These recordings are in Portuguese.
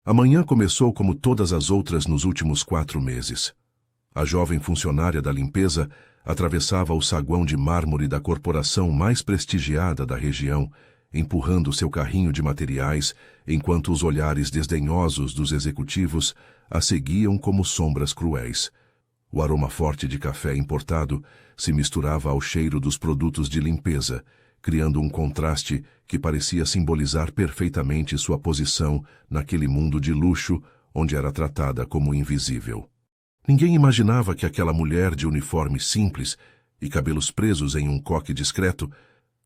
A manhã começou como todas as outras nos últimos 4 meses. A jovem funcionária da limpeza atravessava o saguão de mármore da corporação mais prestigiada da região, empurrando seu carrinho de materiais, enquanto os olhares desdenhosos dos executivos a seguiam como sombras cruéis. O aroma forte de café importado se misturava ao cheiro dos produtos de limpeza, criando um contraste que parecia simbolizar perfeitamente sua posição naquele mundo de luxo onde era tratada como invisível. Ninguém imaginava que aquela mulher de uniforme simples e cabelos presos em um coque discreto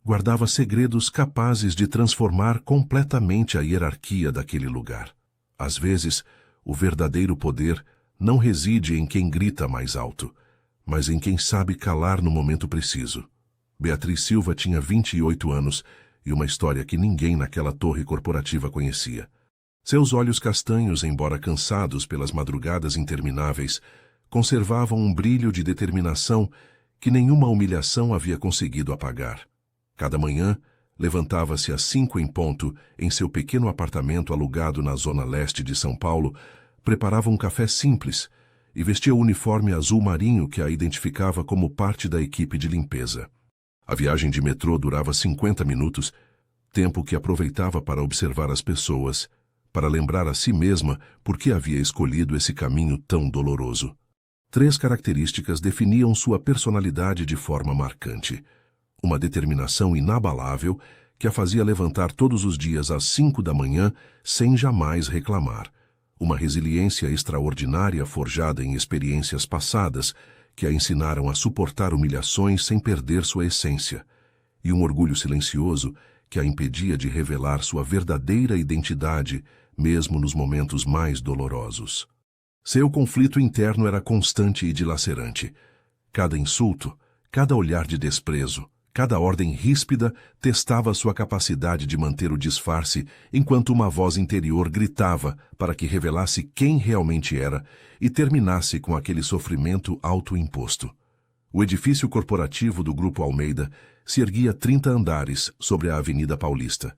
guardava segredos capazes de transformar completamente a hierarquia daquele lugar. Às vezes, o verdadeiro poder não reside em quem grita mais alto, mas em quem sabe calar no momento preciso. Beatriz Silva tinha 28 anos e uma história que ninguém naquela torre corporativa conhecia. Seus olhos castanhos, embora cansados pelas madrugadas intermináveis, conservavam um brilho de determinação que nenhuma humilhação havia conseguido apagar. Cada manhã, levantava-se às 5 em ponto em seu pequeno apartamento alugado na zona leste de São Paulo, preparava um café simples e vestia o uniforme azul marinho que a identificava como parte da equipe de limpeza. A viagem de metrô durava 50 minutos, tempo que aproveitava para observar as pessoas, para lembrar a si mesma por que havia escolhido esse caminho tão doloroso. 3 características definiam sua personalidade de forma marcante. Uma determinação inabalável que a fazia levantar todos os dias às 5 da manhã sem jamais reclamar. Uma resiliência extraordinária forjada em experiências passadas que a ensinaram a suportar humilhações sem perder sua essência. E um orgulho silencioso que a impedia de revelar sua verdadeira identidade, mesmo nos momentos mais dolorosos. Seu conflito interno era constante e dilacerante. Cada insulto, cada olhar de desprezo, cada ordem ríspida testava sua capacidade de manter o disfarce, enquanto uma voz interior gritava para que revelasse quem realmente era e terminasse com aquele sofrimento autoimposto. O edifício corporativo do Grupo Almeida se erguia 30 andares sobre a Avenida Paulista.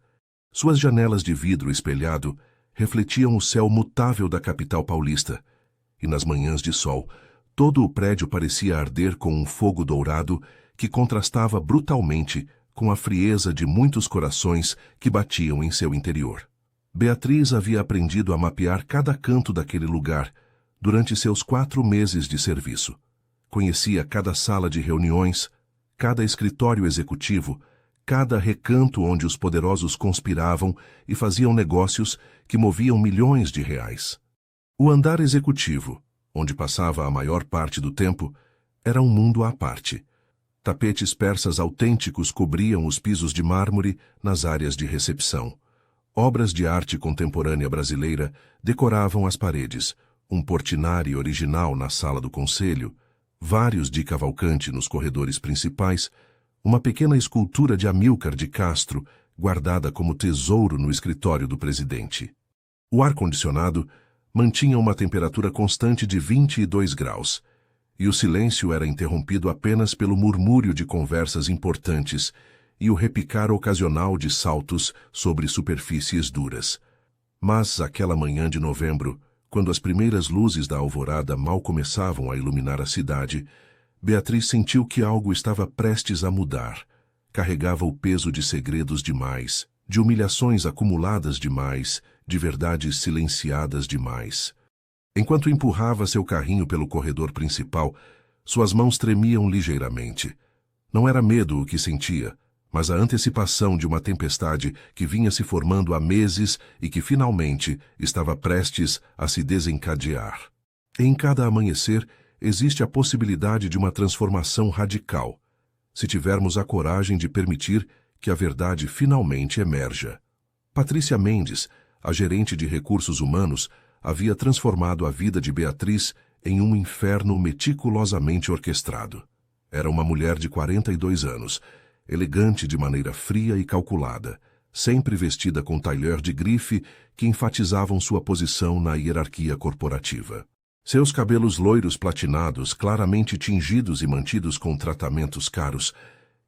Suas janelas de vidro espelhado refletiam o céu mutável da capital paulista, e nas manhãs de sol, todo o prédio parecia arder com um fogo dourado que contrastava brutalmente com a frieza de muitos corações que batiam em seu interior. Beatriz havia aprendido a mapear cada canto daquele lugar durante seus 4 meses de serviço. Conhecia cada sala de reuniões, cada escritório executivo, cada recanto onde os poderosos conspiravam e faziam negócios que moviam milhões de reais. O andar executivo, onde passava a maior parte do tempo, era um mundo à parte. Tapetes persas autênticos cobriam os pisos de mármore nas áreas de recepção. Obras de arte contemporânea brasileira decoravam as paredes, um Portinari original na sala do conselho, vários de Cavalcanti nos corredores principais, uma pequena escultura de Amílcar de Castro, guardada como tesouro no escritório do presidente. O ar-condicionado mantinha uma temperatura constante de 22 graus, e o silêncio era interrompido apenas pelo murmúrio de conversas importantes e o repicar ocasional de saltos sobre superfícies duras. Mas aquela manhã de novembro, quando as primeiras luzes da alvorada mal começavam a iluminar a cidade, Beatriz sentiu que algo estava prestes a mudar. Carregava o peso de segredos demais, de humilhações acumuladas demais, de verdades silenciadas demais. Enquanto empurrava seu carrinho pelo corredor principal, suas mãos tremiam ligeiramente. Não era medo o que sentia, mas a antecipação de uma tempestade que vinha se formando há meses e que finalmente estava prestes a se desencadear. Em cada amanhecer existe a possibilidade de uma transformação radical, se tivermos a coragem de permitir que a verdade finalmente emerja. Patrícia Mendes, a gerente de recursos humanos, havia transformado a vida de Beatriz em um inferno meticulosamente orquestrado. Era uma mulher de 42 anos, elegante de maneira fria e calculada, sempre vestida com tailleur de grife que enfatizavam sua posição na hierarquia corporativa. Seus cabelos loiros platinados, claramente tingidos e mantidos com tratamentos caros,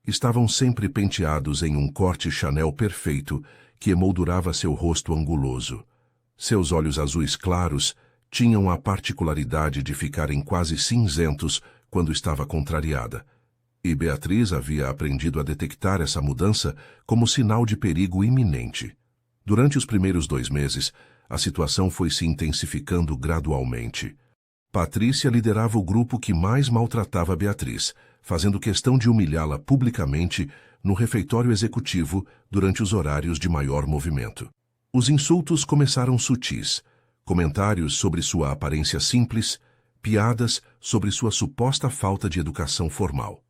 estavam sempre penteados em um corte Chanel perfeito que emoldurava seu rosto anguloso. Seus olhos azuis claros tinham a particularidade de ficarem quase cinzentos quando estava contrariada, e Beatriz havia aprendido a detectar essa mudança como sinal de perigo iminente. Durante os primeiros 2 meses, a situação foi se intensificando gradualmente. Patrícia liderava o grupo que mais maltratava Beatriz, fazendo questão de humilhá-la publicamente no refeitório executivo durante os horários de maior movimento. Os insultos começaram sutis, comentários sobre sua aparência simples, piadas sobre sua suposta falta de educação formal.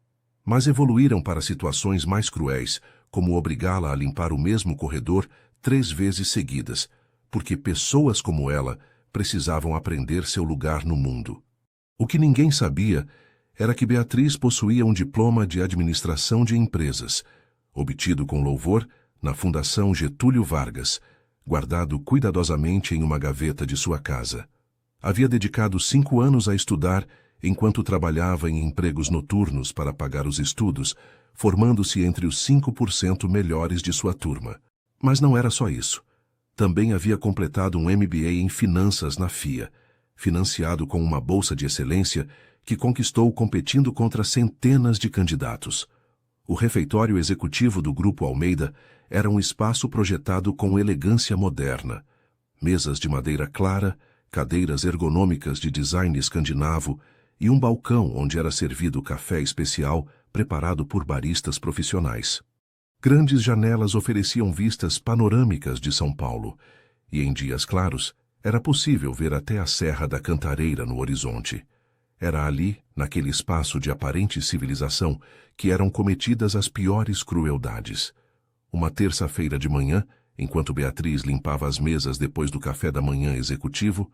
Mas evoluíram para situações mais cruéis, como obrigá-la a limpar o mesmo corredor 3 vezes seguidas, porque pessoas como ela precisavam aprender seu lugar no mundo. O que ninguém sabia era que Beatriz possuía um diploma de administração de empresas, obtido com louvor na Fundação Getúlio Vargas, guardado cuidadosamente em uma gaveta de sua casa. Havia dedicado 5 anos a estudar enquanto trabalhava em empregos noturnos para pagar os estudos, formando-se entre os 5% melhores de sua turma. Mas não era só isso. Também havia completado um MBA em Finanças na FIA, financiado com uma bolsa de excelência que conquistou competindo contra centenas de candidatos. O refeitório executivo do Grupo Almeida era um espaço projetado com elegância moderna. Mesas de madeira clara, cadeiras ergonômicas de design escandinavo e um balcão onde era servido café especial preparado por baristas profissionais. Grandes janelas ofereciam vistas panorâmicas de São Paulo, e em dias claros era possível ver até a Serra da Cantareira no horizonte. Era ali, naquele espaço de aparente civilização, que eram cometidas as piores crueldades. Uma terça-feira de manhã, enquanto Beatriz limpava as mesas depois do café da manhã executivo,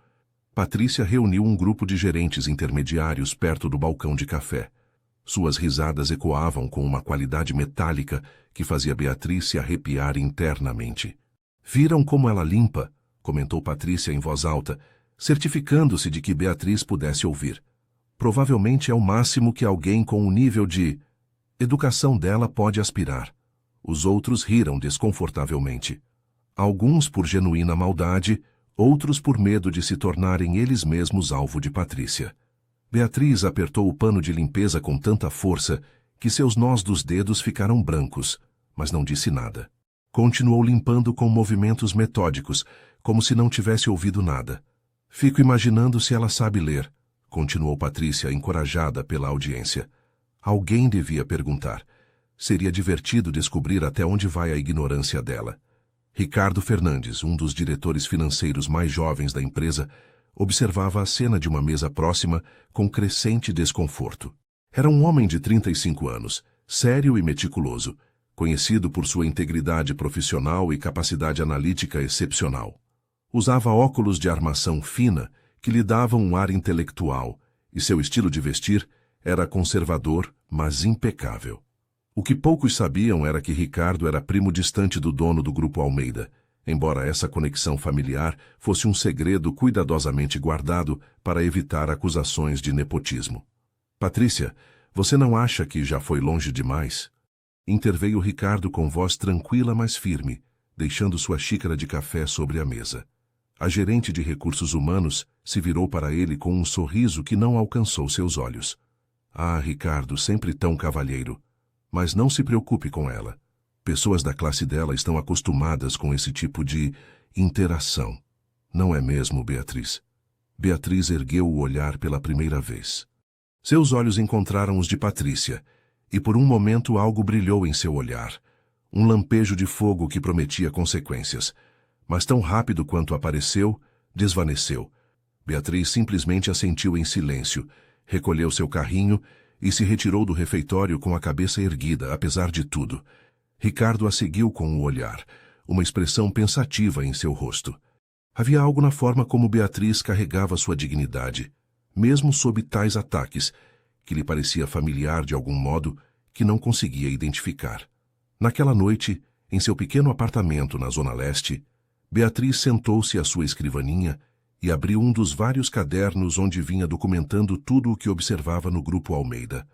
Patrícia reuniu um grupo de gerentes intermediários perto do balcão de café. Suas risadas ecoavam com uma qualidade metálica que fazia Beatriz se arrepiar internamente. Viram como ela limpa, comentou Patrícia em voz alta, certificando-se de que Beatriz pudesse ouvir. Provavelmente é o máximo que alguém com o nível de educação dela pode aspirar. Os outros riram desconfortavelmente. Alguns por genuína maldade, outros por medo de se tornarem eles mesmos alvo de Patrícia. Beatriz apertou o pano de limpeza com tanta força que seus nós dos dedos ficaram brancos, mas não disse nada. Continuou limpando com movimentos metódicos, como se não tivesse ouvido nada. Fico imaginando se ela sabe ler, continuou Patrícia, encorajada pela audiência. Alguém devia perguntar. Seria divertido descobrir até onde vai a ignorância dela. Ricardo Fernandes, um dos diretores financeiros mais jovens da empresa, observava a cena de uma mesa próxima com crescente desconforto. Era um homem de 35 anos, sério e meticuloso, conhecido por sua integridade profissional e capacidade analítica excepcional. Usava óculos de armação fina que lhe davam um ar intelectual, e seu estilo de vestir era conservador, mas impecável. O que poucos sabiam era que Ricardo era primo distante do dono do Grupo Almeida, embora essa conexão familiar fosse um segredo cuidadosamente guardado para evitar acusações de nepotismo. Patrícia, você não acha que já foi longe demais? Interveio Ricardo com voz tranquila, mas firme, deixando sua xícara de café sobre a mesa. A gerente de recursos humanos se virou para ele com um sorriso que não alcançou seus olhos. Ah, Ricardo, sempre tão cavalheiro. Mas não se preocupe com ela. Pessoas da classe dela estão acostumadas com esse tipo de interação. Não é mesmo, Beatriz? Beatriz ergueu o olhar pela primeira vez. Seus olhos encontraram os de Patrícia, e por um momento algo brilhou em seu olhar. Um lampejo de fogo que prometia consequências. Mas tão rápido quanto apareceu, desvaneceu. Beatriz simplesmente assentiu em silêncio, recolheu seu carrinho e se retirou do refeitório com a cabeça erguida, apesar de tudo. Ricardo a seguiu com o olhar, uma expressão pensativa em seu rosto. Havia algo na forma como Beatriz carregava sua dignidade, mesmo sob tais ataques, que lhe parecia familiar de algum modo que não conseguia identificar. Naquela noite, em seu pequeno apartamento na Zona Leste, Beatriz sentou-se à sua escrivaninha e abriu um dos vários cadernos onde vinha documentando tudo o que observava no Grupo Almeida.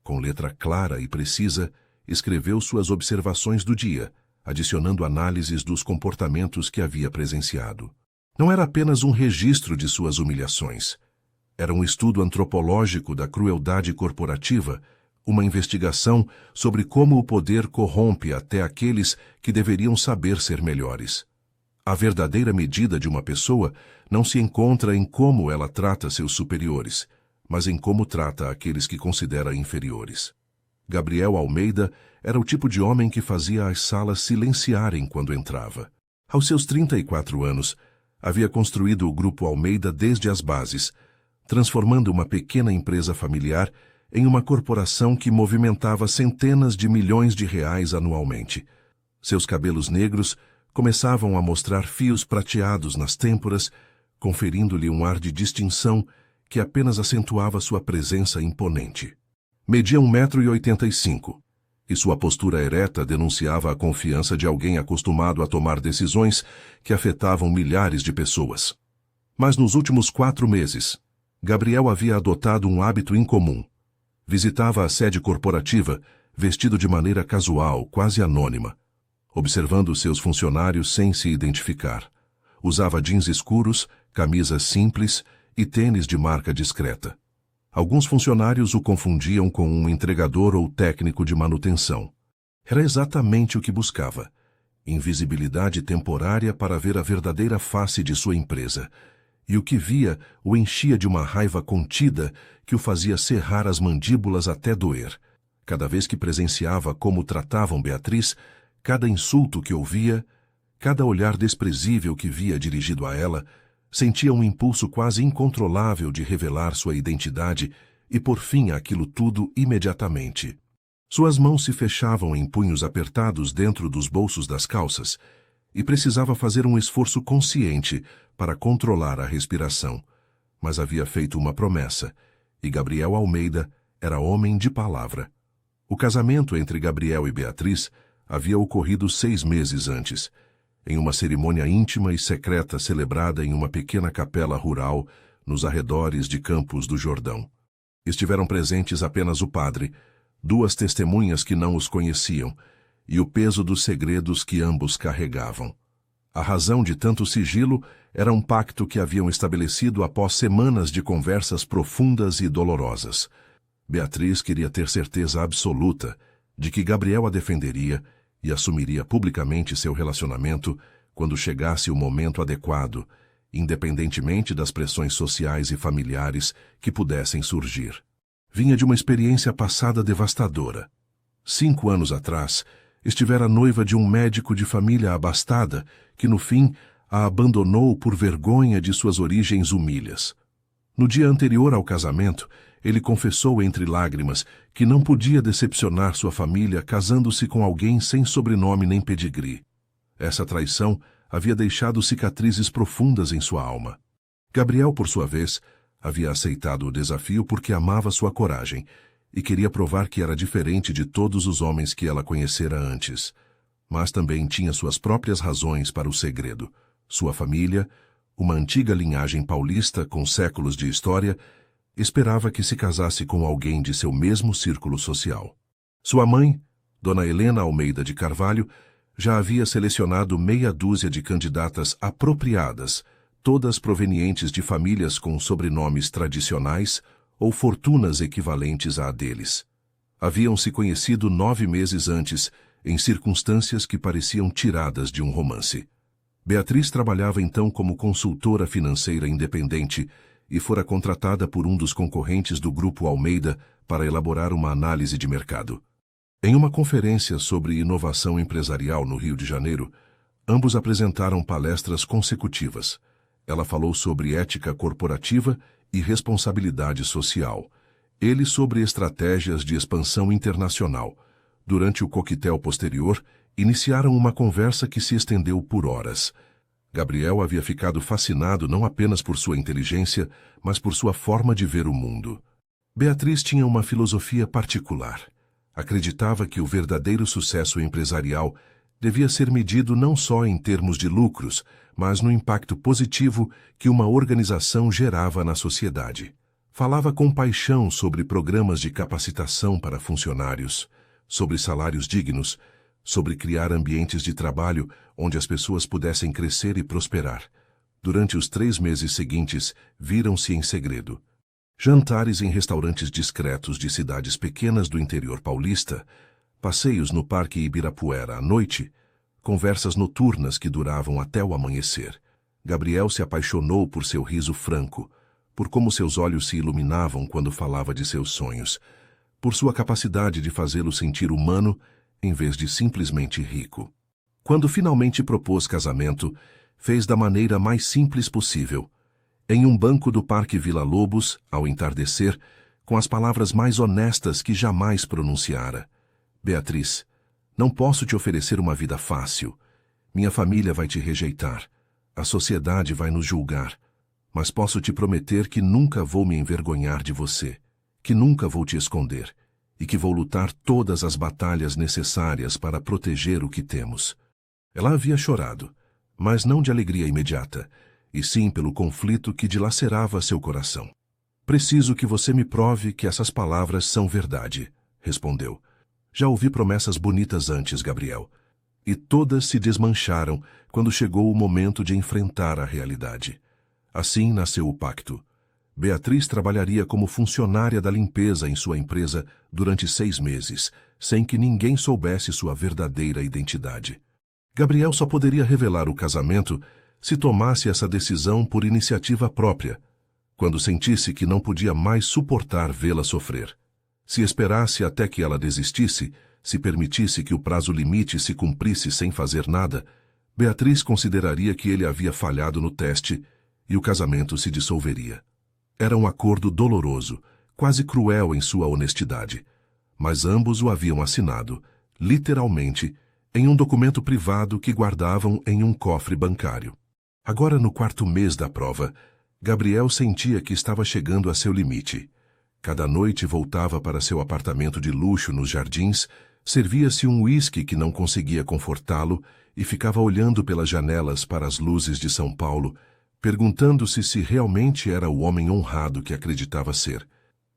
Com letra clara e precisa, escreveu suas observações do dia, adicionando análises dos comportamentos que havia presenciado. Não era apenas um registro de suas humilhações. Era um estudo antropológico da crueldade corporativa, uma investigação sobre como o poder corrompe até aqueles que deveriam saber ser melhores. A verdadeira medida de uma pessoa não se encontra em como ela trata seus superiores, mas em como trata aqueles que considera inferiores. Gabriel Almeida era o tipo de homem que fazia as salas silenciarem quando entrava. Aos seus 34 anos, havia construído o Grupo Almeida desde as bases, transformando uma pequena empresa familiar em uma corporação que movimentava centenas de milhões de reais anualmente. Seus cabelos negros começavam a mostrar fios prateados nas têmporas, conferindo-lhe um ar de distinção que apenas acentuava sua presença imponente. Media 1,85 m, e sua postura ereta denunciava a confiança de alguém acostumado a tomar decisões que afetavam milhares de pessoas. Mas nos últimos 4 meses, Gabriel havia adotado um hábito incomum. Visitava a sede corporativa, vestido de maneira casual, quase anônima, observando seus funcionários sem se identificar. Usava jeans escuros, camisas simples e tênis de marca discreta. Alguns funcionários o confundiam com um entregador ou técnico de manutenção. Era exatamente o que buscava: invisibilidade temporária para ver a verdadeira face de sua empresa. E o que via o enchia de uma raiva contida que o fazia cerrar as mandíbulas até doer. Cada vez que presenciava como tratavam Beatriz, cada insulto que ouvia, cada olhar desprezível que via dirigido a ela, sentia um impulso quase incontrolável de revelar sua identidade e pôr fim àquilo tudo imediatamente. Suas mãos se fechavam em punhos apertados dentro dos bolsos das calças e precisava fazer um esforço consciente para controlar a respiração. Mas havia feito uma promessa, e Gabriel Almeida era homem de palavra. O casamento entre Gabriel e Beatriz havia ocorrido 6 meses antes, em uma cerimônia íntima e secreta celebrada em uma pequena capela rural nos arredores de Campos do Jordão. Estiveram presentes apenas o padre, 2 testemunhas que não os conheciam e o peso dos segredos que ambos carregavam. A razão de tanto sigilo era um pacto que haviam estabelecido após semanas de conversas profundas e dolorosas. Beatriz queria ter certeza absoluta de que Gabriel a defenderia e assumiria publicamente seu relacionamento quando chegasse o momento adequado, independentemente das pressões sociais e familiares que pudessem surgir. Vinha de uma experiência passada devastadora. 5 anos atrás, estivera noiva de um médico de família abastada que, no fim, a abandonou por vergonha de suas origens humilhas. No dia anterior ao casamento, ele confessou entre lágrimas que não podia decepcionar sua família casando-se com alguém sem sobrenome nem pedigree. Essa traição havia deixado cicatrizes profundas em sua alma. Gabriel, por sua vez, havia aceitado o desafio porque amava sua coragem e queria provar que era diferente de todos os homens que ela conhecera antes. Mas também tinha suas próprias razões para o segredo. Sua família, uma antiga linhagem paulista com séculos de história, esperava que se casasse com alguém de seu mesmo círculo social. Sua mãe, Dona Helena Almeida de Carvalho, já havia selecionado meia dúzia de candidatas apropriadas, todas provenientes de famílias com sobrenomes tradicionais ou fortunas equivalentes à deles. Haviam se conhecido 9 meses antes, em circunstâncias que pareciam tiradas de um romance. Beatriz trabalhava então como consultora financeira independente e fora contratada por um dos concorrentes do Grupo Almeida para elaborar uma análise de mercado. Em uma conferência sobre inovação empresarial no Rio de Janeiro, ambos apresentaram palestras consecutivas. Ela falou sobre ética corporativa e responsabilidade social. Ele sobre estratégias de expansão internacional. Durante o coquetel posterior, iniciaram uma conversa que se estendeu por horas. Gabriel havia ficado fascinado não apenas por sua inteligência, mas por sua forma de ver o mundo. Beatriz tinha uma filosofia particular. Acreditava que o verdadeiro sucesso empresarial devia ser medido não só em termos de lucros, mas no impacto positivo que uma organização gerava na sociedade. Falava com paixão sobre programas de capacitação para funcionários, sobre salários dignos, sobre criar ambientes de trabalho onde as pessoas pudessem crescer e prosperar. Durante os 3 meses seguintes, viram-se em segredo. Jantares em restaurantes discretos de cidades pequenas do interior paulista, passeios no Parque Ibirapuera à noite, conversas noturnas que duravam até o amanhecer. Gabriel se apaixonou por seu riso franco, por como seus olhos se iluminavam quando falava de seus sonhos, por sua capacidade de fazê-lo sentir humano em vez de simplesmente rico. Quando finalmente propôs casamento, fez da maneira mais simples possível, em um banco do Parque Villa-Lobos, ao entardecer, com as palavras mais honestas que jamais pronunciara. Beatriz, não posso te oferecer uma vida fácil. Minha família vai te rejeitar. A sociedade vai nos julgar. Mas posso te prometer que nunca vou me envergonhar de você, que nunca vou te esconder, e que vou lutar todas as batalhas necessárias para proteger o que temos. Ela havia chorado, mas não de alegria imediata, e sim pelo conflito que dilacerava seu coração. Preciso que você me prove que essas palavras são verdade, respondeu. Já ouvi promessas bonitas antes, Gabriel, e todas se desmancharam quando chegou o momento de enfrentar a realidade. Assim nasceu o pacto. Beatriz trabalharia como funcionária da limpeza em sua empresa durante 6 meses, sem que ninguém soubesse sua verdadeira identidade. Gabriel só poderia revelar o casamento se tomasse essa decisão por iniciativa própria, quando sentisse que não podia mais suportar vê-la sofrer. Se esperasse até que ela desistisse, se permitisse que o prazo limite se cumprisse sem fazer nada, Beatriz consideraria que ele havia falhado no teste e o casamento se dissolveria. Era um acordo doloroso, quase cruel em sua honestidade, mas ambos o haviam assinado, literalmente, em um documento privado que guardavam em um cofre bancário. Agora, no 4º mês da prova, Gabriel sentia que estava chegando a seu limite. Cada noite voltava para seu apartamento de luxo nos Jardins, servia-se um uísque que não conseguia confortá-lo e ficava olhando pelas janelas para as luzes de São Paulo, perguntando-se se realmente era o homem honrado que acreditava ser.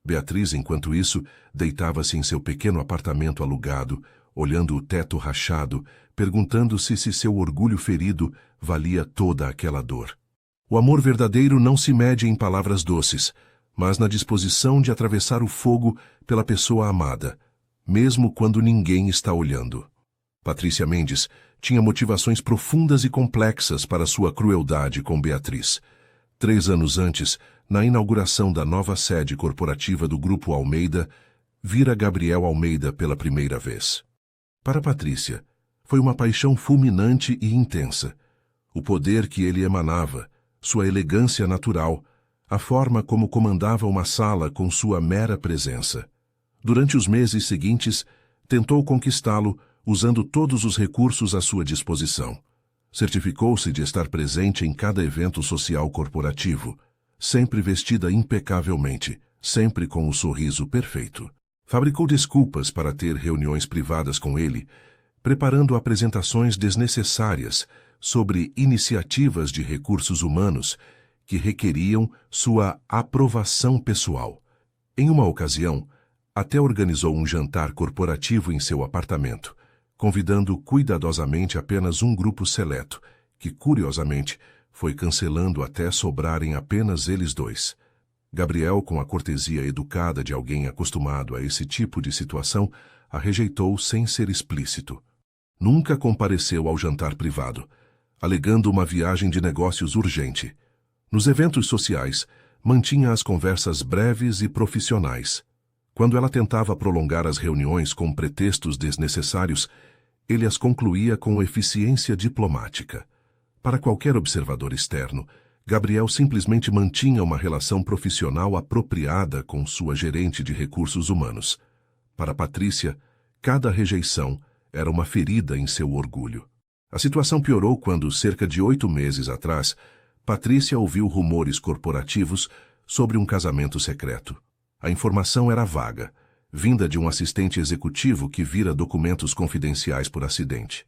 Beatriz, enquanto isso, deitava-se em seu pequeno apartamento alugado, olhando o teto rachado, perguntando-se se seu orgulho ferido valia toda aquela dor. O amor verdadeiro não se mede em palavras doces, mas na disposição de atravessar o fogo pela pessoa amada, mesmo quando ninguém está olhando. Patrícia Mendes tinha motivações profundas e complexas para sua crueldade com Beatriz. 3 anos antes, na inauguração da nova sede corporativa do Grupo Almeida, vira Gabriel Almeida pela primeira vez. Para Patrícia, foi uma paixão fulminante e intensa. O poder que ele emanava, sua elegância natural, a forma como comandava uma sala com sua mera presença. Durante os meses seguintes, tentou conquistá-lo usando todos os recursos à sua disposição. Certificou-se de estar presente em cada evento social corporativo, sempre vestida impecavelmente, sempre com o sorriso perfeito. Fabricou desculpas para ter reuniões privadas com ele, preparando apresentações desnecessárias sobre iniciativas de recursos humanos que requeriam sua aprovação pessoal. Em uma ocasião, até organizou um jantar corporativo em seu apartamento, convidando cuidadosamente apenas um grupo seleto, que, curiosamente, foi cancelando até sobrarem apenas eles dois. Gabriel, com a cortesia educada de alguém acostumado a esse tipo de situação, a rejeitou sem ser explícito. Nunca compareceu ao jantar privado, alegando uma viagem de negócios urgente. Nos eventos sociais, mantinha as conversas breves e profissionais. Quando ela tentava prolongar as reuniões com pretextos desnecessários, ele as concluía com eficiência diplomática. Para qualquer observador externo, Gabriel simplesmente mantinha uma relação profissional apropriada com sua gerente de recursos humanos. Para Patrícia, cada rejeição era uma ferida em seu orgulho. A situação piorou quando, cerca de 8 meses atrás, Patrícia ouviu rumores corporativos sobre um casamento secreto. A informação era vaga, vinda de um assistente executivo que vira documentos confidenciais por acidente.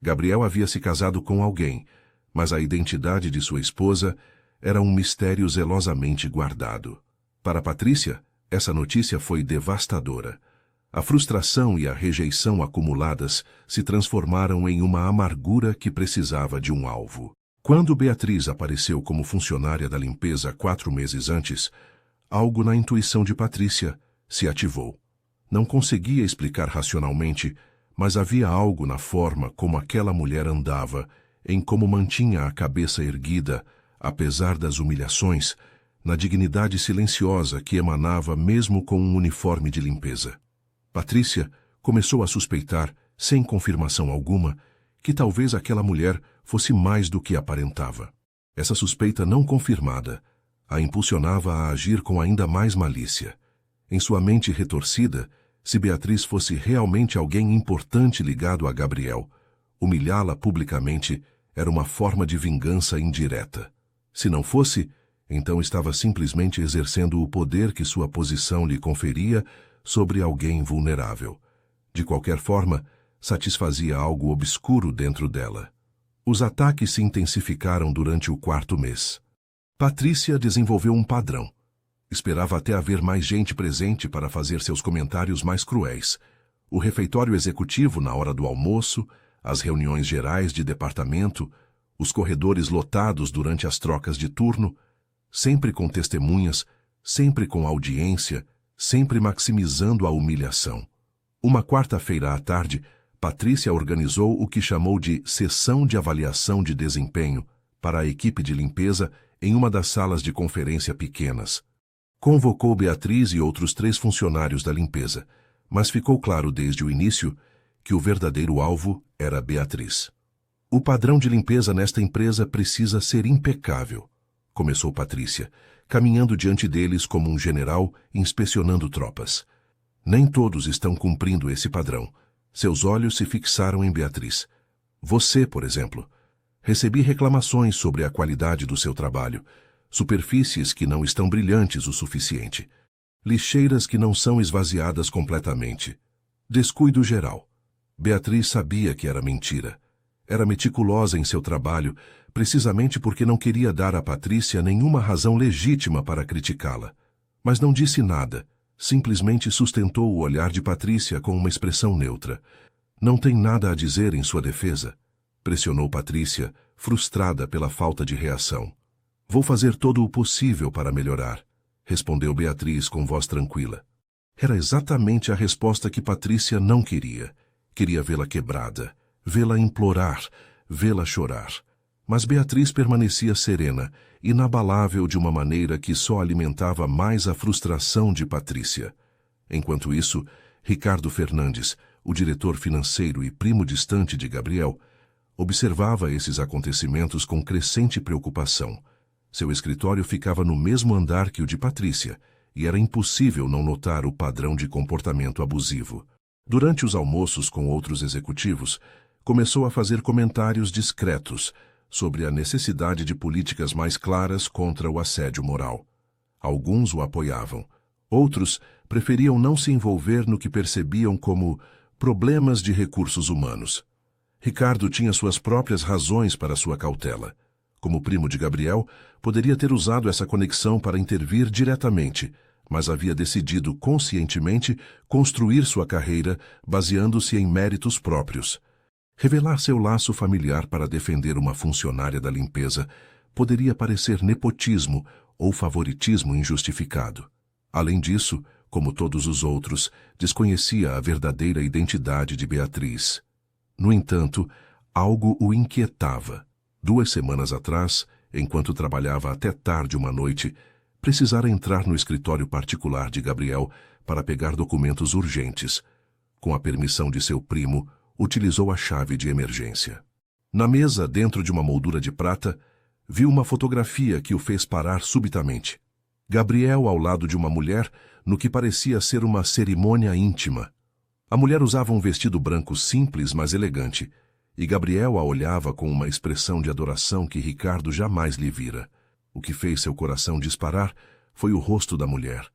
Gabriel havia se casado com alguém, mas a identidade de sua esposa era um mistério zelosamente guardado. Para Patrícia, essa notícia foi devastadora. A frustração e a rejeição acumuladas se transformaram em uma amargura que precisava de um alvo. Quando Beatriz apareceu como funcionária da limpeza 4 meses antes, algo na intuição de Patrícia se ativou. Não conseguia explicar racionalmente, mas havia algo na forma como aquela mulher andava, em como mantinha a cabeça erguida, apesar das humilhações, na dignidade silenciosa que emanava mesmo com um uniforme de limpeza. Patrícia começou a suspeitar, sem confirmação alguma, que talvez aquela mulher fosse mais do que aparentava. Essa suspeita não confirmada a impulsionava a agir com ainda mais malícia. Em sua mente retorcida, se Beatriz fosse realmente alguém importante ligado a Gabriel, humilhá-la publicamente era uma forma de vingança indireta. Se não fosse, então estava simplesmente exercendo o poder que sua posição lhe conferia sobre alguém vulnerável. De qualquer forma, satisfazia algo obscuro dentro dela. Os ataques se intensificaram durante o 4º mês. Patrícia desenvolveu um padrão. Esperava até haver mais gente presente para fazer seus comentários mais cruéis. O refeitório executivo na hora do almoço, as reuniões gerais de departamento, os corredores lotados durante as trocas de turno, sempre com testemunhas, sempre com audiência, sempre maximizando a humilhação. Uma quarta-feira à tarde, Patrícia organizou o que chamou de sessão de avaliação de desempenho para a equipe de limpeza em uma das salas de conferência pequenas. Convocou Beatriz e outros 3 funcionários da limpeza, mas ficou claro desde o início que o verdadeiro alvo era Beatriz. O padrão de limpeza nesta empresa precisa ser impecável, começou Patrícia, caminhando diante deles como um general inspecionando tropas. Nem todos estão cumprindo esse padrão. Seus olhos se fixaram em Beatriz. Você, por exemplo. Recebi reclamações sobre a qualidade do seu trabalho, superfícies que não estão brilhantes o suficiente, lixeiras que não são esvaziadas completamente. Descuido geral. Beatriz sabia que era mentira. Era meticulosa em seu trabalho, precisamente porque não queria dar a Patrícia nenhuma razão legítima para criticá-la. Mas não disse nada, simplesmente sustentou o olhar de Patrícia com uma expressão neutra. Não tem nada a dizer em sua defesa, pressionou Patrícia, frustrada pela falta de reação. Vou fazer todo o possível para melhorar, respondeu Beatriz com voz tranquila. Era exatamente a resposta que Patrícia não queria. Queria vê-la quebrada, vê-la implorar, vê-la chorar. Mas Beatriz permanecia serena, inabalável de uma maneira que só alimentava mais a frustração de Patrícia. Enquanto isso, Ricardo Fernandes, o diretor financeiro e primo distante de Gabriel, observava esses acontecimentos com crescente preocupação. Seu escritório ficava no mesmo andar que o de Patrícia, e era impossível não notar o padrão de comportamento abusivo. Durante os almoços com outros executivos, começou a fazer comentários discretos sobre a necessidade de políticas mais claras contra o assédio moral. Alguns o apoiavam. Outros preferiam não se envolver no que percebiam como problemas de recursos humanos. Ricardo tinha suas próprias razões para sua cautela. Como primo de Gabriel, poderia ter usado essa conexão para intervir diretamente, mas havia decidido conscientemente construir sua carreira baseando-se em méritos próprios. Revelar seu laço familiar para defender uma funcionária da limpeza poderia parecer nepotismo ou favoritismo injustificado. Além disso, como todos os outros, desconhecia a verdadeira identidade de Beatriz. No entanto, algo o inquietava. 2 semanas atrás, enquanto trabalhava até tarde uma noite, precisara entrar no escritório particular de Gabriel para pegar documentos urgentes. Com a permissão de seu primo, utilizou a chave de emergência. Na mesa, dentro de uma moldura de prata, viu uma fotografia que o fez parar subitamente. Gabriel ao lado de uma mulher, no que parecia ser uma cerimônia íntima. A mulher usava um vestido branco simples, mas elegante, e Gabriel a olhava com uma expressão de adoração que Ricardo jamais lhe vira. O que fez seu coração disparar foi o rosto da mulher,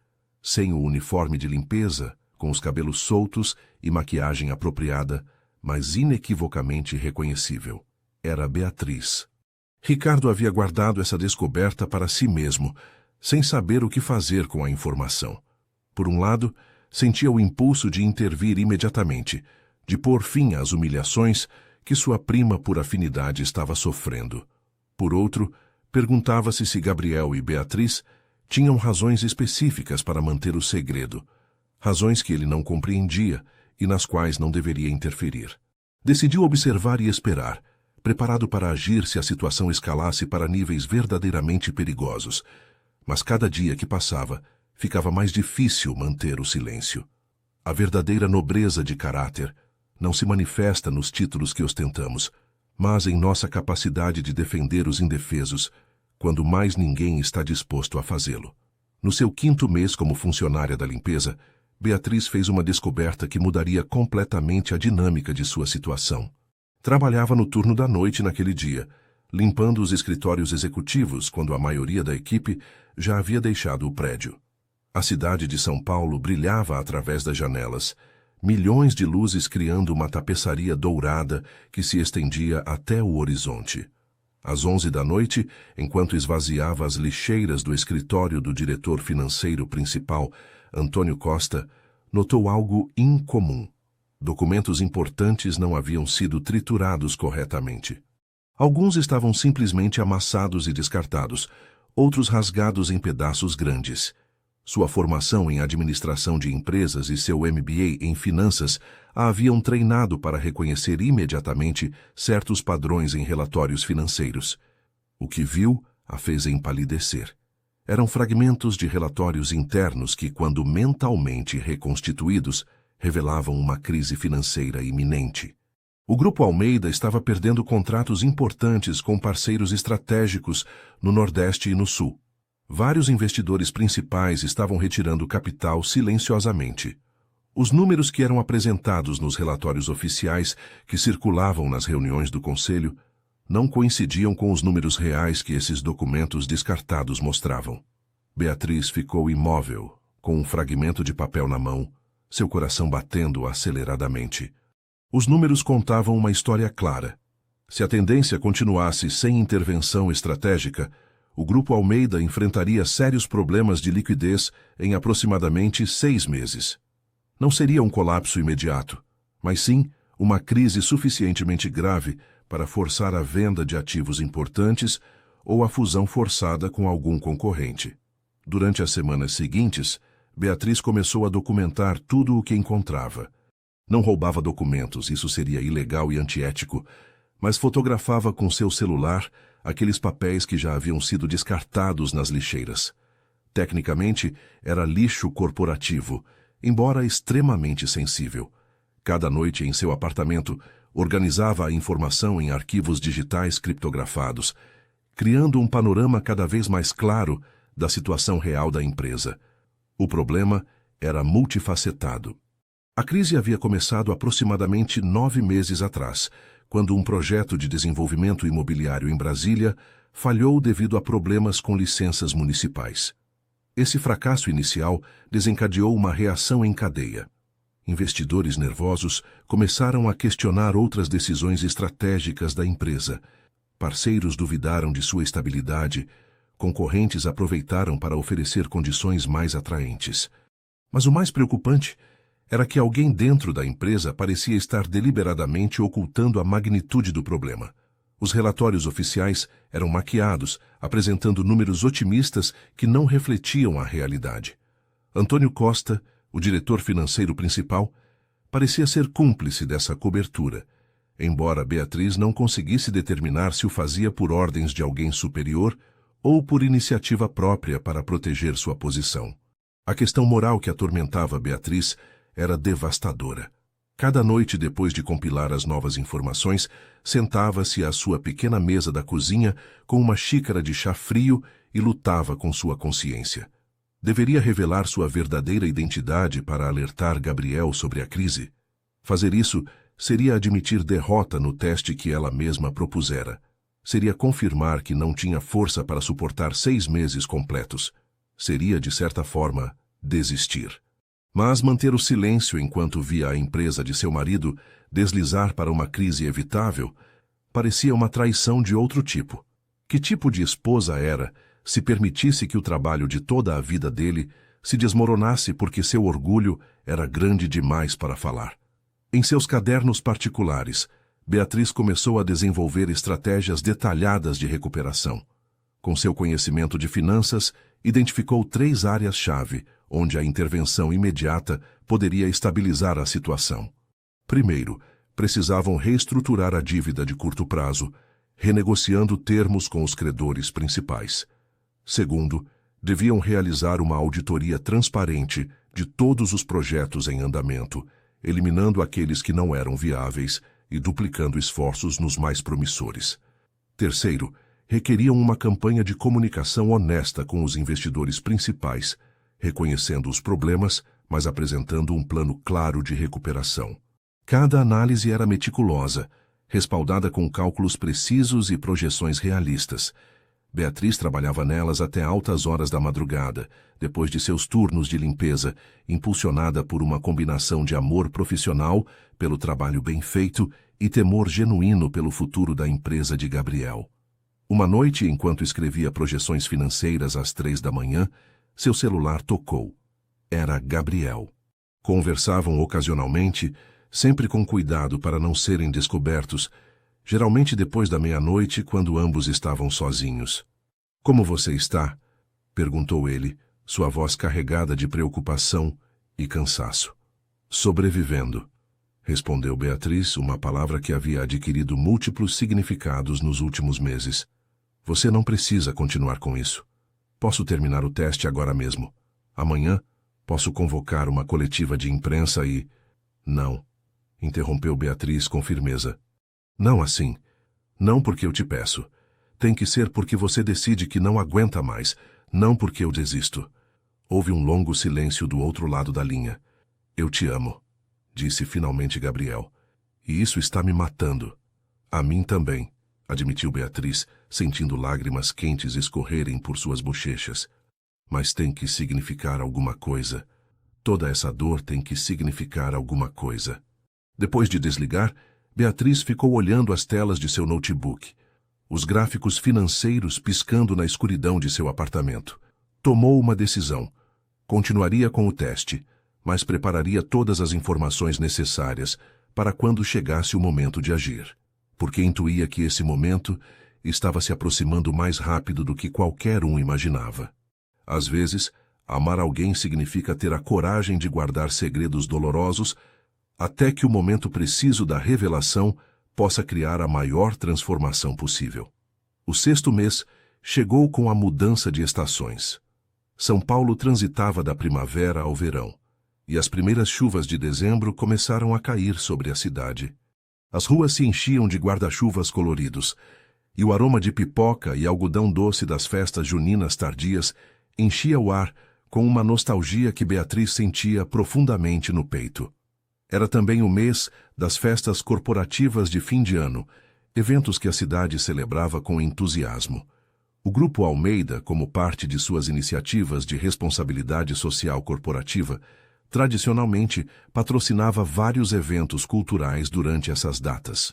sem o uniforme de limpeza, com os cabelos soltos e maquiagem apropriada, mas inequivocamente reconhecível. Era Beatriz. Ricardo havia guardado essa descoberta para si mesmo, sem saber o que fazer com a informação. Por um lado, sentia o impulso de intervir imediatamente, de pôr fim às humilhações que sua prima por afinidade estava sofrendo. Por outro, perguntava-se se Gabriel e Beatriz tinham razões específicas para manter o segredo, razões que ele não compreendia e nas quais não deveria interferir. Decidiu observar e esperar, preparado para agir se a situação escalasse para níveis verdadeiramente perigosos. Mas cada dia que passava, ficava mais difícil manter o silêncio. A verdadeira nobreza de caráter não se manifesta nos títulos que ostentamos, mas em nossa capacidade de defender os indefesos, quando mais ninguém está disposto a fazê-lo. No seu 5º mês como funcionária da limpeza, Beatriz fez uma descoberta que mudaria completamente a dinâmica de sua situação. Trabalhava no turno da noite naquele dia, limpando os escritórios executivos quando a maioria da equipe já havia deixado o prédio. A cidade de São Paulo brilhava através das janelas, milhões de luzes criando uma tapeçaria dourada que se estendia até o horizonte. Às 11 da noite, enquanto esvaziava as lixeiras do escritório do diretor financeiro principal, Antônio Costa, notou algo incomum. Documentos importantes não haviam sido triturados corretamente. Alguns estavam simplesmente amassados e descartados, outros rasgados em pedaços grandes. Sua formação em administração de empresas e seu MBA em finanças a haviam treinado para reconhecer imediatamente certos padrões em relatórios financeiros. O que viu a fez empalidecer. Eram fragmentos de relatórios internos que, quando mentalmente reconstituídos, revelavam uma crise financeira iminente. O Grupo Almeida estava perdendo contratos importantes com parceiros estratégicos no Nordeste e no Sul. Vários investidores principais estavam retirando capital silenciosamente. Os números que eram apresentados nos relatórios oficiais que circulavam nas reuniões do Conselho não coincidiam com os números reais que esses documentos descartados mostravam. Beatriz ficou imóvel, com um fragmento de papel na mão, seu coração batendo aceleradamente. Os números contavam uma história clara. Se a tendência continuasse sem intervenção estratégica, o Grupo Almeida enfrentaria sérios problemas de liquidez em aproximadamente 6 meses. Não seria um colapso imediato, mas sim uma crise suficientemente grave para forçar a venda de ativos importantes ou a fusão forçada com algum concorrente. Durante as semanas seguintes, Beatriz começou a documentar tudo o que encontrava. Não roubava documentos, isso seria ilegal e antiético, mas fotografava com seu celular aqueles papéis que já haviam sido descartados nas lixeiras. Tecnicamente, era lixo corporativo, embora extremamente sensível. Cada noite em seu apartamento, organizava a informação em arquivos digitais criptografados, criando um panorama cada vez mais claro da situação real da empresa. O problema era multifacetado. A crise havia começado aproximadamente 9 meses atrás, quando um projeto de desenvolvimento imobiliário em Brasília falhou devido a problemas com licenças municipais. Esse fracasso inicial desencadeou uma reação em cadeia. Investidores nervosos começaram a questionar outras decisões estratégicas da empresa. Parceiros duvidaram de sua estabilidade. Concorrentes aproveitaram para oferecer condições mais atraentes. Mas o mais preocupante era que alguém dentro da empresa parecia estar deliberadamente ocultando a magnitude do problema. Os relatórios oficiais eram maquiados, apresentando números otimistas que não refletiam a realidade. Antônio Costa, o diretor financeiro principal, parecia ser cúmplice dessa cobertura, embora Beatriz não conseguisse determinar se o fazia por ordens de alguém superior ou por iniciativa própria para proteger sua posição. A questão moral que atormentava Beatriz era devastadora. Cada noite, depois de compilar as novas informações, sentava-se à sua pequena mesa da cozinha com uma xícara de chá frio e lutava com sua consciência. Deveria revelar sua verdadeira identidade para alertar Gabriel sobre a crise. Fazer isso seria admitir derrota no teste que ela mesma propusera. Seria confirmar que não tinha força para suportar 6 meses completos. Seria, de certa forma, desistir. Mas manter o silêncio enquanto via a empresa de seu marido deslizar para uma crise evitável parecia uma traição de outro tipo. Que tipo de esposa era se permitisse que o trabalho de toda a vida dele se desmoronasse porque seu orgulho era grande demais para falar? Em seus cadernos particulares, Beatriz começou a desenvolver estratégias detalhadas de recuperação. Com seu conhecimento de finanças, identificou 3 áreas-chave onde a intervenção imediata poderia estabilizar a situação. Primeiro, precisavam reestruturar a dívida de curto prazo, renegociando termos com os credores principais. Segundo, deviam realizar uma auditoria transparente de todos os projetos em andamento, eliminando aqueles que não eram viáveis e duplicando esforços nos mais promissores. Terceiro, requeriam uma campanha de comunicação honesta com os investidores principais, reconhecendo os problemas, mas apresentando um plano claro de recuperação. Cada análise era meticulosa, respaldada com cálculos precisos e projeções realistas. Beatriz trabalhava nelas até altas horas da madrugada, depois de seus turnos de limpeza, impulsionada por uma combinação de amor profissional pelo trabalho bem feito e temor genuíno pelo futuro da empresa de Gabriel. Uma noite, enquanto escrevia projeções financeiras às 3 da manhã, seu celular tocou. Era Gabriel. Conversavam ocasionalmente, sempre com cuidado para não serem descobertos, geralmente depois da meia-noite, quando ambos estavam sozinhos. "Como você está?" perguntou ele, sua voz carregada de preocupação e cansaço. "Sobrevivendo", respondeu Beatriz, uma palavra que havia adquirido múltiplos significados nos últimos meses. "Você não precisa continuar com isso. Posso terminar o teste agora mesmo. Amanhã, posso convocar uma coletiva de imprensa e..." "Não", interrompeu Beatriz com firmeza. "Não assim. Não porque eu te peço. Tem que ser porque você decide que não aguenta mais, não porque eu desisto." Houve um longo silêncio do outro lado da linha. "Eu te amo", disse finalmente Gabriel. "E isso está me matando." "A mim também", admitiu Beatriz, sentindo lágrimas quentes escorrerem por suas bochechas. "Mas tem que significar alguma coisa. Toda essa dor tem que significar alguma coisa." Depois de desligar, Beatriz ficou olhando as telas de seu notebook, os gráficos financeiros piscando na escuridão de seu apartamento. Tomou uma decisão. Continuaria com o teste, mas prepararia todas as informações necessárias para quando chegasse o momento de agir, porque intuía que esse momento estava se aproximando mais rápido do que qualquer um imaginava. Às vezes, amar alguém significa ter a coragem de guardar segredos dolorosos até que o momento preciso da revelação possa criar a maior transformação possível. O 6º mês chegou com a mudança de estações. São Paulo transitava da primavera ao verão, e as primeiras chuvas de dezembro começaram a cair sobre a cidade. As ruas se enchiam de guarda-chuvas coloridos, e o aroma de pipoca e algodão doce das festas juninas tardias enchia o ar com uma nostalgia que Beatriz sentia profundamente no peito. Era também o mês das festas corporativas de fim de ano, eventos que a cidade celebrava com entusiasmo. O Grupo Almeida, como parte de suas iniciativas de responsabilidade social corporativa, tradicionalmente patrocinava vários eventos culturais durante essas datas.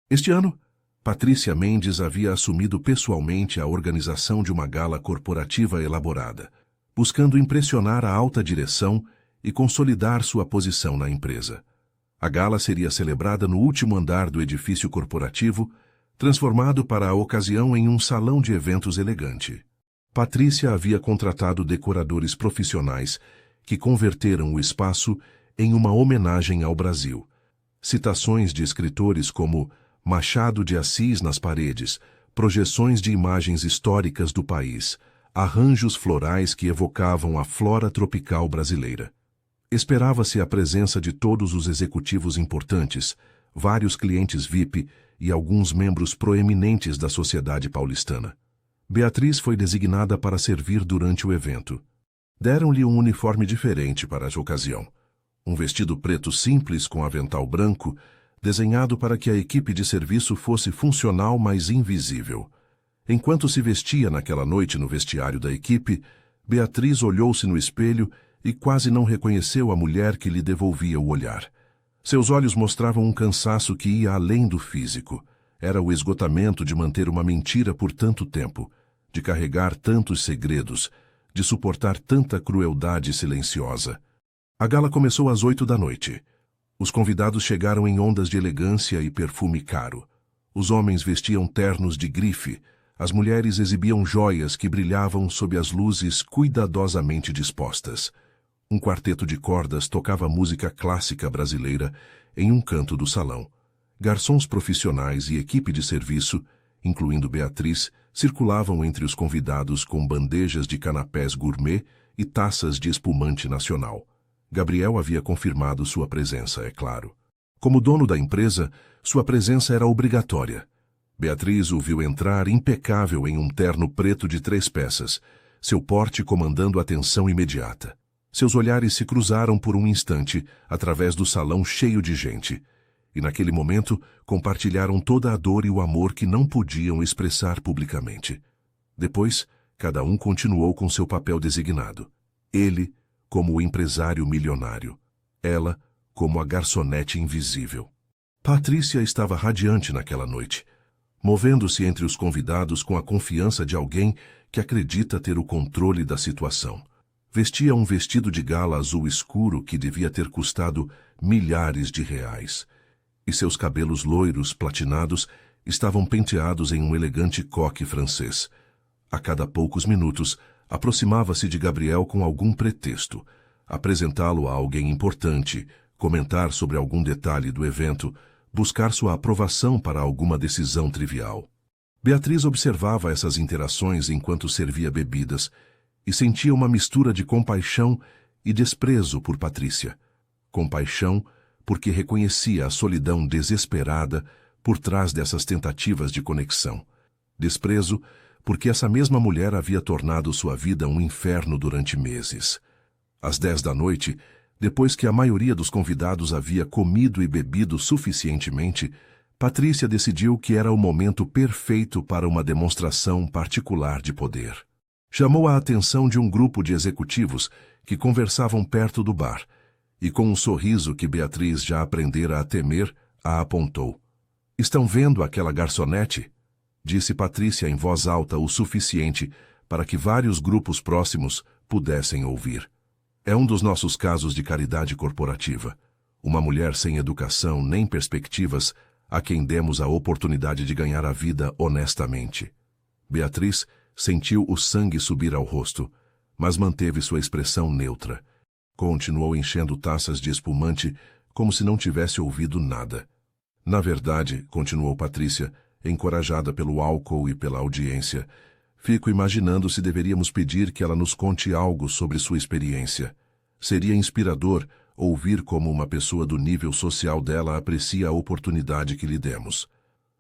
Este ano, Patrícia Mendes havia assumido pessoalmente a organização de uma gala corporativa elaborada, buscando impressionar a alta direção e consolidar sua posição na empresa. A gala seria celebrada no último andar do edifício corporativo, transformado para a ocasião em um salão de eventos elegante. Patrícia havia contratado decoradores profissionais que converteram o espaço em uma homenagem ao Brasil. Citações de escritores como Machado de Assis nas paredes, projeções de imagens históricas do país, arranjos florais que evocavam a flora tropical brasileira. Esperava-se a presença de todos os executivos importantes, vários clientes VIP e alguns membros proeminentes da sociedade paulistana. Beatriz foi designada para servir durante o evento. Deram-lhe um uniforme diferente para a ocasião. Um vestido preto simples com avental branco, desenhado para que a equipe de serviço fosse funcional, mas invisível. Enquanto se vestia naquela noite no vestiário da equipe, Beatriz olhou-se no espelho e quase não reconheceu a mulher que lhe devolvia o olhar. Seus olhos mostravam um cansaço que ia além do físico. Era o esgotamento de manter uma mentira por tanto tempo, de carregar tantos segredos, de suportar tanta crueldade silenciosa. A gala começou às 8 da noite. Os convidados chegaram em ondas de elegância e perfume caro. Os homens vestiam ternos de grife, as mulheres exibiam joias que brilhavam sob as luzes cuidadosamente dispostas. Um quarteto de cordas tocava música clássica brasileira em um canto do salão. Garçons profissionais e equipe de serviço, incluindo Beatriz, circulavam entre os convidados com bandejas de canapés gourmet e taças de espumante nacional. Gabriel havia confirmado sua presença, é claro. Como dono da empresa, sua presença era obrigatória. Beatriz o viu entrar impecável em um terno preto de 3 peças, seu porte comandando a atenção imediata. Seus olhares se cruzaram por um instante, através do salão cheio de gente, e naquele momento compartilharam toda a dor e o amor que não podiam expressar publicamente. Depois, cada um continuou com seu papel designado. Ele, como o empresário milionário. Ela, como a garçonete invisível. Patrícia estava radiante naquela noite, movendo-se entre os convidados com a confiança de alguém que acredita ter o controle da situação. Vestia um vestido de gala azul escuro que devia ter custado milhares de reais, e seus cabelos loiros platinados estavam penteados em um elegante coque francês. A cada poucos minutos, aproximava-se de Gabriel com algum pretexto, apresentá-lo a alguém importante, comentar sobre algum detalhe do evento, buscar sua aprovação para alguma decisão trivial. Beatriz observava essas interações enquanto servia bebidas e sentia uma mistura de compaixão e desprezo por Patrícia. Compaixão porque reconhecia a solidão desesperada por trás dessas tentativas de conexão. Desprezo porque essa mesma mulher havia tornado sua vida um inferno durante meses. Às 10 da noite, depois que a maioria dos convidados havia comido e bebido suficientemente, Patrícia decidiu que era o momento perfeito para uma demonstração particular de poder. Chamou a atenção de um grupo de executivos que conversavam perto do bar, e com um sorriso que Beatriz já aprendera a temer, a apontou. "Estão vendo aquela garçonete?" Disse Patrícia em voz alta o suficiente para que vários grupos próximos pudessem ouvir. "É um dos nossos casos de caridade corporativa. Uma mulher sem educação nem perspectivas, a quem demos a oportunidade de ganhar a vida honestamente." Beatriz sentiu o sangue subir ao rosto, mas manteve sua expressão neutra. Continuou enchendo taças de espumante como se não tivesse ouvido nada. "Na verdade", continuou Patrícia, encorajada pelo álcool e pela audiência, "fico imaginando se deveríamos pedir que ela nos conte algo sobre sua experiência. Seria inspirador ouvir como uma pessoa do nível social dela aprecia a oportunidade que lhe demos."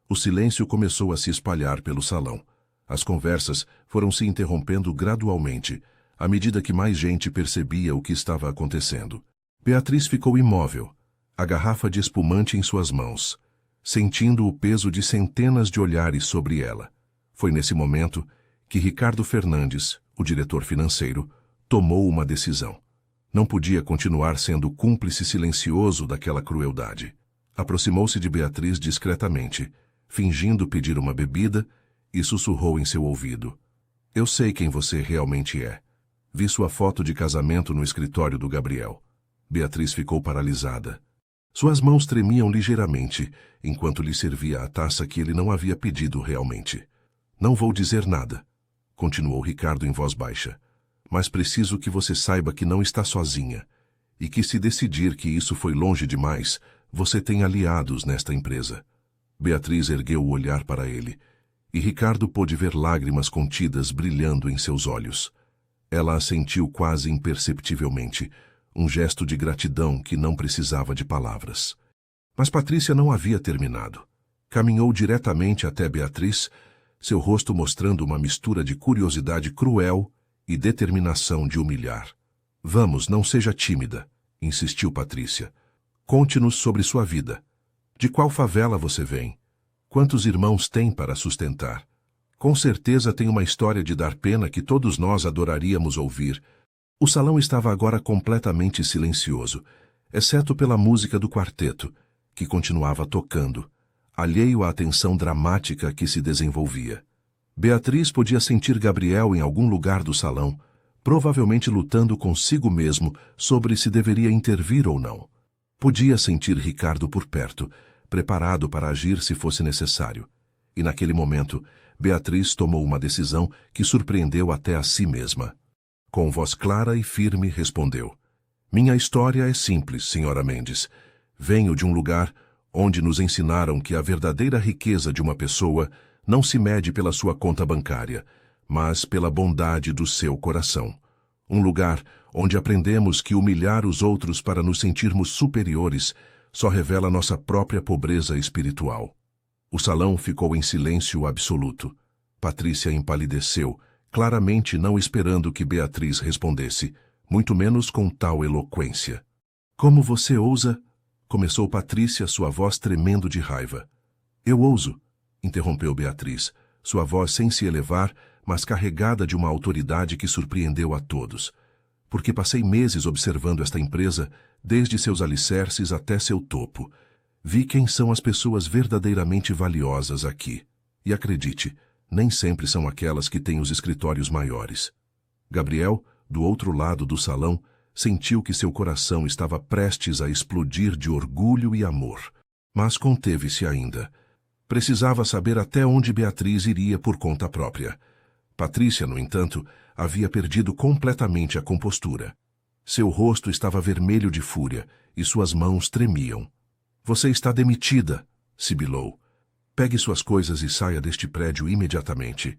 O silêncio começou a se espalhar pelo salão. As conversas foram se interrompendo gradualmente, à medida que mais gente percebia o que estava acontecendo. Beatriz ficou imóvel, a garrafa de espumante em suas mãos, sentindo o peso de centenas de olhares sobre ela. Foi nesse momento que Ricardo Fernandes, o diretor financeiro, tomou uma decisão. Não podia continuar sendo cúmplice silencioso daquela crueldade. Aproximou-se de Beatriz discretamente, fingindo pedir uma bebida, e sussurrou em seu ouvido. "Eu sei quem você realmente é. Vi sua foto de casamento no escritório do Gabriel." Beatriz ficou paralisada. Suas mãos tremiam ligeiramente, enquanto lhe servia a taça que ele não havia pedido realmente. "Não vou dizer nada", continuou Ricardo em voz baixa, "mas preciso que você saiba que não está sozinha, e que se decidir que isso foi longe demais, você tem aliados nesta empresa." Beatriz ergueu o olhar para ele, e Ricardo pôde ver lágrimas contidas brilhando em seus olhos. Ela assentiu quase imperceptivelmente, um gesto de gratidão que não precisava de palavras. Mas Patrícia não havia terminado. Caminhou diretamente até Beatriz, seu rosto mostrando uma mistura de curiosidade cruel e determinação de humilhar. "Vamos, não seja tímida", insistiu Patrícia. "Conte-nos sobre sua vida. De qual favela você vem? Quantos irmãos tem para sustentar? Com certeza tem uma história de dar pena que todos nós adoraríamos ouvir." O salão estava agora completamente silencioso, exceto pela música do quarteto, que continuava tocando, alheio à tensão dramática que se desenvolvia. Beatriz podia sentir Gabriel em algum lugar do salão, provavelmente lutando consigo mesmo sobre se deveria intervir ou não. Podia sentir Ricardo por perto, preparado para agir se fosse necessário. E naquele momento, Beatriz tomou uma decisão que surpreendeu até a si mesma. Com voz clara e firme, respondeu: "Minha história é simples, senhora Mendes. Venho de um lugar onde nos ensinaram que a verdadeira riqueza de uma pessoa não se mede pela sua conta bancária, mas pela bondade do seu coração. Um lugar onde aprendemos que humilhar os outros para nos sentirmos superiores só revela nossa própria pobreza espiritual." O salão ficou em silêncio absoluto. Patrícia empalideceu, claramente não esperando que Beatriz respondesse, muito menos com tal eloquência. "Como você ousa?" começou Patrícia, sua voz tremendo de raiva. "Eu ouso", interrompeu Beatriz, sua voz sem se elevar, mas carregada de uma autoridade que surpreendeu a todos. "Porque passei meses observando esta empresa, desde seus alicerces até seu topo. Vi quem são as pessoas verdadeiramente valiosas aqui. E acredite, nem sempre são aquelas que têm os escritórios maiores." Gabriel, do outro lado do salão, sentiu que seu coração estava prestes a explodir de orgulho e amor. Mas conteve-se ainda. Precisava saber até onde Beatriz iria por conta própria. Patrícia, no entanto, havia perdido completamente a compostura. Seu rosto estava vermelho de fúria e suas mãos tremiam. "Você está demitida", sibilou. "Pegue suas coisas e saia deste prédio imediatamente."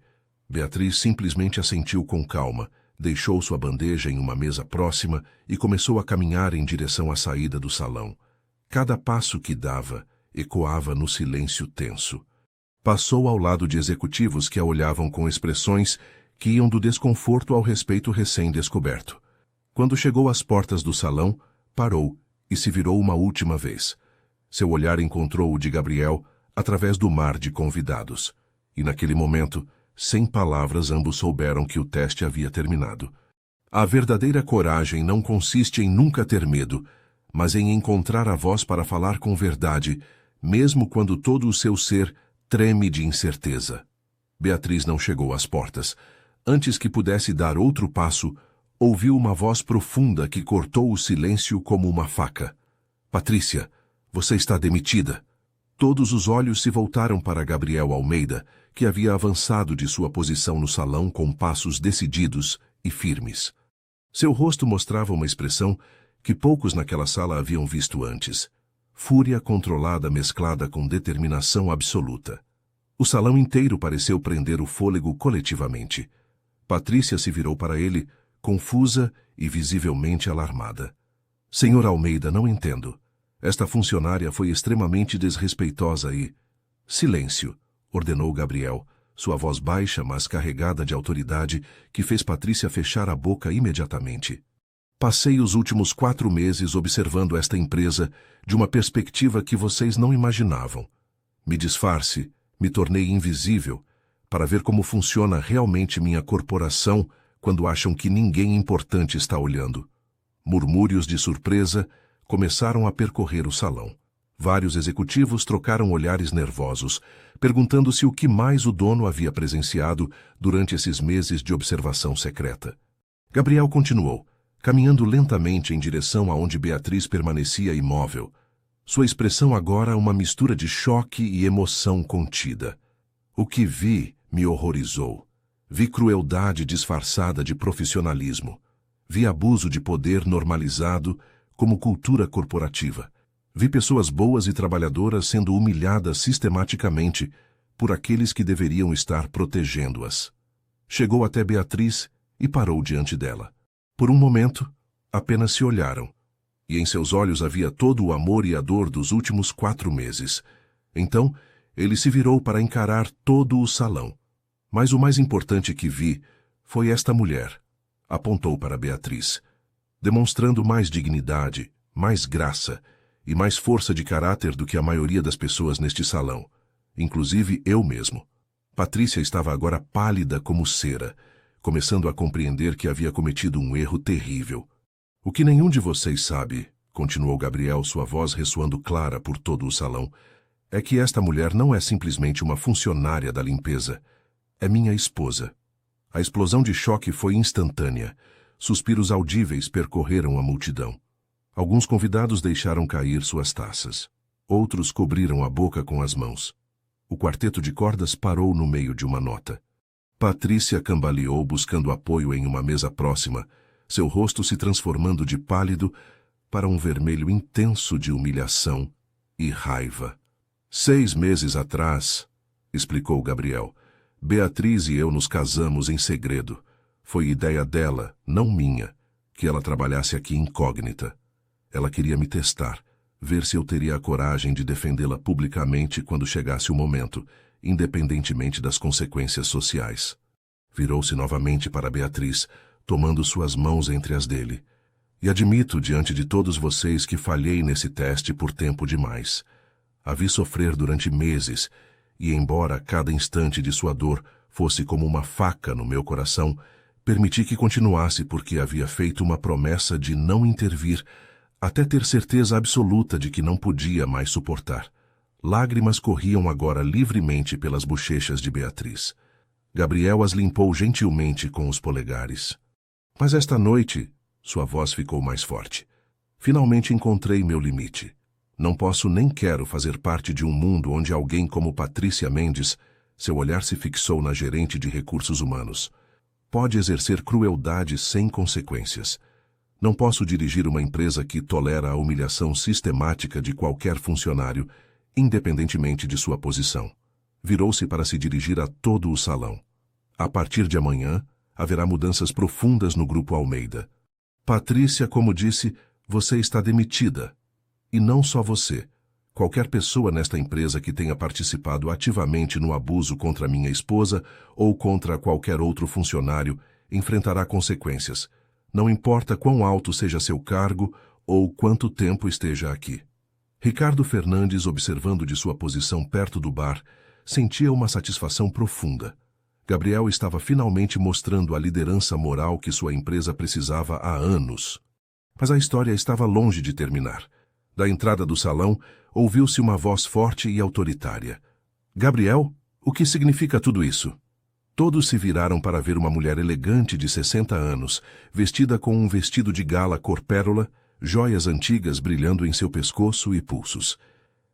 Beatriz simplesmente assentiu com calma, deixou sua bandeja em uma mesa próxima e começou a caminhar em direção à saída do salão. Cada passo que dava ecoava no silêncio tenso. Passou ao lado de executivos que a olhavam com expressões que iam do desconforto ao respeito recém-descoberto. Quando chegou às portas do salão, parou e se virou uma última vez. Seu olhar encontrou o de Gabriel através do mar de convidados. E naquele momento, sem palavras, ambos souberam que o teste havia terminado. A verdadeira coragem não consiste em nunca ter medo, mas em encontrar a voz para falar com verdade, mesmo quando todo o seu ser treme de incerteza. Beatriz não chegou às portas. Antes que pudesse dar outro passo, ouviu uma voz profunda que cortou o silêncio como uma faca. "Patrícia, você está demitida." Todos os olhos se voltaram para Gabriel Almeida, que havia avançado de sua posição no salão com passos decididos e firmes. Seu rosto mostrava uma expressão que poucos naquela sala haviam visto antes. Fúria controlada mesclada com determinação absoluta. O salão inteiro pareceu prender o fôlego coletivamente. Patrícia se virou para ele, confusa e visivelmente alarmada. "Senhor Almeida, não entendo. Esta funcionária foi extremamente desrespeitosa e..." "Silêncio", ordenou Gabriel, sua voz baixa, mas carregada de autoridade, que fez Patrícia fechar a boca imediatamente. "Passei os últimos 4 meses observando esta empresa de uma perspectiva que vocês não imaginavam. Me disfarce, me tornei invisível, para ver como funciona realmente minha corporação quando acham que ninguém importante está olhando." Murmúrios de surpresa começaram a percorrer o salão. Vários executivos trocaram olhares nervosos, perguntando-se o que mais o dono havia presenciado durante esses meses de observação secreta. Gabriel continuou, caminhando lentamente em direção aonde Beatriz permanecia imóvel. Sua expressão agora uma mistura de choque e emoção contida. "O que vi me horrorizou. Vi crueldade disfarçada de profissionalismo. Vi abuso de poder normalizado como cultura corporativa. Vi pessoas boas e trabalhadoras sendo humilhadas sistematicamente por aqueles que deveriam estar protegendo-as." Chegou até Beatriz e parou diante dela. Por um momento, apenas se olharam, e em seus olhos havia todo o amor e a dor dos últimos 4 meses. Então, ele se virou para encarar todo o salão. "Mas o mais importante que vi foi esta mulher", apontou para Beatriz, demonstrando mais dignidade, mais graça e mais força de caráter do que a maioria das pessoas neste salão, inclusive eu mesmo. Patrícia estava agora pálida como cera, começando a compreender que havia cometido um erro terrível. "O que nenhum de vocês sabe", continuou Gabriel, sua voz ressoando clara por todo o salão, "é que esta mulher não é simplesmente uma funcionária da limpeza. É minha esposa." A explosão de choque foi instantânea. Suspiros audíveis percorreram a multidão. Alguns convidados deixaram cair suas taças. Outros cobriram a boca com as mãos. O quarteto de cordas parou no meio de uma nota. Patrícia cambaleou buscando apoio em uma mesa próxima, seu rosto se transformando de pálido para um vermelho intenso de humilhação e raiva. 6 meses atrás, explicou Gabriel, Beatriz e eu nos casamos em segredo. Foi ideia dela, não minha, que ela trabalhasse aqui incógnita. Ela queria me testar, ver se eu teria a coragem de defendê-la publicamente quando chegasse o momento, independentemente das consequências sociais. Virou-se novamente para Beatriz, tomando suas mãos entre as dele. E admito diante de todos vocês que falhei nesse teste por tempo demais. A vi sofrer durante meses, e embora cada instante de sua dor fosse como uma faca no meu coração, permiti que continuasse porque havia feito uma promessa de não intervir, até ter certeza absoluta de que não podia mais suportar. Lágrimas corriam agora livremente pelas bochechas de Beatriz. Gabriel as limpou gentilmente com os polegares. Mas esta noite, sua voz ficou mais forte. Finalmente encontrei meu limite. Não posso nem quero fazer parte de um mundo onde alguém como Patrícia Mendes, seu olhar se fixou na gerente de recursos humanos, pode exercer crueldade sem consequências. Não posso dirigir uma empresa que tolera a humilhação sistemática de qualquer funcionário, independentemente de sua posição. Virou-se para se dirigir a todo o salão. A partir de amanhã, haverá mudanças profundas no Grupo Almeida. Patrícia, como disse, você está demitida. E não só você. Qualquer pessoa nesta empresa que tenha participado ativamente no abuso contra minha esposa ou contra qualquer outro funcionário enfrentará consequências. Não importa quão alto seja seu cargo ou quanto tempo esteja aqui. Ricardo Fernandes, observando de sua posição perto do bar, sentia uma satisfação profunda. Gabriel estava finalmente mostrando a liderança moral que sua empresa precisava há anos. Mas a história estava longe de terminar. Da entrada do salão, ouviu-se uma voz forte e autoritária. Gabriel, o que significa tudo isso? Todos se viraram para ver uma mulher elegante de 60 anos, vestida com um vestido de gala cor pérola, joias antigas brilhando em seu pescoço e pulsos.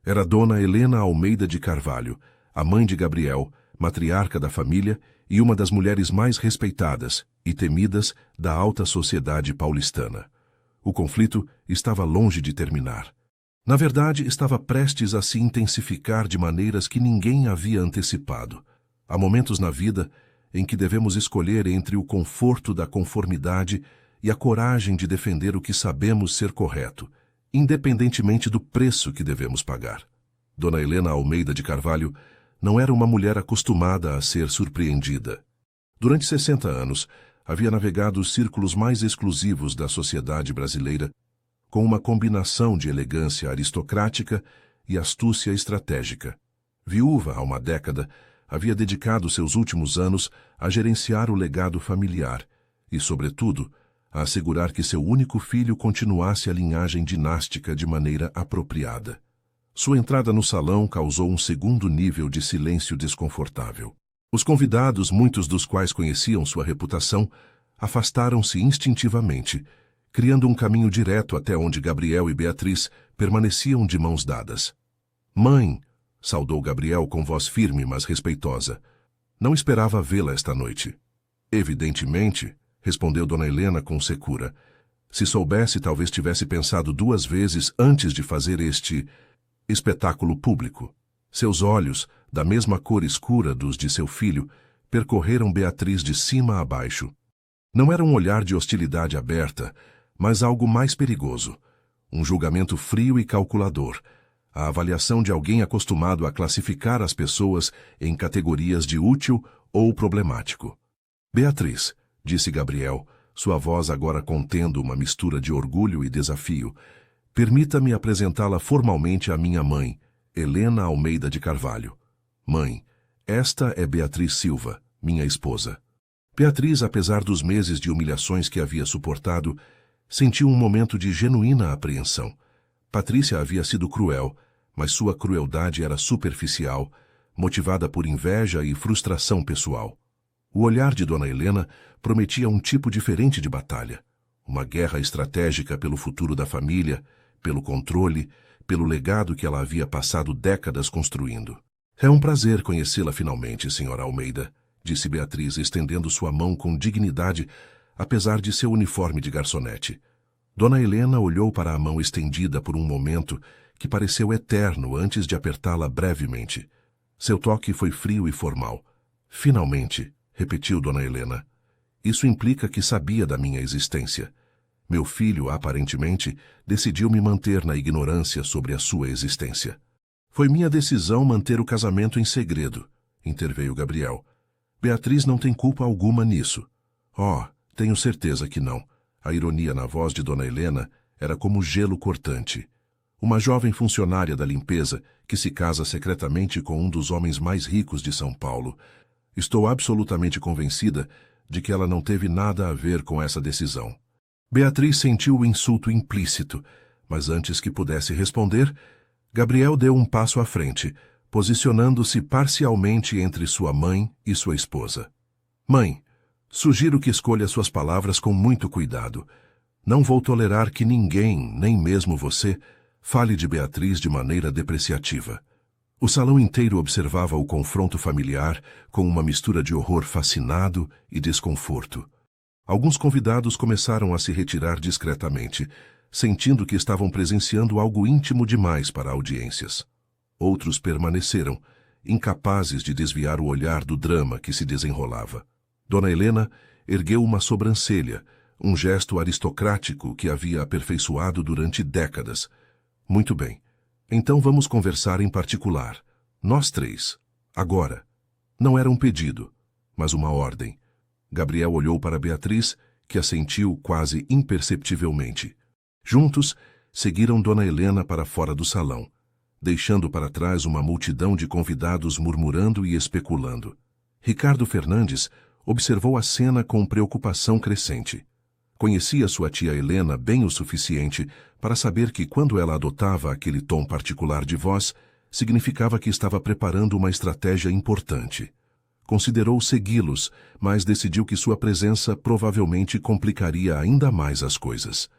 Era Dona Helena Almeida de Carvalho, a mãe de Gabriel, matriarca da família e uma das mulheres mais respeitadas e temidas da alta sociedade paulistana. O conflito estava longe de terminar. Na verdade, estava prestes a se intensificar de maneiras que ninguém havia antecipado. Há momentos na vida em que devemos escolher entre o conforto da conformidade e a coragem de defender o que sabemos ser correto, independentemente do preço que devemos pagar. Dona Helena Almeida de Carvalho não era uma mulher acostumada a ser surpreendida. Durante 60 anos, havia navegado os círculos mais exclusivos da sociedade brasileira, com uma combinação de elegância aristocrática e astúcia estratégica. Viúva há uma década, havia dedicado seus últimos anos a gerenciar o legado familiar e, sobretudo, a assegurar que seu único filho continuasse a linhagem dinástica de maneira apropriada. Sua entrada no salão causou um segundo nível de silêncio desconfortável. Os convidados, muitos dos quais conheciam sua reputação, afastaram-se instintivamente, criando um caminho direto até onde Gabriel e Beatriz permaneciam de mãos dadas. "Mãe", saudou Gabriel com voz firme, mas respeitosa. "Não esperava vê-la esta noite." "Evidentemente", respondeu Dona Helena com secura. "Se soubesse, talvez tivesse pensado 2 vezes antes de fazer este espetáculo público." Seus olhos, da mesma cor escura dos de seu filho, percorreram Beatriz de cima a baixo. Não era um olhar de hostilidade aberta, mas algo mais perigoso. Um julgamento frio e calculador. A avaliação de alguém acostumado a classificar as pessoas em categorias de útil ou problemático. "Beatriz", disse Gabriel, sua voz agora contendo uma mistura de orgulho e desafio, "permita-me apresentá-la formalmente à minha mãe, Helena Almeida de Carvalho. Mãe, esta é Beatriz Silva, minha esposa." Beatriz, apesar dos meses de humilhações que havia suportado, sentiu um momento de genuína apreensão. Patrícia havia sido cruel, mas sua crueldade era superficial, motivada por inveja e frustração pessoal. O olhar de Dona Helena prometia um tipo diferente de batalha, uma guerra estratégica pelo futuro da família, pelo controle, pelo legado que ela havia passado décadas construindo. É um prazer conhecê-la finalmente, Sra. Almeida, disse Beatriz, estendendo sua mão com dignidade, apesar de seu uniforme de garçonete. Dona Helena olhou para a mão estendida por um momento que pareceu eterno antes de apertá-la brevemente. Seu toque foi frio e formal. Finalmente, repetiu Dona Helena. Isso implica que sabia da minha existência. Meu filho, aparentemente, decidiu me manter na ignorância sobre a sua existência. Foi minha decisão manter o casamento em segredo, interveio Gabriel. Beatriz não tem culpa alguma nisso. Oh, tenho certeza que não. A ironia na voz de Dona Helena era como gelo cortante. Uma jovem funcionária da limpeza que se casa secretamente com um dos homens mais ricos de São Paulo. Estou absolutamente convencida de que ela não teve nada a ver com essa decisão. Beatriz sentiu o insulto implícito, mas antes que pudesse responder, Gabriel deu um passo à frente, posicionando-se parcialmente entre sua mãe e sua esposa. Mãe, sugiro que escolha suas palavras com muito cuidado. Não vou tolerar que ninguém, nem mesmo você, fale de Beatriz de maneira depreciativa. O salão inteiro observava o confronto familiar com uma mistura de horror fascinado e desconforto. Alguns convidados começaram a se retirar discretamente, sentindo que estavam presenciando algo íntimo demais para audiências. Outros permaneceram, incapazes de desviar o olhar do drama que se desenrolava. Dona Helena ergueu uma sobrancelha, um gesto aristocrático que havia aperfeiçoado durante décadas. Muito bem. Então vamos conversar em particular. Nós três. Agora. Não era um pedido, mas uma ordem. Gabriel olhou para Beatriz, que assentiu quase imperceptivelmente. Juntos, seguiram Dona Helena para fora do salão, deixando para trás uma multidão de convidados murmurando e especulando. Ricardo Fernandes observou a cena com preocupação crescente. Conhecia sua tia Helena bem o suficiente para saber que quando ela adotava aquele tom particular de voz, significava que estava preparando uma estratégia importante. Considerou segui-los, mas decidiu que sua presença provavelmente complicaria ainda mais as coisas.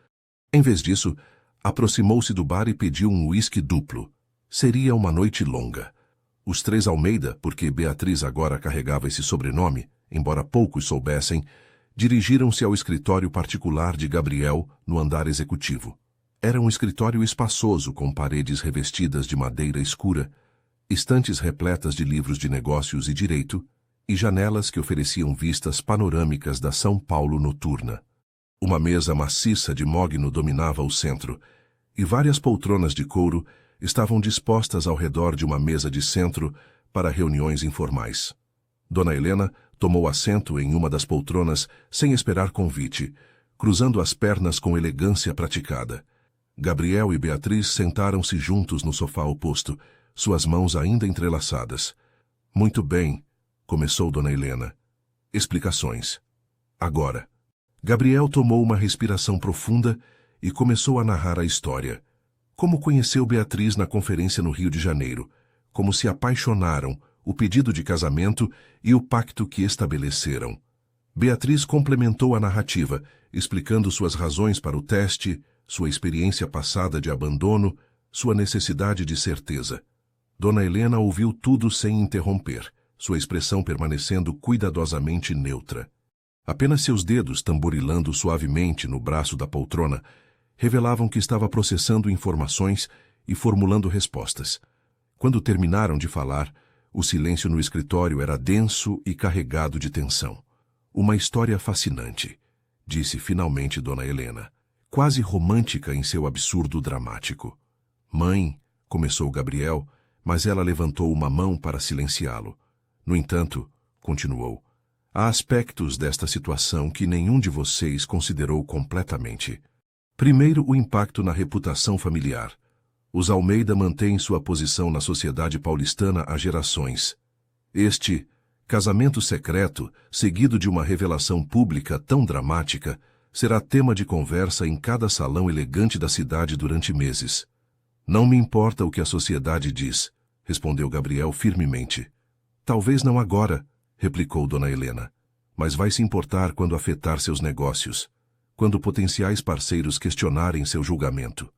Em vez disso, aproximou-se do bar e pediu um uísque duplo. Seria uma noite longa. Os três Almeida, porque Beatriz agora carregava esse sobrenome, embora poucos soubessem, dirigiram-se ao escritório particular de Gabriel, no andar executivo. Era um escritório espaçoso com paredes revestidas de madeira escura, estantes repletas de livros de negócios e direito, e janelas que ofereciam vistas panorâmicas da São Paulo noturna. Uma mesa maciça de mogno dominava o centro, e várias poltronas de couro estavam dispostas ao redor de uma mesa de centro para reuniões informais. Dona Helena tomou assento em uma das poltronas sem esperar convite, cruzando as pernas com elegância praticada. Gabriel e Beatriz sentaram-se juntos no sofá oposto, suas mãos ainda entrelaçadas. Muito bem, começou Dona Helena. Explicações. Agora. Gabriel tomou uma respiração profunda e começou a narrar a história. Como conheceu Beatriz na conferência no Rio de Janeiro, como se apaixonaram, o pedido de casamento e o pacto que estabeleceram. Beatriz complementou a narrativa, explicando suas razões para o teste, sua experiência passada de abandono, sua necessidade de certeza. Dona Helena ouviu tudo sem interromper, sua expressão permanecendo cuidadosamente neutra. Apenas seus dedos tamborilando suavemente no braço da poltrona revelavam que estava processando informações e formulando respostas. Quando terminaram de falar, o silêncio no escritório era denso e carregado de tensão. Uma história fascinante, disse finalmente Dona Helena, quase romântica em seu absurdo dramático. Mãe, começou Gabriel, mas ela levantou uma mão para silenciá-lo. No entanto, continuou, há aspectos desta situação que nenhum de vocês considerou completamente. Primeiro, o impacto na reputação familiar. Os Almeida mantêm sua posição na sociedade paulistana há gerações. Este casamento secreto, seguido de uma revelação pública tão dramática, será tema de conversa em cada salão elegante da cidade durante meses. Não me importa o que a sociedade diz, respondeu Gabriel firmemente. Talvez não agora, replicou Dona Helena, mas vai se importar quando afetar seus negócios. quando potenciais parceiros questionarem seu julgamento.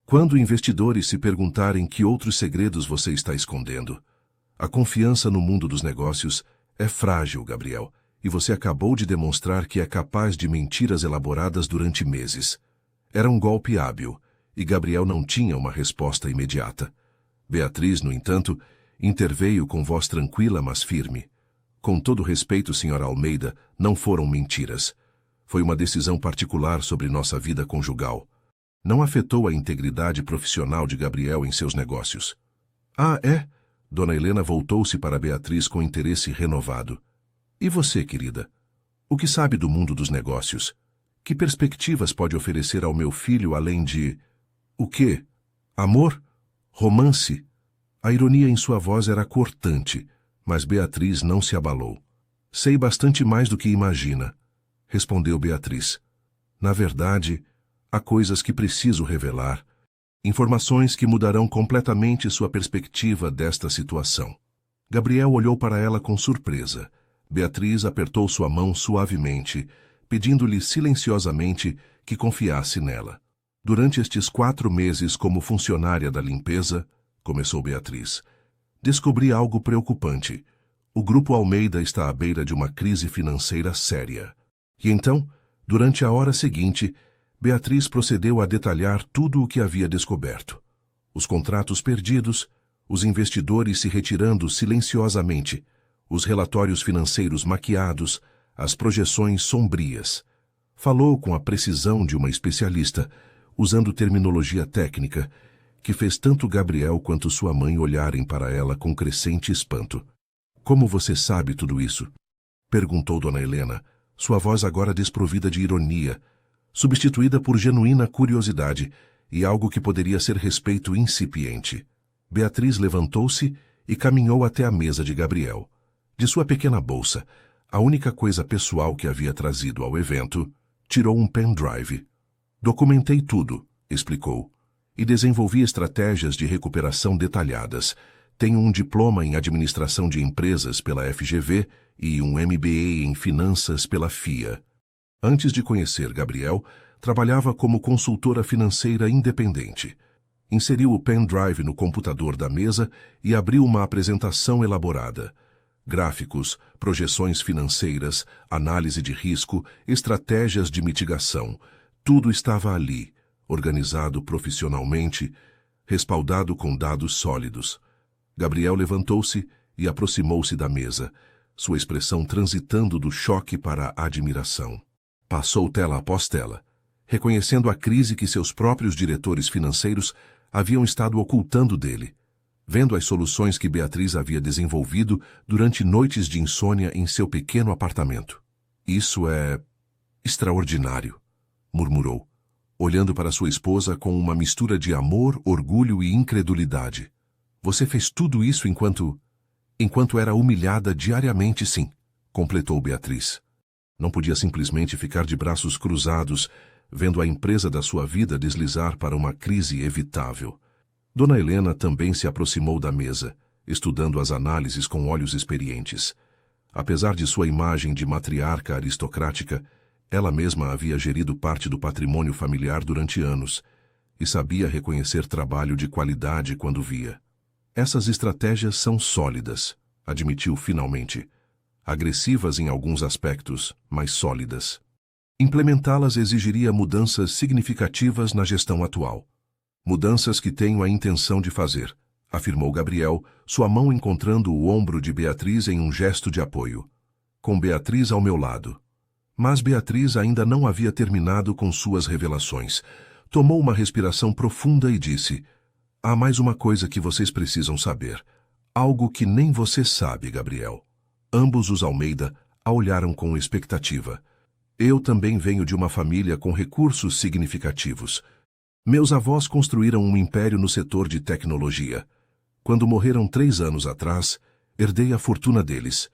Quando investidores se perguntarem que outros segredos você está escondendo. A confiança no mundo dos negócios é frágil, Gabriel, e você acabou de demonstrar que é capaz de mentiras elaboradas durante meses. Era um golpe hábil, e Gabriel não tinha uma resposta imediata. Beatriz, no entanto, interveio com voz tranquila, mas firme. Com todo respeito, Sra. Almeida, não foram mentiras. Foi uma decisão particular sobre nossa vida conjugal. Não afetou a integridade profissional de Gabriel em seus negócios. Ah, é? Dona Helena voltou-se para Beatriz com interesse renovado. E você, querida? O que sabe do mundo dos negócios? Que perspectivas pode oferecer ao meu filho além de... O quê? Amor? Romance? A ironia em sua voz era cortante, mas Beatriz não se abalou. Sei bastante mais do que imagina, respondeu Beatriz. Na verdade, há coisas que preciso revelar, informações que mudarão completamente sua perspectiva desta situação. Gabriel olhou para ela com surpresa. Beatriz apertou sua mão suavemente, pedindo-lhe silenciosamente que confiasse nela. Durante estes 4 meses como funcionária da limpeza, começou Beatriz, descobri algo preocupante. O Grupo Almeida está à beira de uma crise financeira séria. E então, durante a hora seguinte, Beatriz procedeu a detalhar tudo o que havia descoberto. Os contratos perdidos, os investidores se retirando silenciosamente, os relatórios financeiros maquiados, as projeções sombrias. Falou com a precisão de uma especialista, usando terminologia técnica, que fez tanto Gabriel quanto sua mãe olharem para ela com crescente espanto. Como você sabe tudo isso? Perguntou Dona Helena, sua voz agora desprovida de ironia, substituída por genuína curiosidade e algo que poderia ser respeito incipiente. Beatriz levantou-se e caminhou até a mesa de Gabriel. De sua pequena bolsa, a única coisa pessoal que havia trazido ao evento, tirou um pendrive. Documentei tudo, explicou, e desenvolvi estratégias de recuperação detalhadas. Tenho um diploma em administração de empresas pela FGV e um MBA em finanças pela FIA. Antes de conhecer Gabriel, trabalhava como consultora financeira independente. Inseriu o pendrive no computador da mesa e abriu uma apresentação elaborada. Gráficos, projeções financeiras, análise de risco, estratégias de mitigação. Tudo estava ali, organizado profissionalmente, respaldado com dados sólidos. Gabriel levantou-se e aproximou-se da mesa, sua expressão transitando do choque para a admiração. Passou tela após tela, reconhecendo a crise que seus próprios diretores financeiros haviam estado ocultando dele, vendo as soluções que Beatriz havia desenvolvido durante noites de insônia em seu pequeno apartamento. Isso é extraordinário, murmurou, olhando para sua esposa com uma mistura de amor, orgulho e incredulidade. Você fez tudo isso enquanto era humilhada diariamente, sim, completou Beatriz. Não podia simplesmente ficar de braços cruzados, vendo a empresa da sua vida deslizar para uma crise evitável. Dona Helena também se aproximou da mesa, estudando as análises com olhos experientes. Apesar de sua imagem de matriarca aristocrática, ela mesma havia gerido parte do patrimônio familiar durante anos e sabia reconhecer trabalho de qualidade quando via. Essas estratégias são sólidas, admitiu finalmente. Agressivas em alguns aspectos, mas sólidas. Implementá-las exigiria mudanças significativas na gestão atual. Mudanças que tenho a intenção de fazer, afirmou Gabriel, sua mão encontrando o ombro de Beatriz em um gesto de apoio. Com Beatriz ao meu lado. Mas Beatriz ainda não havia terminado com suas revelações. Tomou uma respiração profunda e disse: há mais uma coisa que vocês precisam saber. Algo que nem você sabe, Gabriel. Ambos os Almeida a olharam com expectativa. Eu também venho de uma família com recursos significativos. Meus avós construíram um império no setor de tecnologia. Quando morreram 3 anos atrás, herdei a fortuna deles.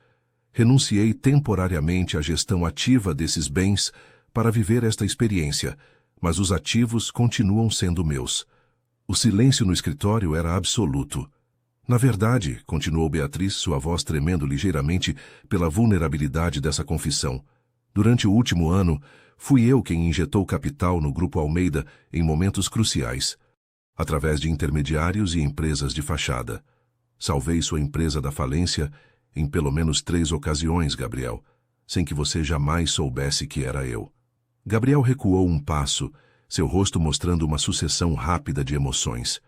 Renunciei temporariamente à gestão ativa desses bens para viver esta experiência, mas os ativos continuam sendo meus. O silêncio no escritório era absoluto. Na verdade, continuou Beatriz, sua voz tremendo ligeiramente pela vulnerabilidade dessa confissão, durante o último ano, Fui eu quem injetou capital no Grupo Almeida em momentos cruciais, através de intermediários e empresas de fachada. Salvei sua empresa da falência em pelo menos 3 ocasiões, Gabriel, sem que você jamais soubesse que era eu. Gabriel recuou um passo, seu rosto mostrando uma sucessão rápida de emoções.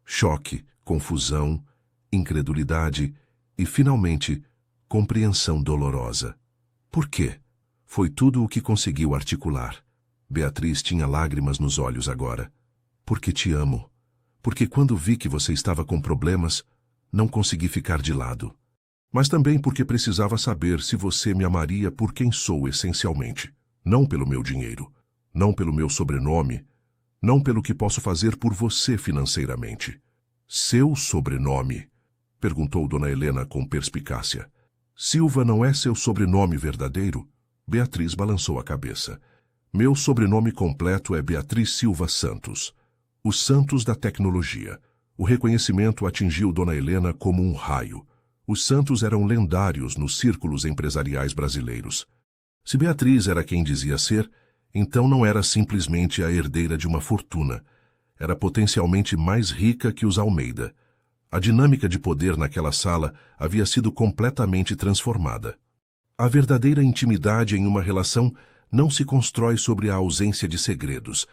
Choque, confusão, incredulidade e, finalmente, compreensão dolorosa. Por quê? Foi tudo o que conseguiu articular. Beatriz tinha lágrimas nos olhos agora. Porque te amo. Porque quando vi que você estava com problemas, não consegui ficar de lado. Mas também porque precisava saber se você me amaria por quem sou essencialmente. Não pelo meu dinheiro, não pelo meu sobrenome, não pelo que posso fazer por você financeiramente. Seu sobrenome? Perguntou Dona Helena com perspicácia. Silva não é seu sobrenome verdadeiro? Beatriz balançou a cabeça. Meu sobrenome completo é Beatriz Silva Santos. O Santos da tecnologia. O reconhecimento atingiu Dona Helena como um raio. Os Santos eram lendários nos círculos empresariais brasileiros. Se Beatriz era quem dizia ser, então não era simplesmente a herdeira de uma fortuna. Era potencialmente mais rica que os Almeida. A dinâmica de poder naquela sala havia sido completamente transformada. A verdadeira intimidade em uma relação não se constrói sobre a ausência de segredos,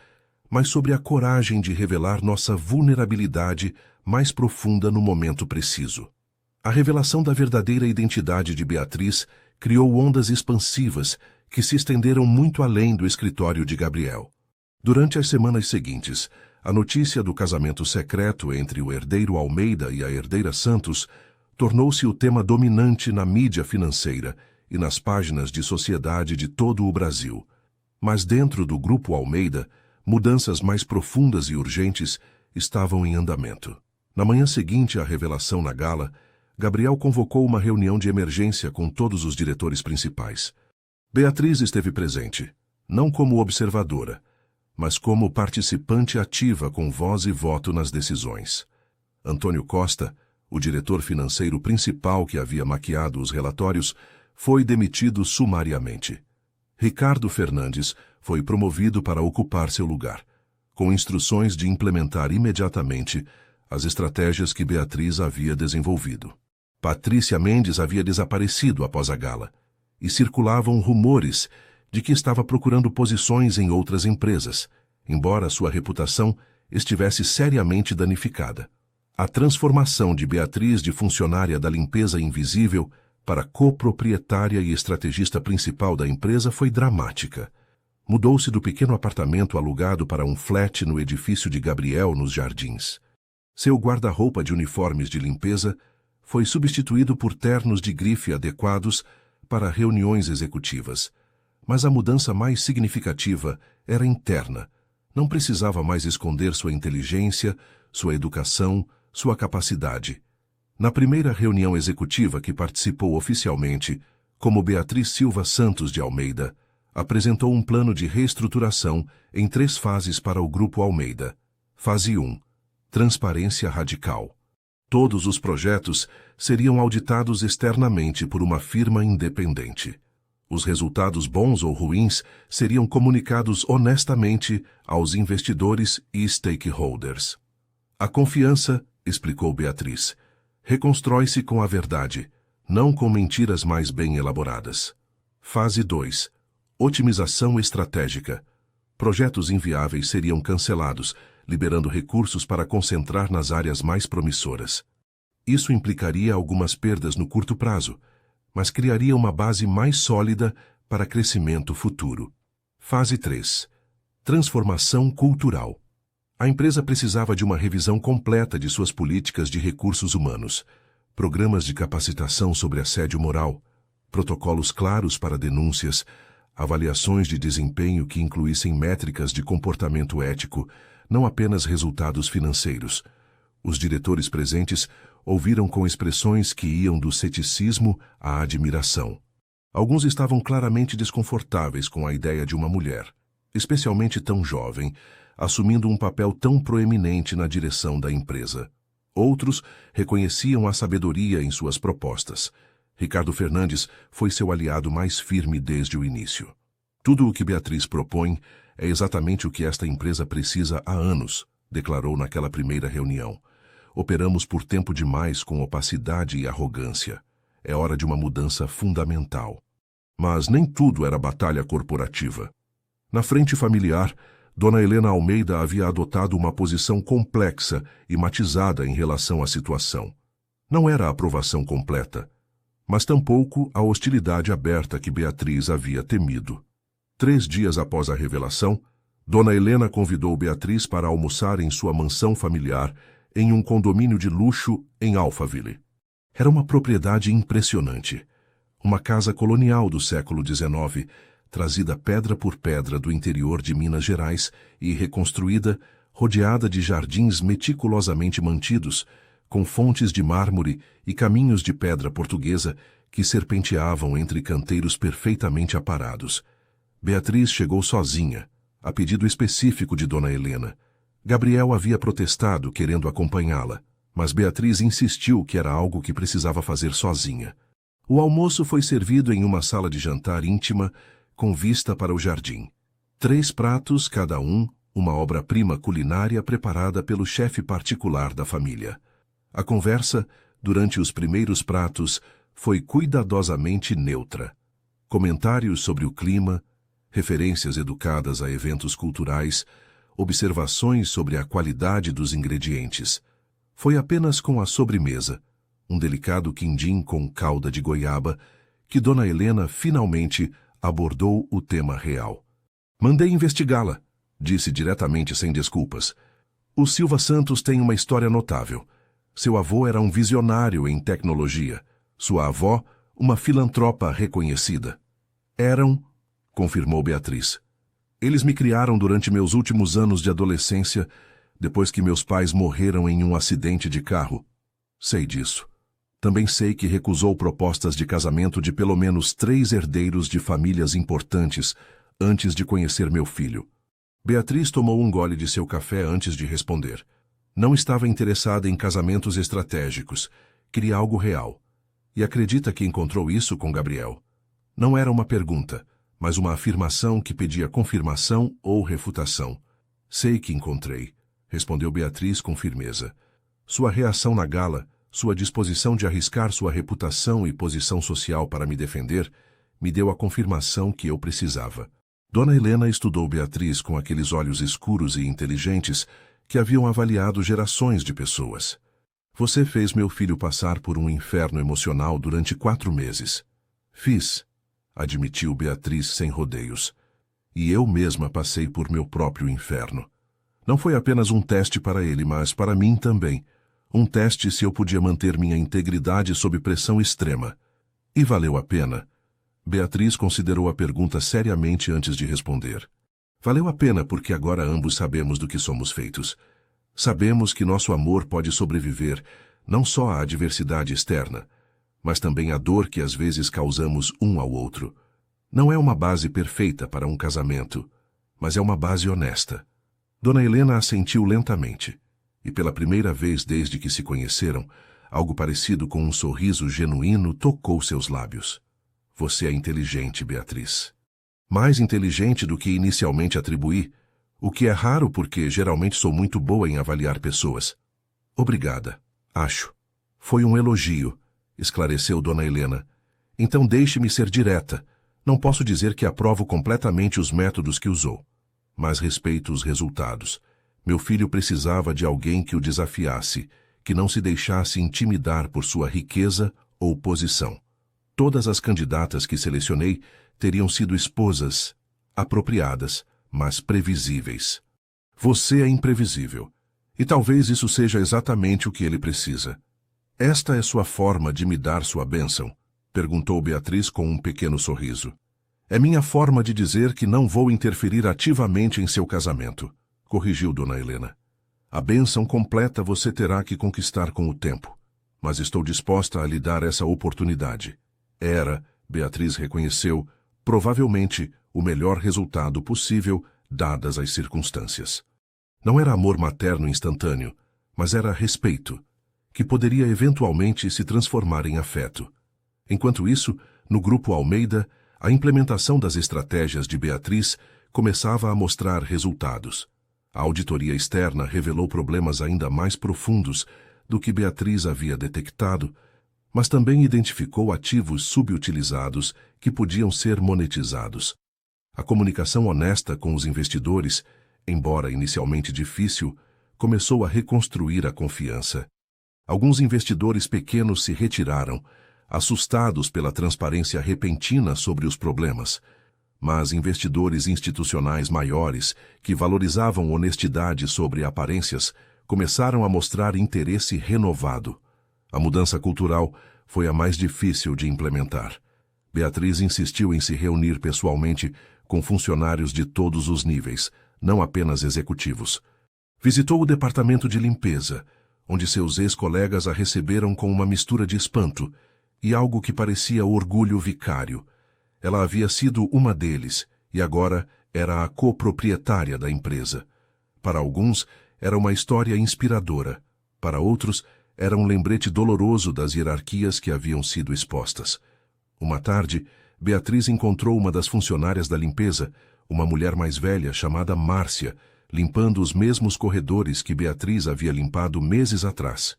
mas sobre a coragem de revelar nossa vulnerabilidade mais profunda no momento preciso. A revelação da verdadeira identidade de Beatriz criou ondas expansivas que se estenderam muito além do escritório de Gabriel. Durante as semanas seguintes, a notícia do casamento secreto entre o herdeiro Almeida e a herdeira Santos tornou-se o tema dominante na mídia financeira e nas páginas de sociedade de todo o Brasil. Mas dentro do Grupo Almeida, mudanças mais profundas e urgentes estavam em andamento. Na manhã seguinte à revelação na gala, Gabriel convocou uma reunião de emergência com todos os diretores principais. Beatriz esteve presente, não como observadora, mas como participante ativa com voz e voto nas decisões. Antônio Costa, o diretor financeiro principal que havia maquiado os relatórios, foi demitido sumariamente. Ricardo Fernandes foi promovido para ocupar seu lugar, com instruções de implementar imediatamente as estratégias que Beatriz havia desenvolvido. Patrícia Mendes havia desaparecido após a gala, e circulavam rumores de que estava procurando posições em outras empresas, embora sua reputação estivesse seriamente danificada. A transformação de Beatriz de funcionária da limpeza invisível para coproprietária e estrategista principal da empresa foi dramática. Mudou-se do pequeno apartamento alugado para um flat no edifício de Gabriel, nos Jardins. Seu guarda-roupa de uniformes de limpeza foi substituído por ternos de grife adequados para reuniões executivas. Mas a mudança mais significativa era interna. Não precisava mais esconder sua inteligência, sua educação, sua capacidade. Na primeira reunião executiva que participou oficialmente, como Beatriz Silva Santos de Almeida, apresentou um plano de reestruturação em 3 fases para o Grupo Almeida. Fase 1. Transparência radical. Todos os projetos seriam auditados externamente por uma firma independente. Os resultados bons ou ruins seriam comunicados honestamente aos investidores e stakeholders. A confiança, explicou Beatriz, reconstrói-se com a verdade, não com mentiras mais bem elaboradas. Fase 2. Otimização estratégica. Projetos inviáveis seriam cancelados, liberando recursos para concentrar nas áreas mais promissoras. Isso implicaria algumas perdas no curto prazo, mas criaria uma base mais sólida para crescimento futuro. Fase 3. Transformação cultural. A empresa precisava de uma revisão completa de suas políticas de recursos humanos, programas de capacitação sobre assédio moral, protocolos claros para denúncias, avaliações de desempenho que incluíssem métricas de comportamento ético, não apenas resultados financeiros. Os diretores presentes ouviram com expressões que iam do ceticismo à admiração. Alguns estavam claramente desconfortáveis com a ideia de uma mulher, especialmente tão jovem, assumindo um papel tão proeminente na direção da empresa. Outros reconheciam a sabedoria em suas propostas. Ricardo Fernandes foi seu aliado mais firme desde o início. Tudo o que Beatriz propõe é exatamente o que esta empresa precisa há anos, declarou naquela primeira reunião. Operamos por tempo demais com opacidade e arrogância. É hora de uma mudança fundamental. Mas nem tudo era batalha corporativa. Na frente familiar, Dona Helena Almeida havia adotado uma posição complexa e matizada em relação à situação. Não era a aprovação completa, mas tampouco a hostilidade aberta que Beatriz havia temido. 3 dias após a revelação, Dona Helena convidou Beatriz para almoçar em sua mansão familiar em um condomínio de luxo em Alphaville. Era uma propriedade impressionante. Uma casa colonial do século XIX, trazida pedra por pedra do interior de Minas Gerais e reconstruída, rodeada de jardins meticulosamente mantidos, com fontes de mármore e caminhos de pedra portuguesa que serpenteavam entre canteiros perfeitamente aparados. Beatriz chegou sozinha, a pedido específico de Dona Helena. Gabriel havia protestado, querendo acompanhá-la, mas Beatriz insistiu que era algo que precisava fazer sozinha. O almoço foi servido em uma sala de jantar íntima, com vista para o jardim. 3 pratos, cada um, uma obra-prima culinária preparada pelo chefe particular da família. A conversa, durante os primeiros pratos, foi cuidadosamente neutra. Comentários sobre o clima, referências educadas a eventos culturais, observações sobre a qualidade dos ingredientes. Foi apenas com a sobremesa, um delicado quindim com calda de goiaba, que Dona Helena finalmente abordou o tema real. Mandei investigá-la, disse diretamente sem desculpas. O Silva Santos tem uma história notável. Seu avô era um visionário em tecnologia. Sua avó, uma filantropa reconhecida. Eram, confirmou Beatriz. Eles me criaram durante meus últimos anos de adolescência, depois que meus pais morreram em um acidente de carro. Sei disso. Também sei que recusou propostas de casamento de pelo menos 3 herdeiros de famílias importantes antes de conhecer meu filho. Beatriz tomou um gole de seu café antes de responder. Não estava interessada em casamentos estratégicos. Queria algo real. E acredita que encontrou isso com Gabriel? Não era uma pergunta, mas uma afirmação que pedia confirmação ou refutação. Sei que encontrei, respondeu Beatriz com firmeza. Sua reação na gala, sua disposição de arriscar sua reputação e posição social para me defender, me deu a confirmação que eu precisava. Dona Helena estudou Beatriz com aqueles olhos escuros e inteligentes que haviam avaliado gerações de pessoas. Você fez meu filho passar por um inferno emocional durante 4 meses. Fiz, admitiu Beatriz sem rodeios. E eu mesma passei por meu próprio inferno. Não foi apenas um teste para ele, mas para mim também. Um teste se eu podia manter minha integridade sob pressão extrema. E valeu a pena? Beatriz considerou a pergunta seriamente antes de responder. Valeu a pena porque agora ambos sabemos do que somos feitos. Sabemos que nosso amor pode sobreviver não só à adversidade externa, mas também à dor que às vezes causamos um ao outro. Não é uma base perfeita para um casamento, mas é uma base honesta. Dona Helena assentiu lentamente. E pela primeira vez desde que se conheceram, algo parecido com um sorriso genuíno tocou seus lábios. Você é inteligente, Beatriz. Mais inteligente do que inicialmente atribuí, o que é raro porque geralmente sou muito boa em avaliar pessoas. Obrigada, acho. Foi um elogio, esclareceu Dona Helena. Então deixe-me ser direta. Não posso dizer que aprovo completamente os métodos que usou, mas respeito os resultados. Meu filho precisava de alguém que o desafiasse, que não se deixasse intimidar por sua riqueza ou posição. Todas as candidatas que selecionei teriam sido esposas, apropriadas, mas previsíveis. Você é imprevisível, e talvez isso seja exatamente o que ele precisa. Esta é sua forma de me dar sua bênção? Perguntou Beatriz com um pequeno sorriso. É minha forma de dizer que não vou interferir ativamente em seu casamento, corrigiu Dona Helena. A bênção completa você terá que conquistar com o tempo, mas estou disposta a lhe dar essa oportunidade. Era, Beatriz reconheceu, provavelmente o melhor resultado possível, dadas as circunstâncias. Não era amor materno instantâneo, mas era respeito, que poderia eventualmente se transformar em afeto. Enquanto isso, no grupo Almeida, A implementação das estratégias de Beatriz começava a mostrar resultados. A auditoria externa revelou problemas ainda mais profundos do que Beatriz havia detectado, mas também identificou ativos subutilizados que podiam ser monetizados. A comunicação honesta com os investidores, embora inicialmente difícil, começou a reconstruir a confiança. Alguns investidores pequenos se retiraram, assustados pela transparência repentina sobre os problemas, mas investidores institucionais maiores, que valorizavam honestidade sobre aparências, começaram a mostrar interesse renovado. A mudança cultural foi a mais difícil de implementar. Beatriz insistiu em se reunir pessoalmente com funcionários de todos os níveis, não apenas executivos. Visitou o departamento de limpeza, onde seus ex-colegas a receberam com uma mistura de espanto e algo que parecia orgulho vicário. Ela havia sido uma deles e agora era a coproprietária da empresa. Para alguns, era uma história inspiradora. Para outros, era um lembrete doloroso das hierarquias que haviam sido expostas. Uma tarde, Beatriz encontrou uma das funcionárias da limpeza, uma mulher mais velha chamada Márcia, limpando os mesmos corredores que Beatriz havia limpado meses atrás.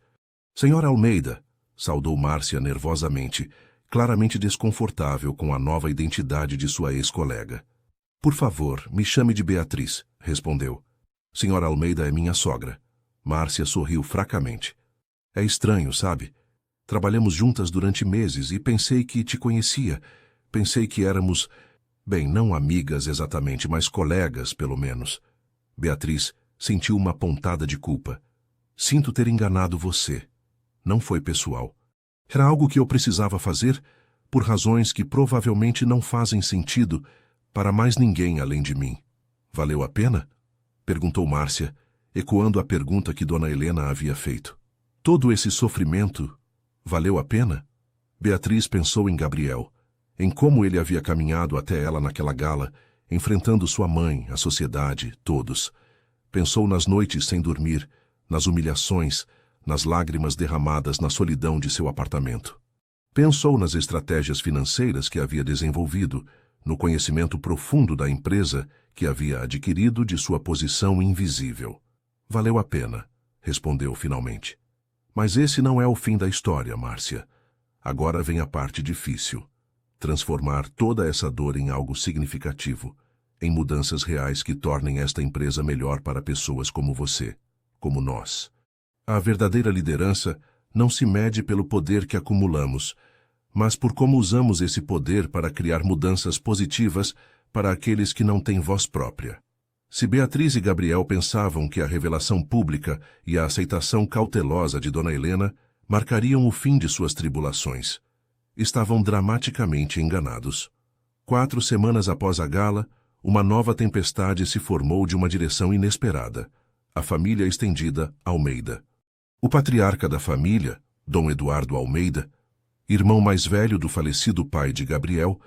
"Senhora Almeida", saudou Márcia nervosamente, claramente desconfortável com a nova identidade de sua ex-colega. "Por favor, me chame de Beatriz", respondeu. "Senhora Almeida é minha sogra." Márcia sorriu fracamente. "É estranho, sabe? Trabalhamos juntas durante meses e pensei que te conhecia. Pensei que éramos, bem, não amigas exatamente, mas colegas, pelo menos." Beatriz sentiu uma pontada de culpa. "Sinto ter enganado você. Não foi pessoal. Era algo que eu precisava fazer por razões que provavelmente não fazem sentido para mais ninguém além de mim." "Valeu a pena?" perguntou Márcia, ecoando a pergunta que Dona Helena havia feito. "Todo esse sofrimento valeu a pena?" Beatriz pensou em Gabriel, em como ele havia caminhado até ela naquela gala, enfrentando sua mãe, a sociedade, todos. Pensou nas noites sem dormir, nas humilhações, nas lágrimas derramadas na solidão de seu apartamento. Pensou nas estratégias financeiras que havia desenvolvido, no conhecimento profundo da empresa que havia adquirido de sua posição invisível. "Valeu a pena", respondeu finalmente. "Mas esse não é o fim da história, Márcia. Agora vem a parte difícil. Transformar toda essa dor em algo significativo, em mudanças reais que tornem esta empresa melhor para pessoas como você, como nós. A verdadeira liderança não se mede pelo poder que acumulamos, mas por como usamos esse poder para criar mudanças positivas para aqueles que não têm voz própria." Se Beatriz e Gabriel pensavam que a revelação pública e a aceitação cautelosa de Dona Helena marcariam o fim de suas tribulações, estavam dramaticamente enganados. 4 semanas após a gala, uma nova tempestade se formou de uma direção inesperada: a família estendida Almeida. O patriarca da família, Dom Eduardo Almeida, irmão mais velho do falecido pai de Gabriel,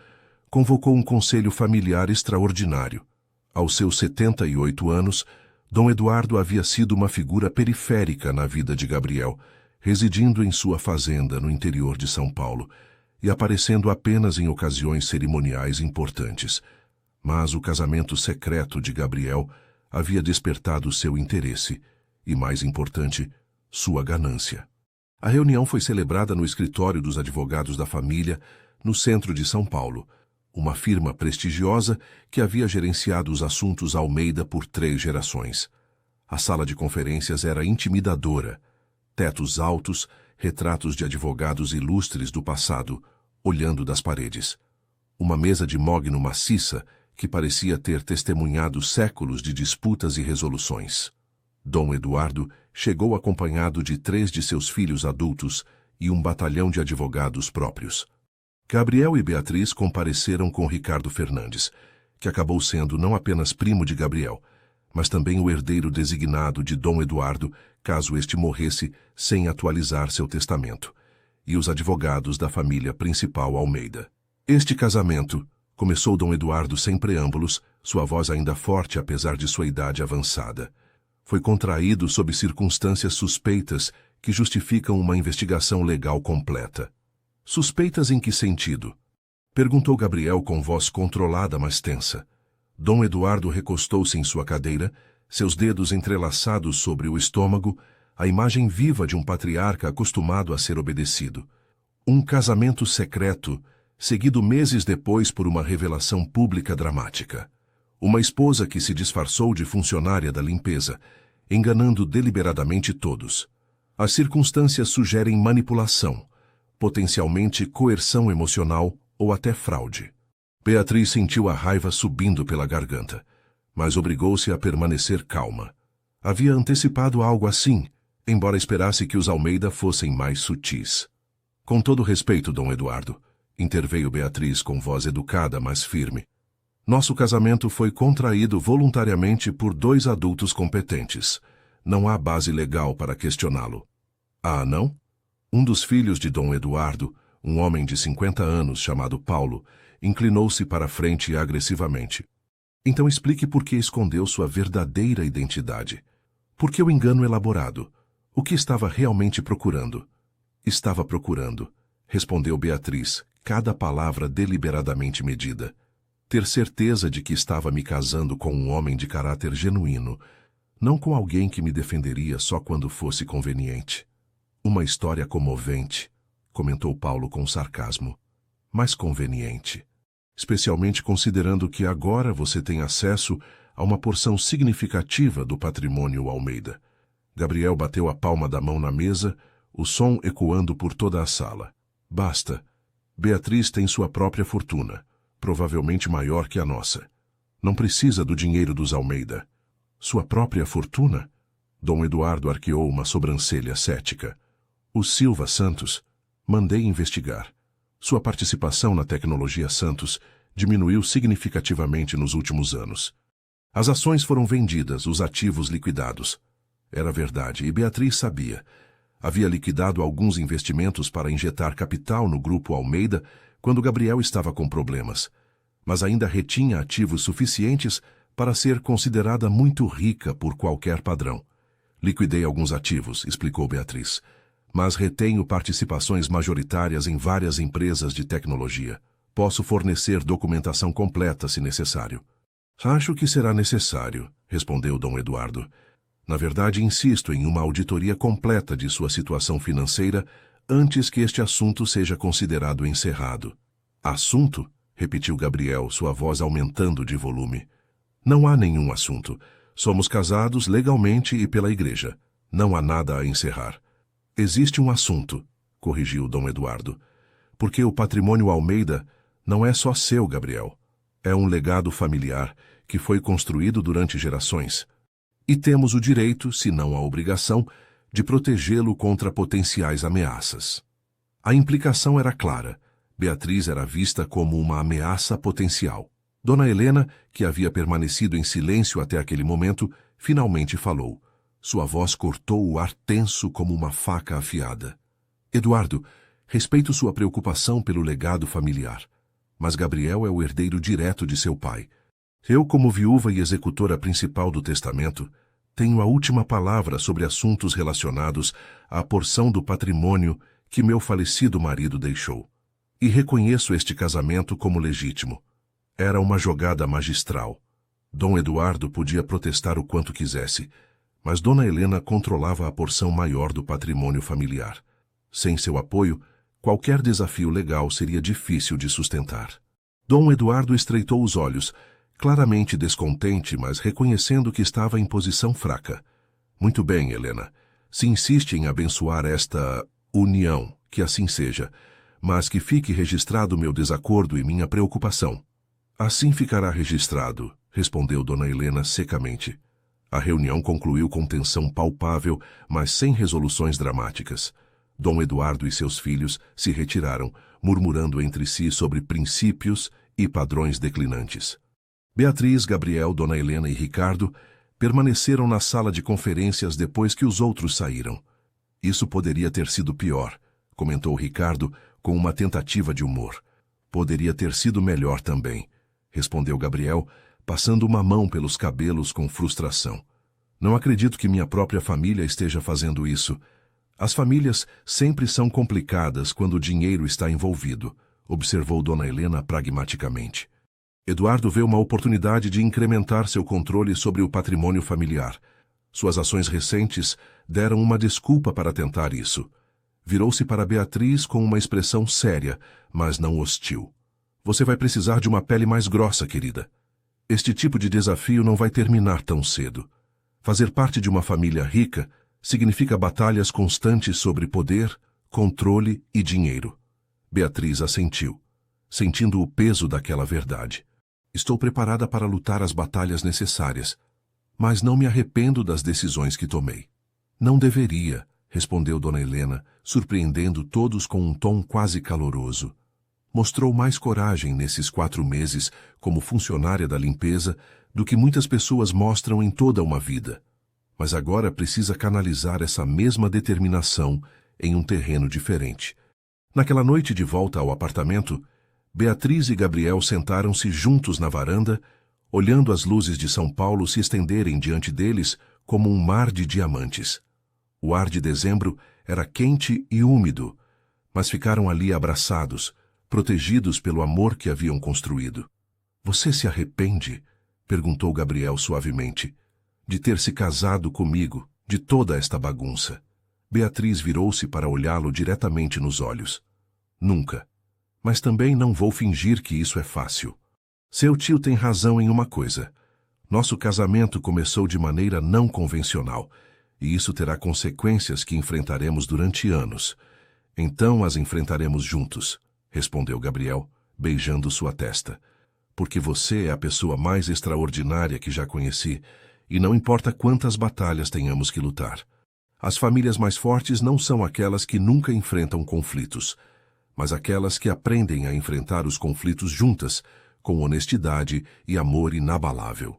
convocou um conselho familiar extraordinário. Aos seus 78 anos, Dom Eduardo havia sido uma figura periférica na vida de Gabriel, residindo em sua fazenda no interior de São Paulo e aparecendo apenas em ocasiões cerimoniais importantes. Mas o casamento secreto de Gabriel havia despertado seu interesse e, mais importante, sua ganância. A reunião foi celebrada no escritório dos advogados da família, no centro de São Paulo, uma firma prestigiosa que havia gerenciado os assuntos Almeida por 3 gerações. A sala de conferências era intimidadora. Tetos altos, retratos de advogados ilustres do passado, olhando das paredes. Uma mesa de mogno maciça que parecia ter testemunhado séculos de disputas e resoluções. Dom Eduardo chegou acompanhado de 3 de seus filhos adultos e um batalhão de advogados próprios. Gabriel e Beatriz compareceram com Ricardo Fernandes, que acabou sendo não apenas primo de Gabriel, mas também o herdeiro designado de Dom Eduardo, caso este morresse sem atualizar seu testamento, e os advogados da família principal Almeida. Este casamento, começou Dom Eduardo sem preâmbulos, sua voz ainda forte apesar de sua idade avançada, foi contraído sob circunstâncias suspeitas que justificam uma investigação legal completa. Suspeitas em que sentido? Perguntou Gabriel com voz controlada, mas tensa. Dom Eduardo recostou-se em sua cadeira, seus dedos entrelaçados sobre o estômago, a imagem viva de um patriarca acostumado a ser obedecido. Um casamento secreto, seguido meses depois por uma revelação pública dramática. Uma esposa que se disfarçou de funcionária da limpeza, enganando deliberadamente todos. As circunstâncias sugerem manipulação, potencialmente coerção emocional ou até fraude. Beatriz sentiu a raiva subindo pela garganta, mas obrigou-se a permanecer calma. Havia antecipado algo assim, embora esperasse que os Almeida fossem mais sutis. Com todo respeito, Dom Eduardo, interveio Beatriz com voz educada, mas firme. Nosso casamento foi contraído voluntariamente por 2 adultos competentes. Não há base legal para questioná-lo. Ah, não? Um dos filhos de Dom Eduardo, um homem de 50 anos chamado Paulo, inclinou-se para a frente agressivamente. Então explique por que escondeu sua verdadeira identidade. Por que o engano elaborado? O que estava realmente procurando? Estava procurando, respondeu Beatriz, cada palavra deliberadamente medida. Ter certeza de que estava me casando com um homem de caráter genuíno, não com alguém que me defenderia só quando fosse conveniente. Uma história comovente, comentou Paulo com sarcasmo, mas conveniente. Especialmente considerando que agora você tem acesso a uma porção significativa do patrimônio Almeida. Gabriel bateu a palma da mão na mesa, o som ecoando por toda a sala. Basta. Beatriz tem sua própria fortuna, provavelmente maior que a nossa. Não precisa do dinheiro dos Almeida. Sua própria fortuna? Dom Eduardo arqueou uma sobrancelha cética. O Silva Santos, mandei investigar. Sua participação na tecnologia Santos diminuiu significativamente nos últimos anos. As ações foram vendidas, os ativos liquidados. Era verdade, e Beatriz sabia. Havia liquidado alguns investimentos para injetar capital no grupo Almeida quando Gabriel estava com problemas, mas ainda retinha ativos suficientes para ser considerada muito rica por qualquer padrão. Liquidei alguns ativos, explicou Beatriz, mas retenho participações majoritárias em várias empresas de tecnologia. Posso fornecer documentação completa se necessário. Acho que será necessário, respondeu Dom Eduardo. Na verdade, insisto em uma auditoria completa de sua situação financeira antes que este assunto seja considerado encerrado. Assunto? Repetiu Gabriel, sua voz aumentando de volume. Não há nenhum assunto. Somos casados legalmente e pela igreja. Não há nada a encerrar. Existe um assunto, corrigiu Dom Eduardo. Porque o patrimônio Almeida não é só seu, Gabriel. É um legado familiar que foi construído durante gerações. E temos o direito, se não a obrigação, de protegê-lo contra potenciais ameaças. A implicação era clara. Beatriz era vista como uma ameaça potencial. Dona Helena, que havia permanecido em silêncio até aquele momento, finalmente falou. Sua voz cortou o ar tenso como uma faca afiada. Eduardo, respeito sua preocupação pelo legado familiar, mas Gabriel é o herdeiro direto de seu pai. Eu, como viúva e executora principal do testamento, tenho a última palavra sobre assuntos relacionados à porção do patrimônio que meu falecido marido deixou. E reconheço este casamento como legítimo. Era uma jogada magistral. Dom Eduardo podia protestar o quanto quisesse, mas Dona Helena controlava a porção maior do patrimônio familiar. Sem seu apoio, qualquer desafio legal seria difícil de sustentar. Dom Eduardo estreitou os olhos, claramente descontente, mas reconhecendo que estava em posição fraca. Muito bem, Helena. Se insiste em abençoar esta união, que assim seja, mas que fique registrado meu desacordo e minha preocupação. Assim ficará registrado, respondeu Dona Helena secamente. A reunião concluiu com tensão palpável, mas sem resoluções dramáticas. Dom Eduardo e seus filhos se retiraram, murmurando entre si sobre princípios e padrões declinantes. Beatriz, Gabriel, Dona Helena e Ricardo permaneceram na sala de conferências depois que os outros saíram. Isso poderia ter sido pior, comentou Ricardo com uma tentativa de humor. Poderia ter sido melhor também, respondeu Gabriel, passando uma mão pelos cabelos com frustração. Não acredito que minha própria família esteja fazendo isso. As famílias sempre são complicadas quando o dinheiro está envolvido. observou Dona Helena pragmaticamente. Eduardo vê uma oportunidade de incrementar seu controle sobre o patrimônio familiar. Suas ações recentes deram uma desculpa para tentar isso. Virou-se para Beatriz com uma expressão séria, mas não hostil. Você vai precisar de uma pele mais grossa, querida. Este tipo de desafio não vai terminar tão cedo. Fazer parte de uma família rica significa batalhas constantes sobre poder, controle e dinheiro. Beatriz assentiu, sentindo o peso daquela verdade. Estou preparada para lutar as batalhas necessárias, mas não me arrependo das decisões que tomei. Não deveria, respondeu Dona Helena, surpreendendo todos com um tom quase caloroso. Mostrou mais coragem nesses 4 meses como funcionária da limpeza do que muitas pessoas mostram em toda uma vida. Mas agora precisa canalizar essa mesma determinação em um terreno diferente. Naquela noite de volta ao apartamento, Beatriz e Gabriel sentaram-se juntos na varanda, olhando as luzes de São Paulo se estenderem diante deles como um mar de diamantes. O ar de dezembro era quente e úmido, mas ficaram ali abraçados, protegidos pelo amor que haviam construído. Você se arrepende? Perguntou Gabriel suavemente. De ter se casado comigo, de toda esta bagunça. Beatriz virou-se para olhá-lo diretamente nos olhos. Nunca. Mas também não vou fingir que isso é fácil. Seu tio tem razão em uma coisa. Nosso casamento começou de maneira não convencional, e isso terá consequências que enfrentaremos durante anos. Então as enfrentaremos juntos, respondeu Gabriel, beijando sua testa. Porque você é a pessoa mais extraordinária que já conheci, e não importa quantas batalhas tenhamos que lutar. As famílias mais fortes não são aquelas que nunca enfrentam conflitos, mas aquelas que aprendem a enfrentar os conflitos juntas, com honestidade e amor inabalável.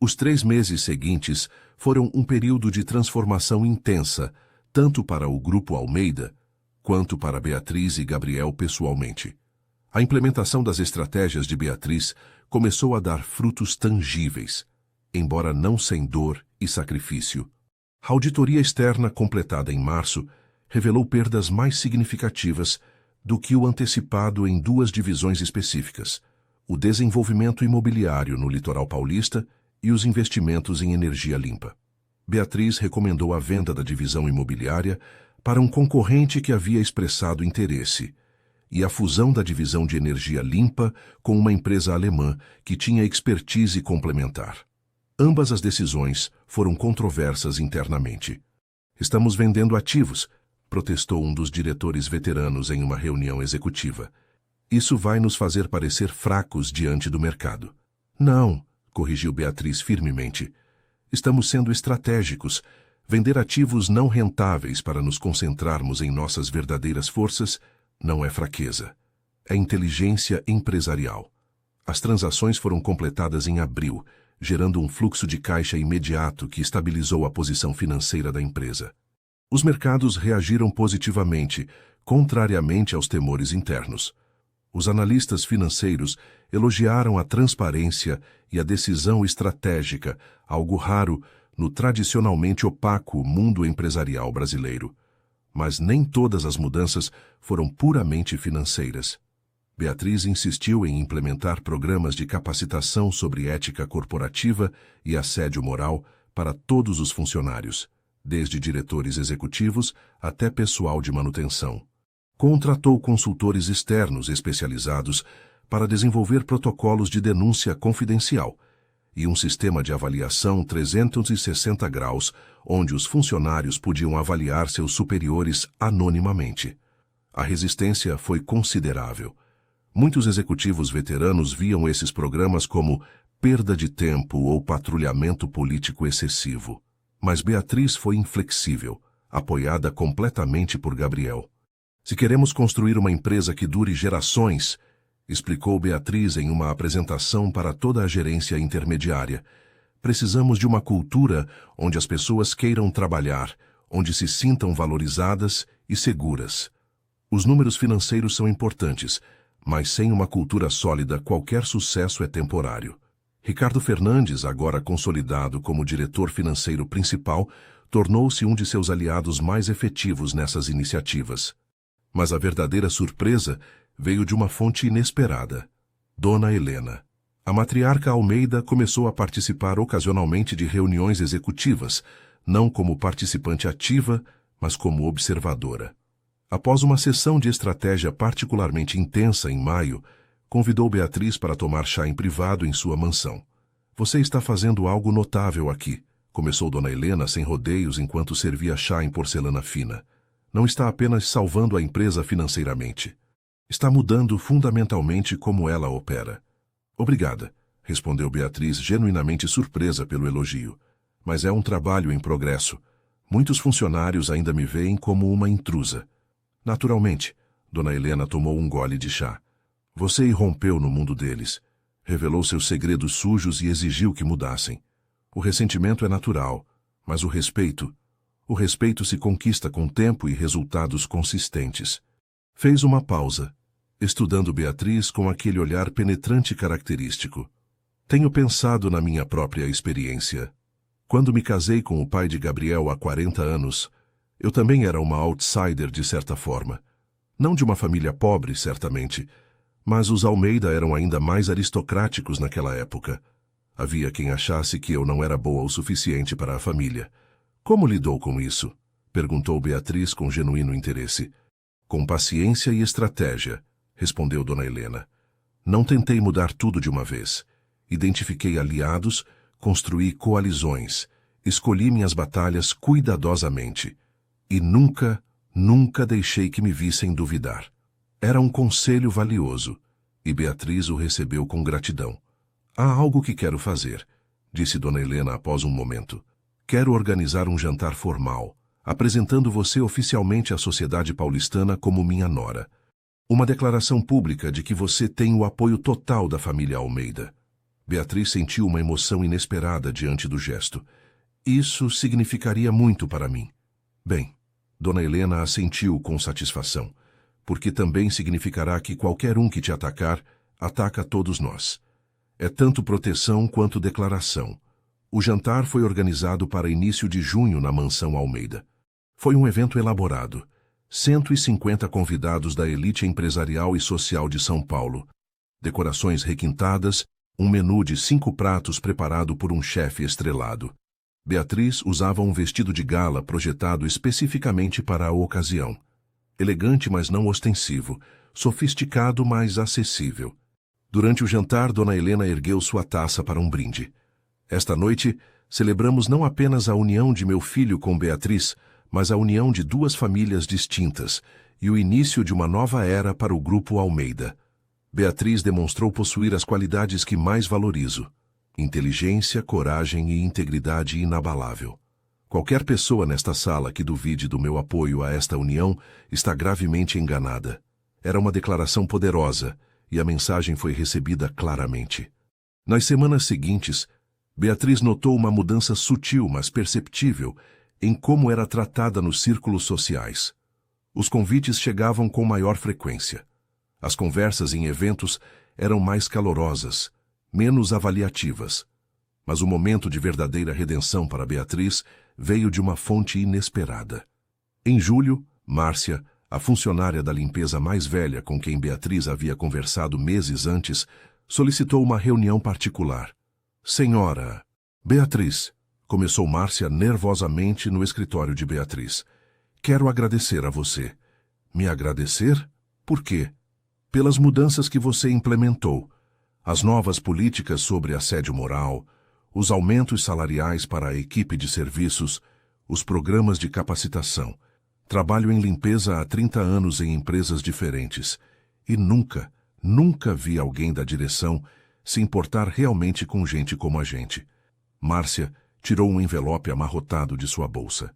Os 3 meses seguintes foram um período de transformação intensa, tanto para o Grupo Almeida, quanto para Beatriz e Gabriel pessoalmente. A implementação das estratégias de Beatriz começou a dar frutos tangíveis, embora não sem dor e sacrifício. A auditoria externa completada em março revelou perdas mais significativas do que o antecipado em 2 divisões específicas: o desenvolvimento imobiliário no litoral paulista e os investimentos em energia limpa. Beatriz recomendou a venda da divisão imobiliária para um concorrente que havia expressado interesse, e a fusão da divisão de energia limpa com uma empresa alemã que tinha expertise complementar. Ambas as decisões foram controversas internamente. Estamos vendendo ativos, protestou um dos diretores veteranos em uma reunião executiva. Isso vai nos fazer parecer fracos diante do mercado. Não, corrigiu Beatriz firmemente. Estamos sendo estratégicos. Vender ativos não rentáveis para nos concentrarmos em nossas verdadeiras forças não é fraqueza. É inteligência empresarial. As transações foram completadas em abril, gerando um fluxo de caixa imediato que estabilizou a posição financeira da empresa. Os mercados reagiram positivamente, contrariamente aos temores internos. Os analistas financeiros elogiaram a transparência e a decisão estratégica, algo raro no tradicionalmente opaco mundo empresarial brasileiro. Mas nem todas as mudanças foram puramente financeiras. Beatriz insistiu em implementar programas de capacitação sobre ética corporativa e assédio moral para todos os funcionários, desde diretores executivos até pessoal de manutenção. Contratou consultores externos especializados para desenvolver protocolos de denúncia confidencial e um sistema de avaliação 360 graus, onde os funcionários podiam avaliar seus superiores anonimamente. A resistência foi considerável. Muitos executivos veteranos viam esses programas como perda de tempo ou patrulhamento político excessivo. Mas Beatriz foi inflexível, apoiada completamente por Gabriel. Se queremos construir uma empresa que dure gerações, explicou Beatriz em uma apresentação para toda a gerência intermediária, precisamos de uma cultura onde as pessoas queiram trabalhar, onde se sintam valorizadas e seguras. Os números financeiros são importantes, mas sem uma cultura sólida, qualquer sucesso é temporário. Ricardo Fernandes, agora consolidado como diretor financeiro principal, tornou-se um de seus aliados mais efetivos nessas iniciativas. Mas a verdadeira surpresa veio de uma fonte inesperada. Dona Helena. A matriarca Almeida começou a participar ocasionalmente de reuniões executivas, não como participante ativa, mas como observadora. Após uma sessão de estratégia particularmente intensa em maio, convidou Beatriz para tomar chá em privado em sua mansão. Você está fazendo algo notável aqui, começou Dona Helena sem rodeios enquanto servia chá em porcelana fina. Não está apenas salvando a empresa financeiramente. Está mudando fundamentalmente como ela opera. Obrigada, respondeu Beatriz, genuinamente surpresa pelo elogio. Mas é um trabalho em progresso. Muitos funcionários ainda me veem como uma intrusa. Naturalmente, Dona Helena tomou um gole de chá. Você irrompeu no mundo deles. Revelou seus segredos sujos e exigiu que mudassem. O ressentimento é natural, mas o respeito se conquista com tempo e resultados consistentes. Fez uma pausa, estudando Beatriz com aquele olhar penetrante característico. Tenho pensado na minha própria experiência. Quando me casei com o pai de Gabriel há 40 anos, eu também era uma outsider de certa forma. Não de uma família pobre, certamente, mas os Almeida eram ainda mais aristocráticos naquela época. Havia quem achasse que eu não era boa o suficiente para a família. Como lidou com isso? Perguntou Beatriz com genuíno interesse. Com paciência e estratégia, respondeu Dona Helena. Não tentei mudar tudo de uma vez. Identifiquei aliados, construí coalizões, escolhi minhas batalhas cuidadosamente. E nunca deixei que me vissem duvidar. Era um conselho valioso, e Beatriz o recebeu com gratidão. Há algo que quero fazer, disse Dona Helena após um momento. Quero organizar um jantar formal, apresentando você oficialmente à sociedade paulistana como minha nora. Uma declaração pública de que você tem o apoio total da família Almeida. Beatriz sentiu uma emoção inesperada diante do gesto. Isso significaria muito para mim. Bem, Dona Helena assentiu com satisfação, porque também significará que qualquer um que te atacar, ataca todos nós. É tanto proteção quanto declaração. O jantar foi organizado para início de junho na Mansão Almeida. Foi um evento elaborado. 150 convidados da elite empresarial e social de São Paulo. Decorações requintadas, um menu de 5 pratos preparado por um chefe estrelado. Beatriz usava um vestido de gala projetado especificamente para a ocasião. Elegante, mas não ostensivo. Sofisticado, mas acessível. Durante o jantar, Dona Helena ergueu sua taça para um brinde. Esta noite, celebramos não apenas a união de meu filho com Beatriz, mas a união de 2 famílias distintas e o início de uma nova era para o Grupo Almeida. Beatriz demonstrou possuir as qualidades que mais valorizo: inteligência, coragem e integridade inabalável. Qualquer pessoa nesta sala que duvide do meu apoio a esta união está gravemente enganada. Era uma declaração poderosa, e a mensagem foi recebida claramente. Nas semanas seguintes, Beatriz notou uma mudança sutil, mas perceptível, em como era tratada nos círculos sociais. Os convites chegavam com maior frequência. As conversas em eventos eram mais calorosas, menos avaliativas. Mas o momento de verdadeira redenção para Beatriz veio de uma fonte inesperada. Em julho, Márcia, a funcionária da limpeza mais velha com quem Beatriz havia conversado meses antes, solicitou uma reunião particular. Senhora Beatriz, começou Márcia nervosamente no escritório de Beatriz. Quero agradecer a você. Me agradecer? Por quê? Pelas mudanças que você implementou. As novas políticas sobre assédio moral, os aumentos salariais para a equipe de serviços, os programas de capacitação. Trabalho em limpeza há 30 anos em empresas diferentes e nunca vi alguém da direção se importar realmente com gente como a gente. Márcia tirou um envelope amarrotado de sua bolsa.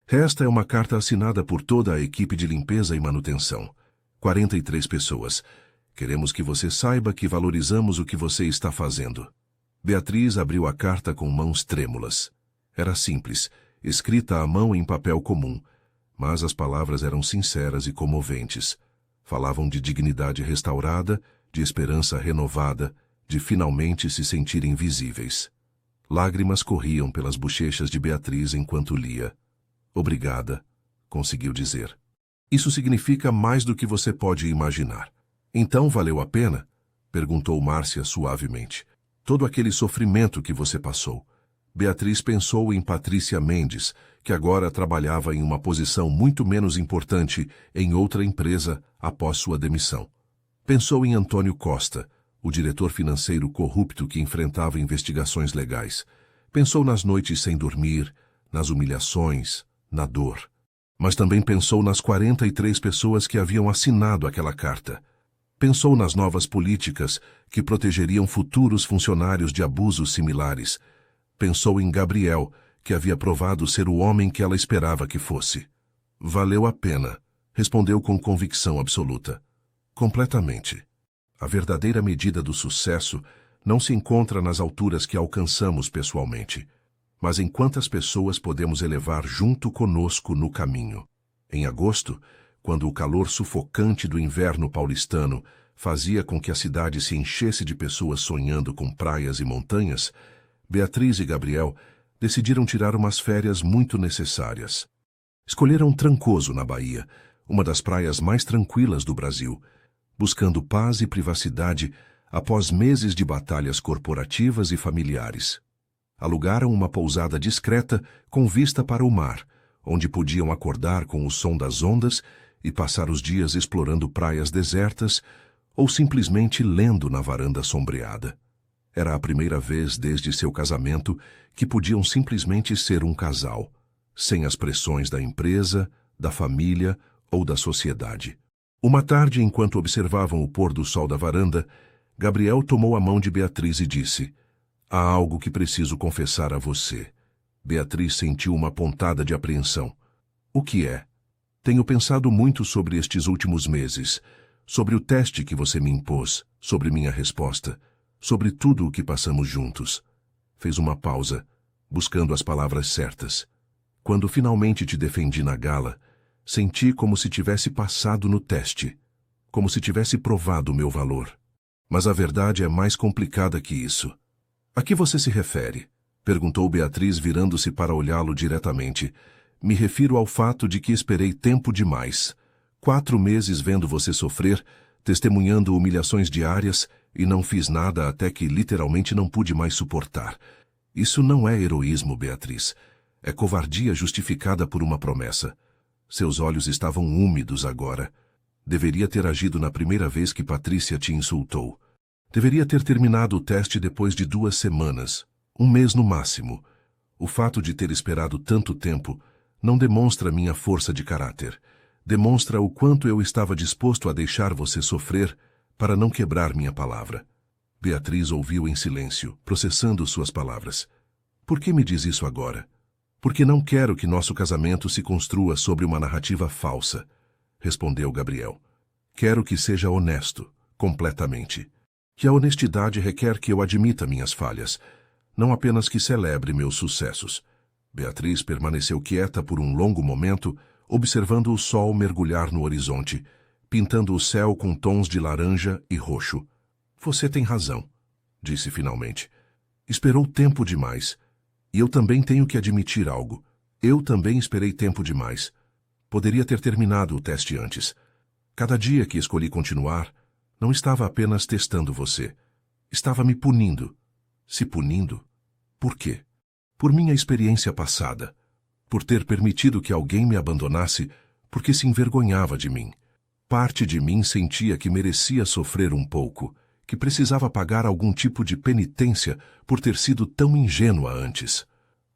Esta é uma carta assinada por toda a equipe de limpeza e manutenção. 43 pessoas. Queremos que você saiba que valorizamos o que você está fazendo. Beatriz abriu a carta com mãos trêmulas. Era simples, escrita à mão em papel comum, mas as palavras eram sinceras e comoventes. Falavam de dignidade restaurada, de esperança renovada, de finalmente se sentirem visíveis. Lágrimas corriam pelas bochechas de Beatriz enquanto lia. Obrigada, conseguiu dizer. Isso significa mais do que você pode imaginar. Então valeu a pena? Perguntou Márcia suavemente. Todo aquele sofrimento que você passou. Beatriz pensou em Patrícia Mendes, que agora trabalhava em uma posição muito menos importante em outra empresa após sua demissão. Pensou em Antônio Costa, o diretor financeiro corrupto que enfrentava investigações legais. Pensou nas noites sem dormir, nas humilhações, na dor. Mas também pensou nas 43 pessoas que haviam assinado aquela carta. Pensou nas novas políticas que protegeriam futuros funcionários de abusos similares. Pensou em Gabriel, que havia provado ser o homem que ela esperava que fosse. Valeu a pena, respondeu com convicção absoluta. Completamente. A verdadeira medida do sucesso não se encontra nas alturas que alcançamos pessoalmente, mas em quantas pessoas podemos elevar junto conosco no caminho. Em agosto, quando o calor sufocante do inverno paulistano fazia com que a cidade se enchesse de pessoas sonhando com praias e montanhas, Beatriz e Gabriel decidiram tirar umas férias muito necessárias. Escolheram Trancoso, na Bahia, uma das praias mais tranquilas do Brasil, buscando paz e privacidade após meses de batalhas corporativas e familiares. Alugaram uma pousada discreta com vista para o mar, onde podiam acordar com o som das ondas e passar os dias explorando praias desertas ou simplesmente lendo na varanda sombreada. Era a primeira vez desde seu casamento que podiam simplesmente ser um casal, sem as pressões da empresa, da família ou da sociedade. Uma tarde, enquanto observavam o pôr do sol da varanda, Gabriel tomou a mão de Beatriz e disse: "Há algo que preciso confessar a você." Beatriz sentiu uma pontada de apreensão. "O que é?" "Tenho pensado muito sobre estes últimos meses, sobre o teste que você me impôs, sobre minha resposta, sobre tudo o que passamos juntos." Fez uma pausa, buscando as palavras certas. "Quando finalmente te defendi na gala, senti como se tivesse passado no teste, como se tivesse provado o meu valor. Mas a verdade é mais complicada que isso." "A que você se refere?" perguntou Beatriz, virando-se para olhá-lo diretamente. "Me refiro ao fato de que esperei tempo demais. 4 meses vendo você sofrer, testemunhando humilhações diárias, e não fiz nada até que literalmente não pude mais suportar. Isso não é heroísmo, Beatriz. É covardia justificada por uma promessa. Seus olhos estavam úmidos agora. Deveria ter agido na primeira vez que Patrícia te insultou. Deveria ter terminado o teste depois de 2 semanas, 1 mês no máximo. O fato de ter esperado tanto tempo não demonstra minha força de caráter. Demonstra o quanto eu estava disposto a deixar você sofrer para não quebrar minha palavra." Beatriz ouviu em silêncio, processando suas palavras. "Por que me diz isso agora?" "Porque não quero que nosso casamento se construa sobre uma narrativa falsa", respondeu Gabriel. "Quero que seja honesto, completamente. Que a honestidade requer que eu admita minhas falhas, não apenas que celebre meus sucessos." Beatriz permaneceu quieta por um longo momento, observando o sol mergulhar no horizonte, pintando o céu com tons de laranja e roxo. "Você tem razão", disse finalmente. "Esperou tempo demais. E eu também tenho que admitir algo. Eu também esperei tempo demais. Poderia ter terminado o teste antes. Cada dia que escolhi continuar, não estava apenas testando você. Estava me punindo." "Se punindo? Por quê?" "Por minha experiência passada. Por ter permitido que alguém me abandonasse porque se envergonhava de mim. Parte de mim sentia que merecia sofrer um pouco, que precisava pagar algum tipo de penitência por ter sido tão ingênua antes."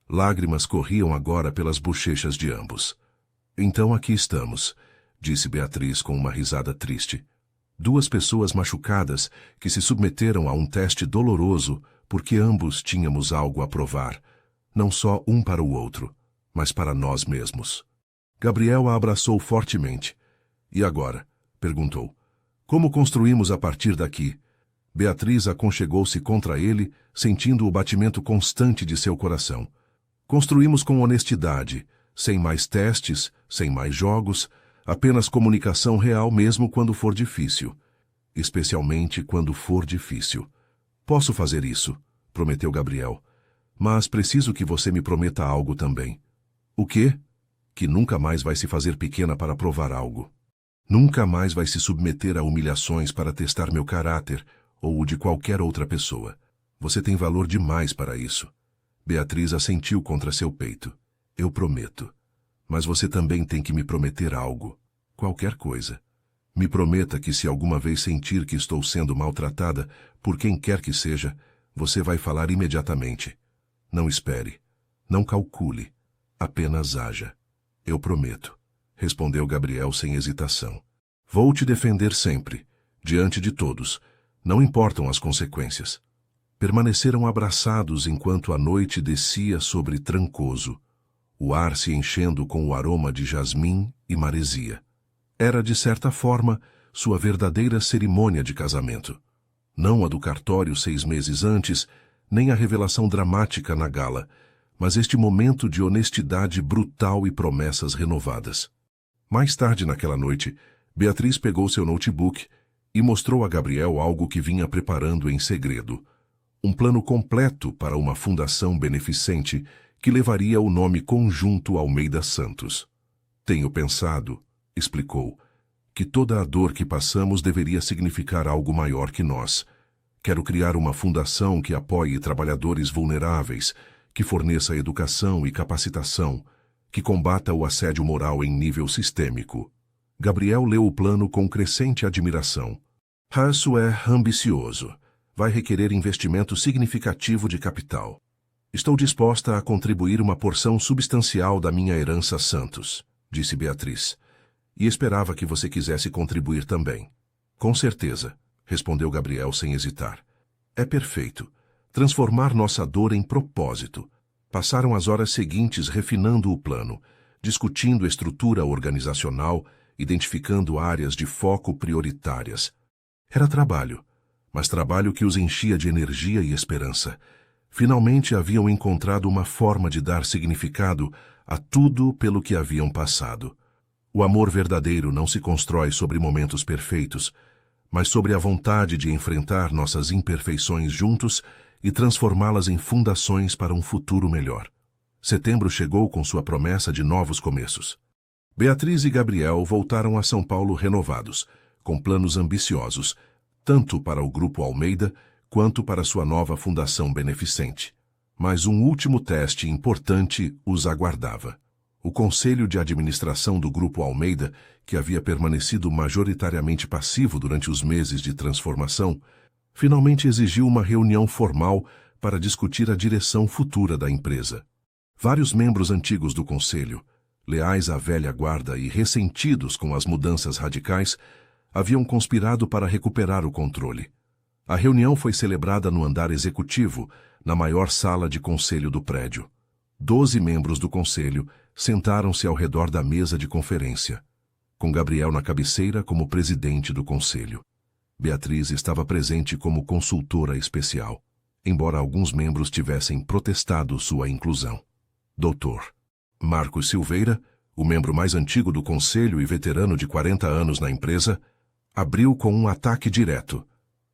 Lágrimas corriam agora pelas bochechas de ambos. "Então aqui estamos", disse Beatriz com uma risada triste. "2 pessoas machucadas que se submeteram a um teste doloroso porque ambos tínhamos algo a provar, não só um para o outro, mas para nós mesmos." Gabriel a abraçou fortemente. "E agora?" perguntou. "Como construímos a partir daqui?" Beatriz aconchegou-se contra ele, sentindo o batimento constante de seu coração. "Construímos com honestidade, sem mais testes, sem mais jogos, apenas comunicação real mesmo quando for difícil. Especialmente quando for difícil." "Posso fazer isso", prometeu Gabriel. "Mas preciso que você me prometa algo também." "O quê?" "Que nunca mais vai se fazer pequena para provar algo." Nunca mais vai se submeter a humilhações para testar meu caráter ou o de qualquer outra pessoa. Você tem valor demais para isso. Beatriz assentiu contra seu peito. Eu prometo. Mas você também tem que me prometer algo. Qualquer coisa. Me prometa que se alguma vez sentir que estou sendo maltratada, por quem quer que seja, você vai falar imediatamente. Não espere. Não calcule. Apenas haja. Eu prometo, respondeu Gabriel sem hesitação. Vou te defender sempre, diante de todos. Não importam as consequências. Permaneceram abraçados enquanto a noite descia sobre Trancoso, o ar se enchendo com o aroma de jasmim e maresia. Era, de certa forma, sua verdadeira cerimônia de casamento. Não a do cartório 6 meses antes, nem a revelação dramática na gala, mas este momento de honestidade brutal e promessas renovadas. Mais tarde naquela noite, Beatriz pegou seu notebook e mostrou a Gabriel algo que vinha preparando em segredo. Um plano completo para uma fundação beneficente que levaria o nome conjunto Almeida Santos. Tenho pensado, explicou, que toda a dor que passamos deveria significar algo maior que nós. Quero criar uma fundação que apoie trabalhadores vulneráveis, que forneça educação e capacitação, que combata o assédio moral em nível sistêmico. Gabriel leu o plano com crescente admiração. Isso é ambicioso. Vai requerer investimento significativo de capital. Estou disposta a contribuir uma porção substancial da minha herança Santos, disse Beatriz. E esperava que você quisesse contribuir também. Com certeza, respondeu Gabriel sem hesitar. É perfeito. Transformar nossa dor em propósito. Passaram as horas seguintes refinando o plano, discutindo estrutura organizacional, identificando áreas de foco prioritárias. Era trabalho, mas trabalho que os enchia de energia e esperança. Finalmente haviam encontrado uma forma de dar significado a tudo pelo que haviam passado. O amor verdadeiro não se constrói sobre momentos perfeitos, mas sobre a vontade de enfrentar nossas imperfeições juntos e transformá-las em fundações para um futuro melhor. Setembro chegou com sua promessa de novos começos. Beatriz e Gabriel voltaram a São Paulo renovados, com planos ambiciosos, tanto para o Grupo Almeida quanto para sua nova fundação beneficente. Mas um último teste importante os aguardava. O Conselho de Administração do Grupo Almeida, que havia permanecido majoritariamente passivo durante os meses de transformação, finalmente exigiu uma reunião formal para discutir a direção futura da empresa. Vários membros antigos do Conselho, leais à velha guarda e ressentidos com as mudanças radicais, haviam conspirado para recuperar o controle. A reunião foi celebrada no andar executivo, na maior sala de conselho do prédio. 12 membros do conselho sentaram-se ao redor da mesa de conferência, com Gabriel na cabeceira como presidente do conselho. Beatriz estava presente como consultora especial, embora alguns membros tivessem protestado sua inclusão. Dr. Marcos Silveira, o membro mais antigo do conselho e veterano de 40 anos na empresa, abriu com um ataque direto.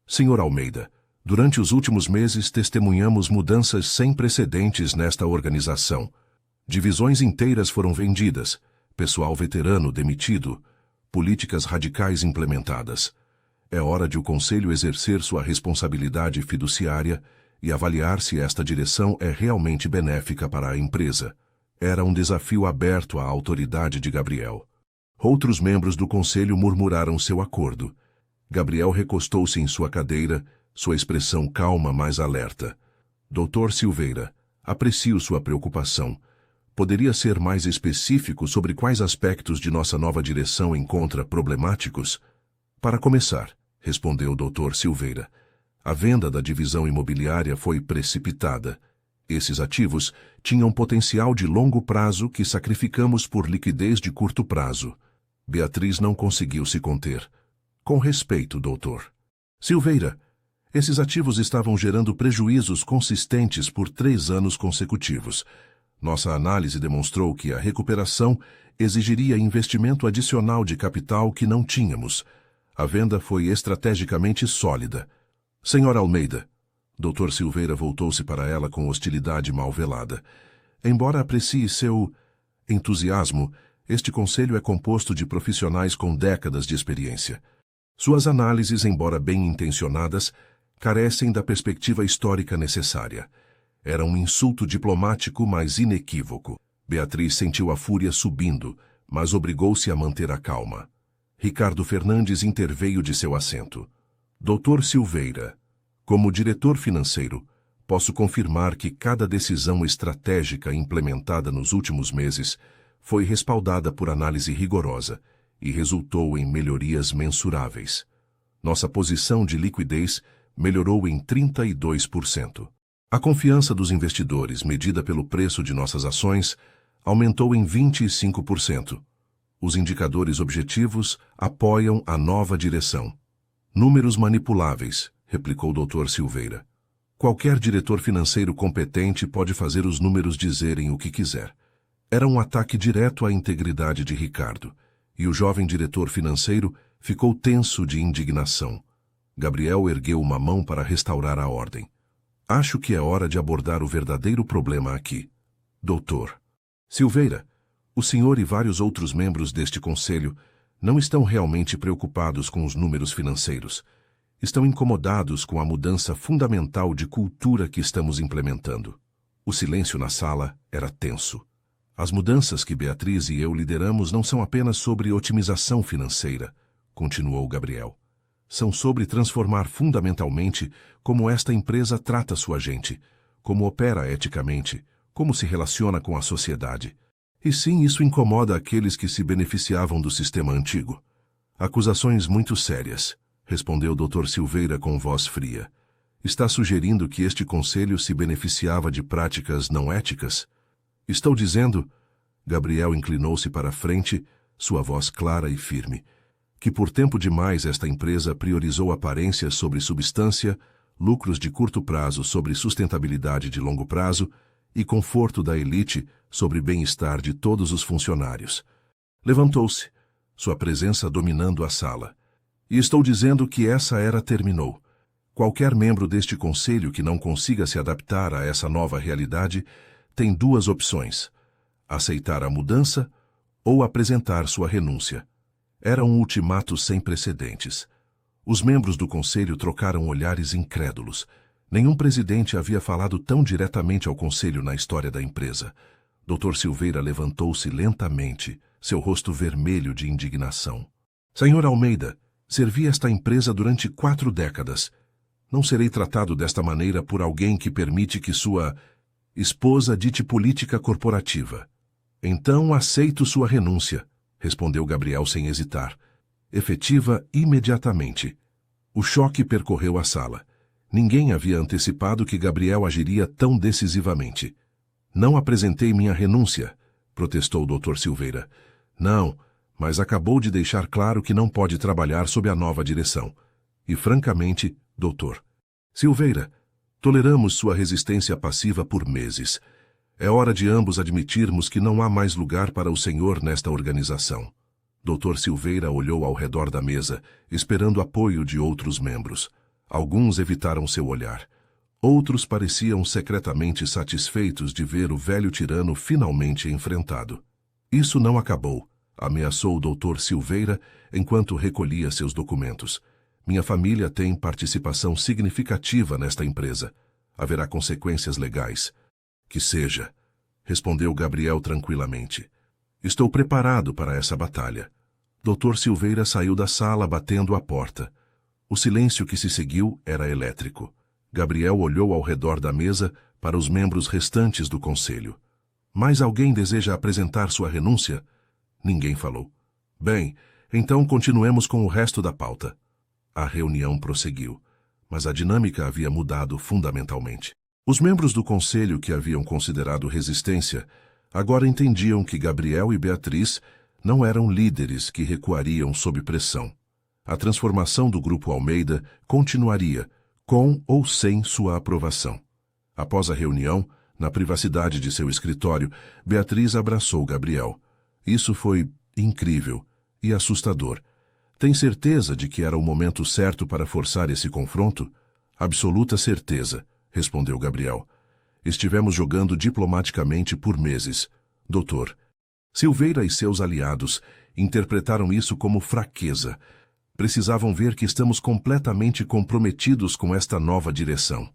Senhor Almeida, durante os últimos meses testemunhamos mudanças sem precedentes nesta organização. Divisões inteiras foram vendidas, pessoal veterano demitido, políticas radicais implementadas. É hora de o Conselho exercer sua responsabilidade fiduciária e avaliar se esta direção é realmente benéfica para a empresa. Era um desafio aberto à autoridade de Gabriel. Outros membros do Conselho murmuraram seu acordo. Gabriel recostou-se em sua cadeira, sua expressão calma mas alerta. Dr. Silveira, aprecio sua preocupação. Poderia ser mais específico sobre quais aspectos de nossa nova direção encontra problemáticos? Para começar, respondeu Dr. Silveira, a venda da divisão imobiliária foi precipitada. Esses ativos tinham potencial de longo prazo que sacrificamos por liquidez de curto prazo. Beatriz não conseguiu se conter. Com respeito, doutor. Silveira, esses ativos estavam gerando prejuízos consistentes por 3 anos consecutivos. Nossa análise demonstrou que a recuperação exigiria investimento adicional de capital que não tínhamos. A venda foi estrategicamente sólida. Senhora Almeida, Dr. Silveira voltou-se para ela com hostilidade mal velada. Embora aprecie seu entusiasmo, Este conselho é composto de profissionais com décadas de experiência. Suas análises, embora bem intencionadas, carecem da perspectiva histórica necessária. Era um insulto diplomático, mas inequívoco. Beatriz sentiu a fúria subindo, mas obrigou-se a manter a calma. Ricardo Fernandes interveio de seu assento. Dr. Silveira, como diretor financeiro, posso confirmar que cada decisão estratégica implementada nos últimos meses foi respaldada por análise rigorosa e resultou em melhorias mensuráveis. Nossa posição de liquidez melhorou em 32%. A confiança dos investidores, medida pelo preço de nossas ações, aumentou em 25%. Os indicadores objetivos apoiam a nova direção. Números manipuláveis, replicou o Dr. Silveira. Qualquer diretor financeiro competente pode fazer os números dizerem o que quiser. Era um ataque direto à integridade de Ricardo, e o jovem diretor financeiro ficou tenso de indignação. Gabriel ergueu uma mão para restaurar a ordem. Acho que é hora de abordar o verdadeiro problema aqui. Doutor Silveira, o senhor e vários outros membros deste conselho não estão realmente preocupados com os números financeiros. Estão incomodados com a mudança fundamental de cultura que estamos implementando. O silêncio na sala era tenso. As mudanças que Beatriz e eu lideramos não são apenas sobre otimização financeira, continuou Gabriel. São sobre transformar fundamentalmente como esta empresa trata sua gente, como opera eticamente, como se relaciona com a sociedade. E sim, isso incomoda aqueles que se beneficiavam do sistema antigo. Acusações muito sérias, respondeu Dr. Silveira com voz fria. Está sugerindo que este conselho se beneficiava de práticas não éticas? Estou dizendo, Gabriel inclinou-se para a frente, sua voz clara e firme, que por tempo demais esta empresa priorizou aparências sobre substância, lucros de curto prazo sobre sustentabilidade de longo prazo e conforto da elite sobre bem-estar de todos os funcionários. Levantou-se, sua presença dominando a sala. E estou dizendo que essa era terminou. Qualquer membro deste conselho que não consiga se adaptar a essa nova realidade tem duas opções: aceitar a mudança ou apresentar sua renúncia. Era um ultimato sem precedentes. Os membros do conselho trocaram olhares incrédulos. Nenhum presidente havia falado tão diretamente ao conselho na história da empresa. Dr. Silveira levantou-se lentamente, seu rosto vermelho de indignação. Senhor Almeida, servi esta empresa durante 4 décadas. Não serei tratado desta maneira por alguém que permite que sua esposa dite política corporativa. Então aceito sua renúncia, respondeu Gabriel sem hesitar. Efetiva imediatamente. O choque percorreu a sala. Ninguém havia antecipado que Gabriel agiria tão decisivamente. Não apresentei minha renúncia, protestou o Dr. Silveira. Não, mas acabou de deixar claro que não pode trabalhar sob a nova direção. E, francamente, doutor Silveira, toleramos sua resistência passiva por meses. É hora de ambos admitirmos que não há mais lugar para o senhor nesta organização. Dr. Silveira olhou ao redor da mesa, esperando apoio de outros membros. Alguns evitaram seu olhar. Outros pareciam secretamente satisfeitos de ver o velho tirano finalmente enfrentado. Isso não acabou, ameaçou o Dr. Silveira enquanto recolhia seus documentos. Minha família tem participação significativa nesta empresa. Haverá consequências legais. Que seja, respondeu Gabriel tranquilamente. Estou preparado para essa batalha. Dr. Silveira saiu da sala batendo a porta. O silêncio que se seguiu era elétrico. Gabriel olhou ao redor da mesa para os membros restantes do conselho. Mais alguém deseja apresentar sua renúncia? Ninguém falou. Bem, então continuemos com o resto da pauta. A reunião prosseguiu, mas a dinâmica havia mudado fundamentalmente. Os membros do conselho que haviam considerado resistência agora entendiam que Gabriel e Beatriz não eram líderes que recuariam sob pressão. A transformação do Grupo Almeida continuaria, com ou sem sua aprovação. Após a reunião, na privacidade de seu escritório, Beatriz abraçou Gabriel. Isso foi incrível e assustador. Tem certeza de que era o momento certo para forçar esse confronto? Absoluta certeza, respondeu Gabriel. Estivemos jogando diplomaticamente por meses. Doutor Silveira e seus aliados interpretaram isso como fraqueza. Precisavam ver que estamos completamente comprometidos com esta nova direção.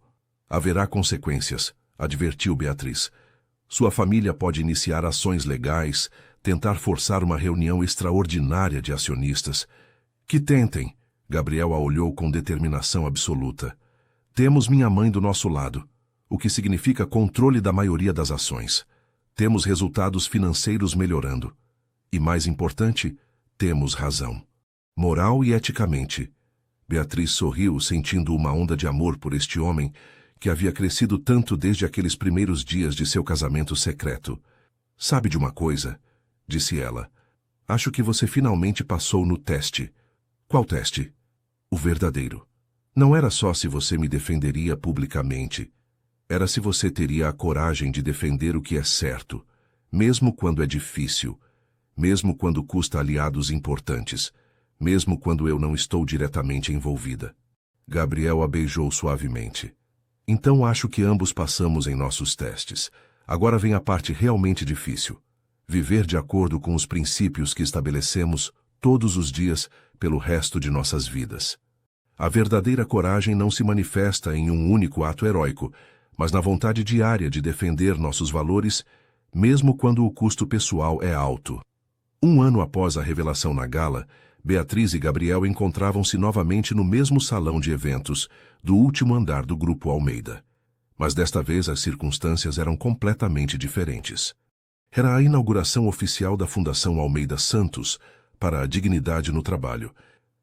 Haverá consequências, advertiu Beatriz. Sua família pode iniciar ações legais, tentar forçar uma reunião extraordinária de acionistas. Que tentem, Gabriel a olhou com determinação absoluta. Temos minha mãe do nosso lado, o que significa controle da maioria das ações. Temos resultados financeiros melhorando. E mais importante, temos razão. Moral e eticamente. Beatriz sorriu, sentindo uma onda de amor por este homem que havia crescido tanto desde aqueles primeiros dias de seu casamento secreto. Sabe de uma coisa? Disse ela. Acho que você finalmente passou no teste. Qual teste? O verdadeiro. Não era só se você me defenderia publicamente. Era se você teria a coragem de defender o que é certo, mesmo quando é difícil, mesmo quando custa aliados importantes, mesmo quando eu não estou diretamente envolvida. Gabriel a beijou suavemente. Então acho que ambos passamos em nossos testes. Agora vem a parte realmente difícil. Viver de acordo com os princípios que estabelecemos todos os dias pelo resto de nossas vidas. A verdadeira coragem não se manifesta em um único ato heróico, mas na vontade diária de defender nossos valores, mesmo quando o custo pessoal é alto. Um ano após a revelação na gala, Beatriz e Gabriel encontravam-se novamente no mesmo salão de eventos do último andar do Grupo Almeida. Mas desta vez as circunstâncias eram completamente diferentes. Era a inauguração oficial da Fundação Almeida Santos para a Dignidade no Trabalho,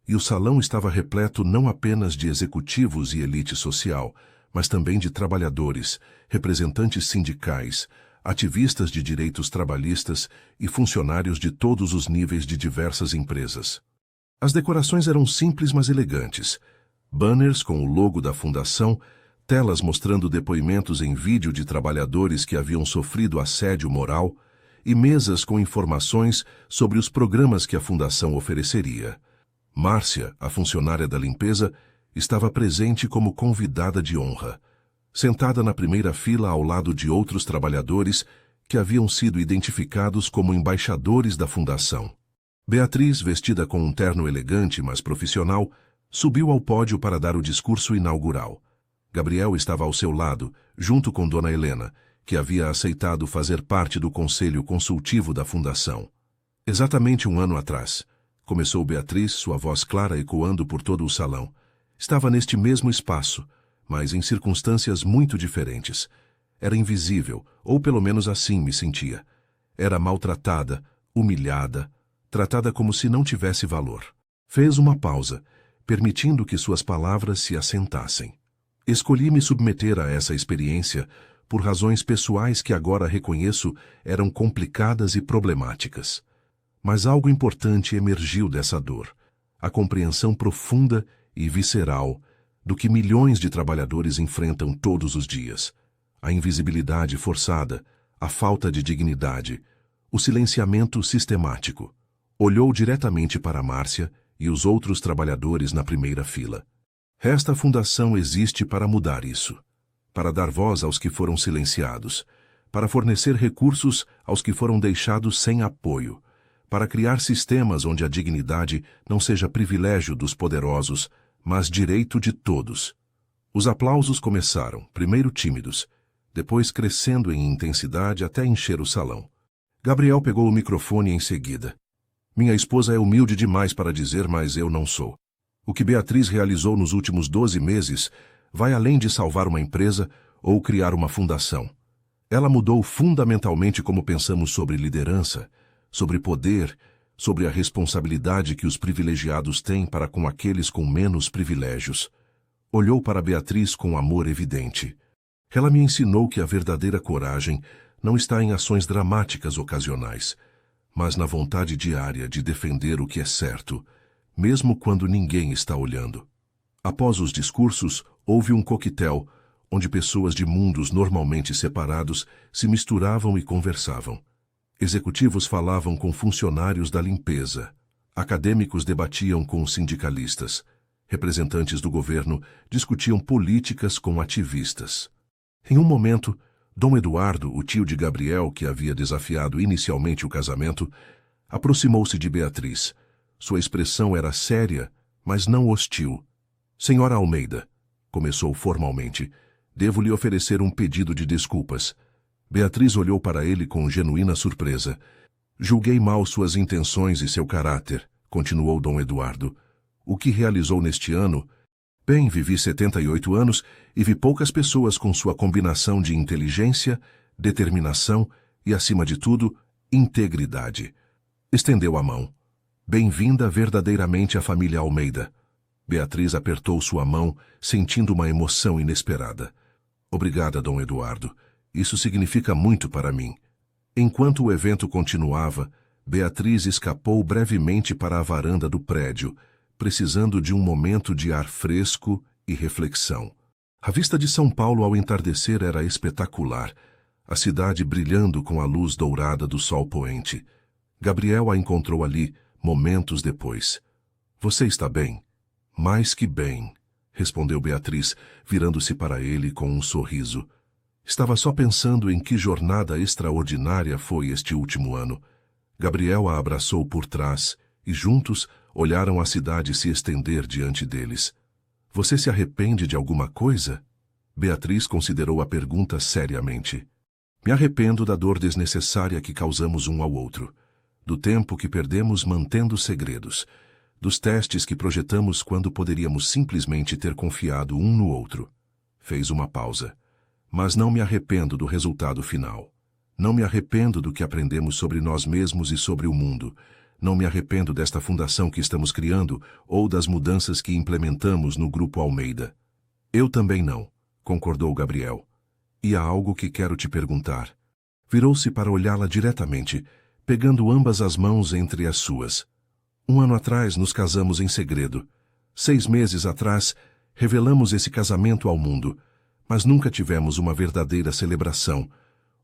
e o salão estava repleto não apenas de executivos e elite social, mas também de trabalhadores, representantes sindicais, ativistas de direitos trabalhistas e funcionários de todos os níveis de diversas empresas. As decorações eram simples, mas elegantes. Banners com o logo da fundação, telas mostrando depoimentos em vídeo de trabalhadores que haviam sofrido assédio moral e mesas com informações sobre os programas que a fundação ofereceria. Márcia, a funcionária da limpeza, estava presente como convidada de honra, sentada na primeira fila ao lado de outros trabalhadores que haviam sido identificados como embaixadores da fundação. Beatriz, vestida com um terno elegante, mas profissional, subiu ao pódio para dar o discurso inaugural. Gabriel estava ao seu lado, junto com Dona Helena, que havia aceitado fazer parte do conselho consultivo da fundação. Exatamente um ano atrás, começou Beatriz, sua voz clara ecoando por todo o salão. Estava neste mesmo espaço, mas em circunstâncias muito diferentes. Era invisível, ou pelo menos assim me sentia. Era maltratada, humilhada, tratada como se não tivesse valor. Fez uma pausa, permitindo que suas palavras se assentassem. Escolhi me submeter a essa experiência por razões pessoais que agora reconheço eram complicadas e problemáticas. Mas algo importante emergiu dessa dor, a compreensão profunda e visceral do que milhões de trabalhadores enfrentam todos os dias. A invisibilidade forçada, a falta de dignidade, o silenciamento sistemático. Olhou diretamente para Márcia e os outros trabalhadores na primeira fila. Esta fundação existe para mudar isso, para dar voz aos que foram silenciados, para fornecer recursos aos que foram deixados sem apoio, para criar sistemas onde a dignidade não seja privilégio dos poderosos, mas direito de todos. Os aplausos começaram, primeiro tímidos, depois crescendo em intensidade até encher o salão. Gabriel pegou o microfone em seguida. Minha esposa é humilde demais para dizer, mas eu não sou. O que Beatriz realizou nos últimos 12 meses vai além de salvar uma empresa ou criar uma fundação. Ela mudou fundamentalmente como pensamos sobre liderança, sobre poder, sobre a responsabilidade que os privilegiados têm para com aqueles com menos privilégios. Olhou para Beatriz com amor evidente. Ela me ensinou que a verdadeira coragem não está em ações dramáticas ocasionais, mas na vontade diária de defender o que é certo, mesmo quando ninguém está olhando. Após os discursos, houve um coquetel, onde pessoas de mundos normalmente separados se misturavam e conversavam. Executivos falavam com funcionários da limpeza, acadêmicos debatiam com sindicalistas, representantes do governo discutiam políticas com ativistas. Em um momento, Dom Eduardo, o tio de Gabriel, que havia desafiado inicialmente o casamento, aproximou-se de Beatriz. Sua expressão era séria, mas não hostil. Senhora Almeida, começou formalmente, devo lhe oferecer um pedido de desculpas. Beatriz olhou para ele com genuína surpresa. Julguei mal suas intenções e seu caráter, continuou Dom Eduardo. O que realizou neste ano? Bem, vivi 78 anos e vi poucas pessoas com sua combinação de inteligência, determinação e, acima de tudo, integridade. Estendeu a mão. Bem-vinda verdadeiramente à família Almeida. Beatriz apertou sua mão, sentindo uma emoção inesperada. Obrigada, Dom Eduardo. Isso significa muito para mim. Enquanto o evento continuava, Beatriz escapou brevemente para a varanda do prédio, precisando de um momento de ar fresco e reflexão. A vista de São Paulo ao entardecer era espetacular, a cidade brilhando com a luz dourada do sol poente. Gabriel a encontrou ali, momentos depois. Você está bem? Mais que bem, respondeu Beatriz, virando-se para ele com um sorriso. Estava só pensando em que jornada extraordinária foi este último ano. Gabriel a abraçou por trás e juntos olharam a cidade se estender diante deles. Você se arrepende de alguma coisa? Beatriz considerou a pergunta seriamente. Me arrependo da dor desnecessária que causamos um ao outro, do tempo que perdemos mantendo segredos, dos testes que projetamos quando poderíamos simplesmente ter confiado um no outro. Fez uma pausa. Mas não me arrependo do resultado final. Não me arrependo do que aprendemos sobre nós mesmos e sobre o mundo. Não me arrependo desta fundação que estamos criando ou das mudanças que implementamos no Grupo Almeida. Eu também não, concordou Gabriel. E há algo que quero te perguntar. Virou-se para olhá-la diretamente, pegando ambas as mãos entre as suas. 1 ano atrás nos casamos em segredo. 6 meses atrás, revelamos esse casamento ao mundo. Mas nunca tivemos uma verdadeira celebração,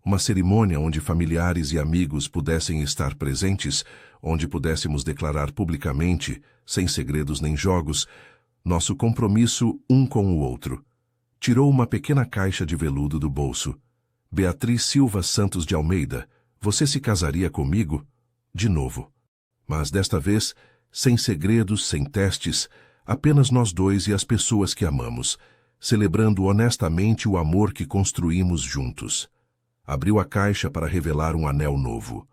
uma cerimônia onde familiares e amigos pudessem estar presentes, onde pudéssemos declarar publicamente, sem segredos nem jogos, nosso compromisso um com o outro. Tirou uma pequena caixa de veludo do bolso. Beatriz Silva Santos de Almeida, você se casaria comigo? De novo. Mas desta vez, sem segredos, sem testes, apenas nós dois e as pessoas que amamos, celebrando honestamente o amor que construímos juntos. Abriu a caixa para revelar um anel novo.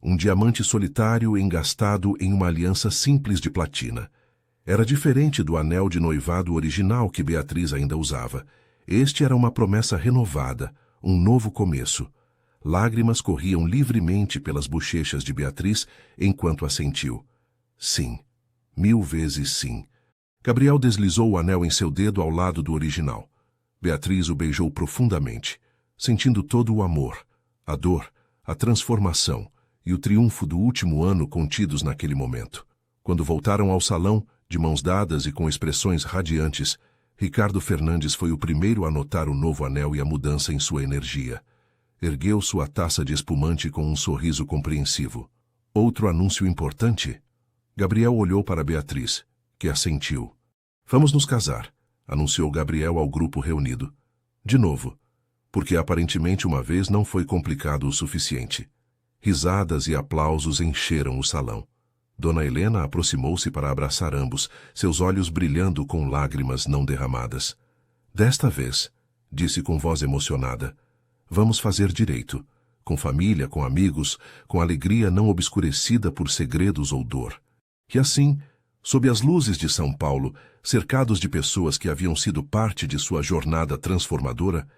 Um diamante solitário engastado em uma aliança simples de platina. Era diferente do anel de noivado original que Beatriz ainda usava. Este era uma promessa renovada, um novo começo. Lágrimas corriam livremente pelas bochechas de Beatriz enquanto assentiu. Sim, 1000 vezes sim. Gabriel deslizou o anel em seu dedo ao lado do original. Beatriz o beijou profundamente, sentindo todo o amor, a dor, a transformação e o triunfo do último ano contidos naquele momento. Quando voltaram ao salão, de mãos dadas e com expressões radiantes, Ricardo Fernandes foi o primeiro a notar o novo anel e a mudança em sua energia. Ergueu sua taça de espumante com um sorriso compreensivo. Outro anúncio importante? Gabriel olhou para Beatriz, que assentiu. Vamos nos casar, anunciou Gabriel ao grupo reunido. De novo, porque aparentemente uma vez não foi complicado o suficiente. Risadas e aplausos encheram o salão. Dona Helena aproximou-se para abraçar ambos, seus olhos brilhando com lágrimas não derramadas. Desta vez, disse com voz emocionada, vamos fazer direito, com família, com amigos, com alegria não obscurecida por segredos ou dor. E assim, sob as luzes de São Paulo, cercados de pessoas que haviam sido parte de sua jornada transformadora,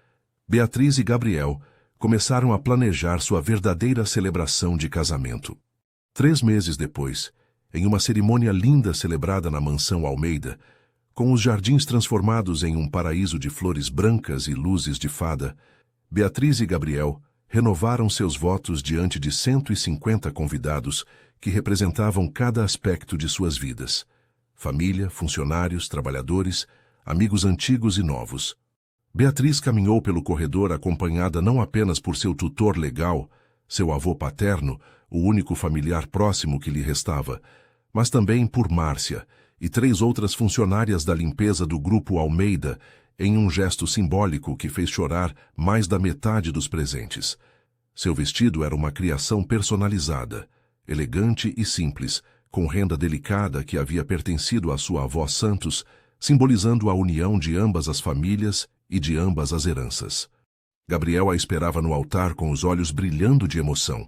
Beatriz e Gabriel começaram a planejar sua verdadeira celebração de casamento. 3 meses depois, em uma cerimônia linda celebrada na mansão Almeida, com os jardins transformados em um paraíso de flores brancas e luzes de fada, Beatriz e Gabriel renovaram seus votos diante de 150 convidados que representavam cada aspecto de suas vidas. Família, funcionários, trabalhadores, amigos antigos e novos. Beatriz caminhou pelo corredor acompanhada não apenas por seu tutor legal, seu avô paterno, o único familiar próximo que lhe restava, mas também por Márcia e 3 outras funcionárias da limpeza do Grupo Almeida, em um gesto simbólico que fez chorar mais da metade dos presentes. Seu vestido era uma criação personalizada, elegante e simples, com renda delicada que havia pertencido à sua avó Santos, simbolizando a união de ambas as famílias e de ambas as heranças. Gabriel a esperava no altar com os olhos brilhando de emoção.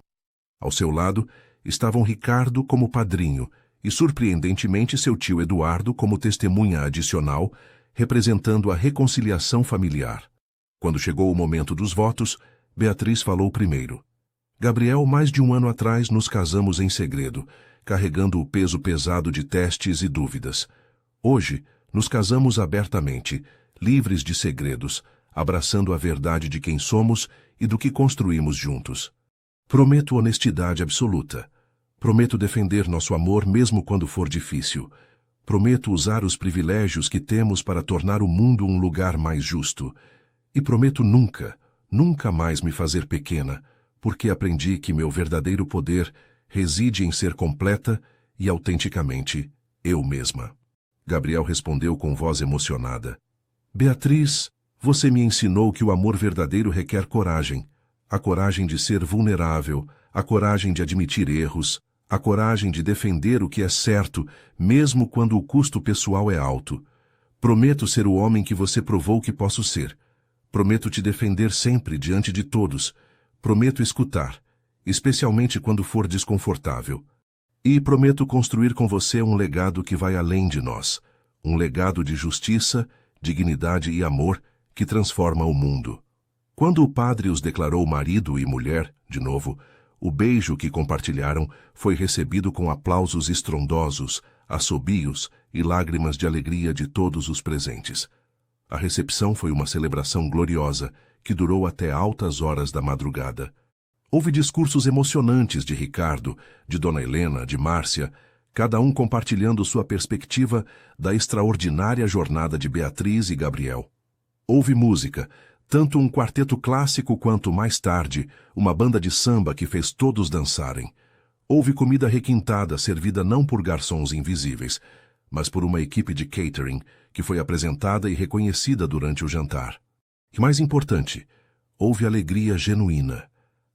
Ao seu lado estavam Ricardo como padrinho e, surpreendentemente, seu tio Eduardo como testemunha adicional, representando a reconciliação familiar. Quando chegou o momento dos votos, Beatriz falou primeiro. Gabriel, mais de um ano atrás, nos casamos em segredo, carregando o peso pesado de testes e dúvidas. Hoje, nos casamos abertamente, livres de segredos, abraçando a verdade de quem somos e do que construímos juntos. Prometo honestidade absoluta. Prometo defender nosso amor mesmo quando for difícil. Prometo usar os privilégios que temos para tornar o mundo um lugar mais justo. E prometo nunca, nunca mais me fazer pequena, porque aprendi que meu verdadeiro poder reside em ser completa e autenticamente eu mesma. Gabriel respondeu com voz emocionada. Beatriz, você me ensinou que o amor verdadeiro requer coragem. A coragem de ser vulnerável, a coragem de admitir erros, a coragem de defender o que é certo, mesmo quando o custo pessoal é alto. Prometo ser o homem que você provou que posso ser. Prometo te defender sempre diante de todos. Prometo escutar, especialmente quando for desconfortável. E prometo construir com você um legado que vai além de nós. Um legado de justiça, dignidade e amor que transforma o mundo. Quando o padre os declarou marido e mulher, de novo, o beijo que compartilharam foi recebido com aplausos estrondosos, assobios e lágrimas de alegria de todos os presentes. A recepção foi uma celebração gloriosa, que durou até altas horas da madrugada. Houve discursos emocionantes de Ricardo, de Dona Helena, de Márcia, cada um compartilhando sua perspectiva da extraordinária jornada de Beatriz e Gabriel. Houve música, tanto um quarteto clássico quanto, mais tarde, uma banda de samba que fez todos dançarem. Houve comida requintada servida não por garçons invisíveis, mas por uma equipe de catering que foi apresentada e reconhecida durante o jantar. E mais importante, houve alegria genuína.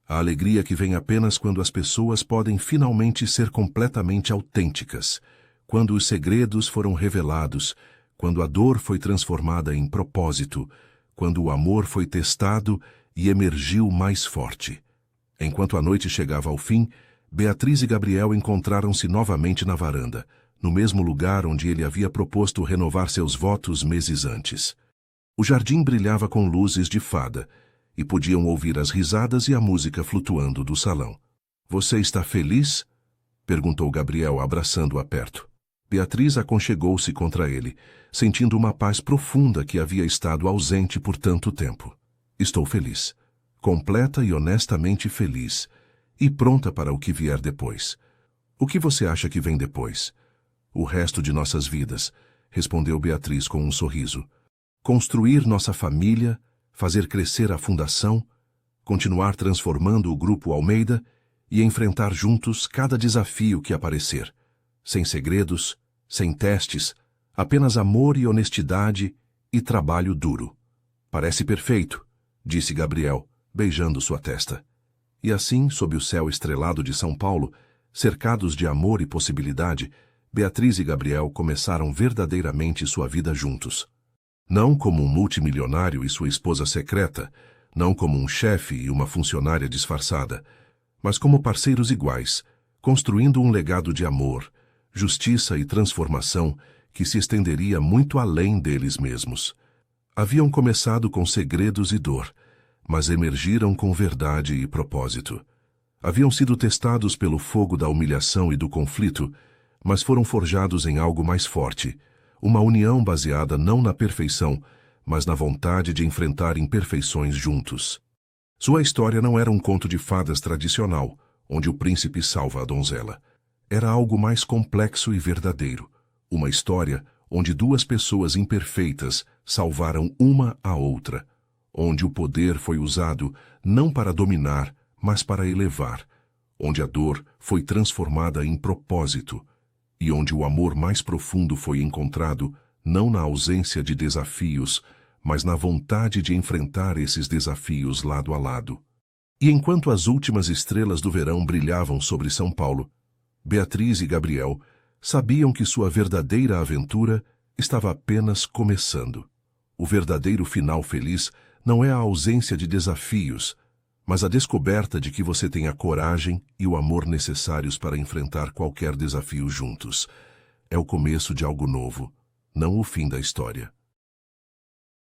A alegria que vem apenas quando as pessoas podem finalmente ser completamente autênticas, quando os segredos foram revelados, quando a dor foi transformada em propósito, quando o amor foi testado e emergiu mais forte. Enquanto a noite chegava ao fim, Beatriz e Gabriel encontraram-se novamente na varanda, no mesmo lugar onde ele havia proposto renovar seus votos meses antes. O jardim brilhava com luzes de fada, e podiam ouvir as risadas e a música flutuando do salão. Você está feliz? Perguntou Gabriel, abraçando-a perto. Beatriz aconchegou-se contra ele, sentindo uma paz profunda que havia estado ausente por tanto tempo. Estou feliz. Completa e honestamente feliz. E pronta para o que vier depois. O que você acha que vem depois? O resto de nossas vidas, respondeu Beatriz com um sorriso. Construir nossa família, fazer crescer a fundação, continuar transformando o Grupo Almeida e enfrentar juntos cada desafio que aparecer. Sem segredos, sem testes, apenas amor e honestidade e trabalho duro. Parece perfeito, disse Gabriel, beijando sua testa. E assim, sob o céu estrelado de São Paulo, cercados de amor e possibilidade, Beatriz e Gabriel começaram verdadeiramente sua vida juntos. Não como um multimilionário e sua esposa secreta, não como um chefe e uma funcionária disfarçada, mas como parceiros iguais, construindo um legado de amor, justiça e transformação que se estenderia muito além deles mesmos. Haviam começado com segredos e dor, mas emergiram com verdade e propósito. Haviam sido testados pelo fogo da humilhação e do conflito, mas foram forjados em algo mais forte, uma união baseada não na perfeição, mas na vontade de enfrentar imperfeições juntos. Sua história não era um conto de fadas tradicional, onde o príncipe salva a donzela. Era algo mais complexo e verdadeiro, uma história onde duas pessoas imperfeitas salvaram uma a outra, onde o poder foi usado não para dominar, mas para elevar, onde a dor foi transformada em propósito, e onde o amor mais profundo foi encontrado não na ausência de desafios, mas na vontade de enfrentar esses desafios lado a lado. E enquanto as últimas estrelas do verão brilhavam sobre São Paulo, Beatriz e Gabriel sabiam que sua verdadeira aventura estava apenas começando. O verdadeiro final feliz não é a ausência de desafios, mas a descoberta de que você tem a coragem e o amor necessários para enfrentar qualquer desafio juntos. É o começo de algo novo, não o fim da história.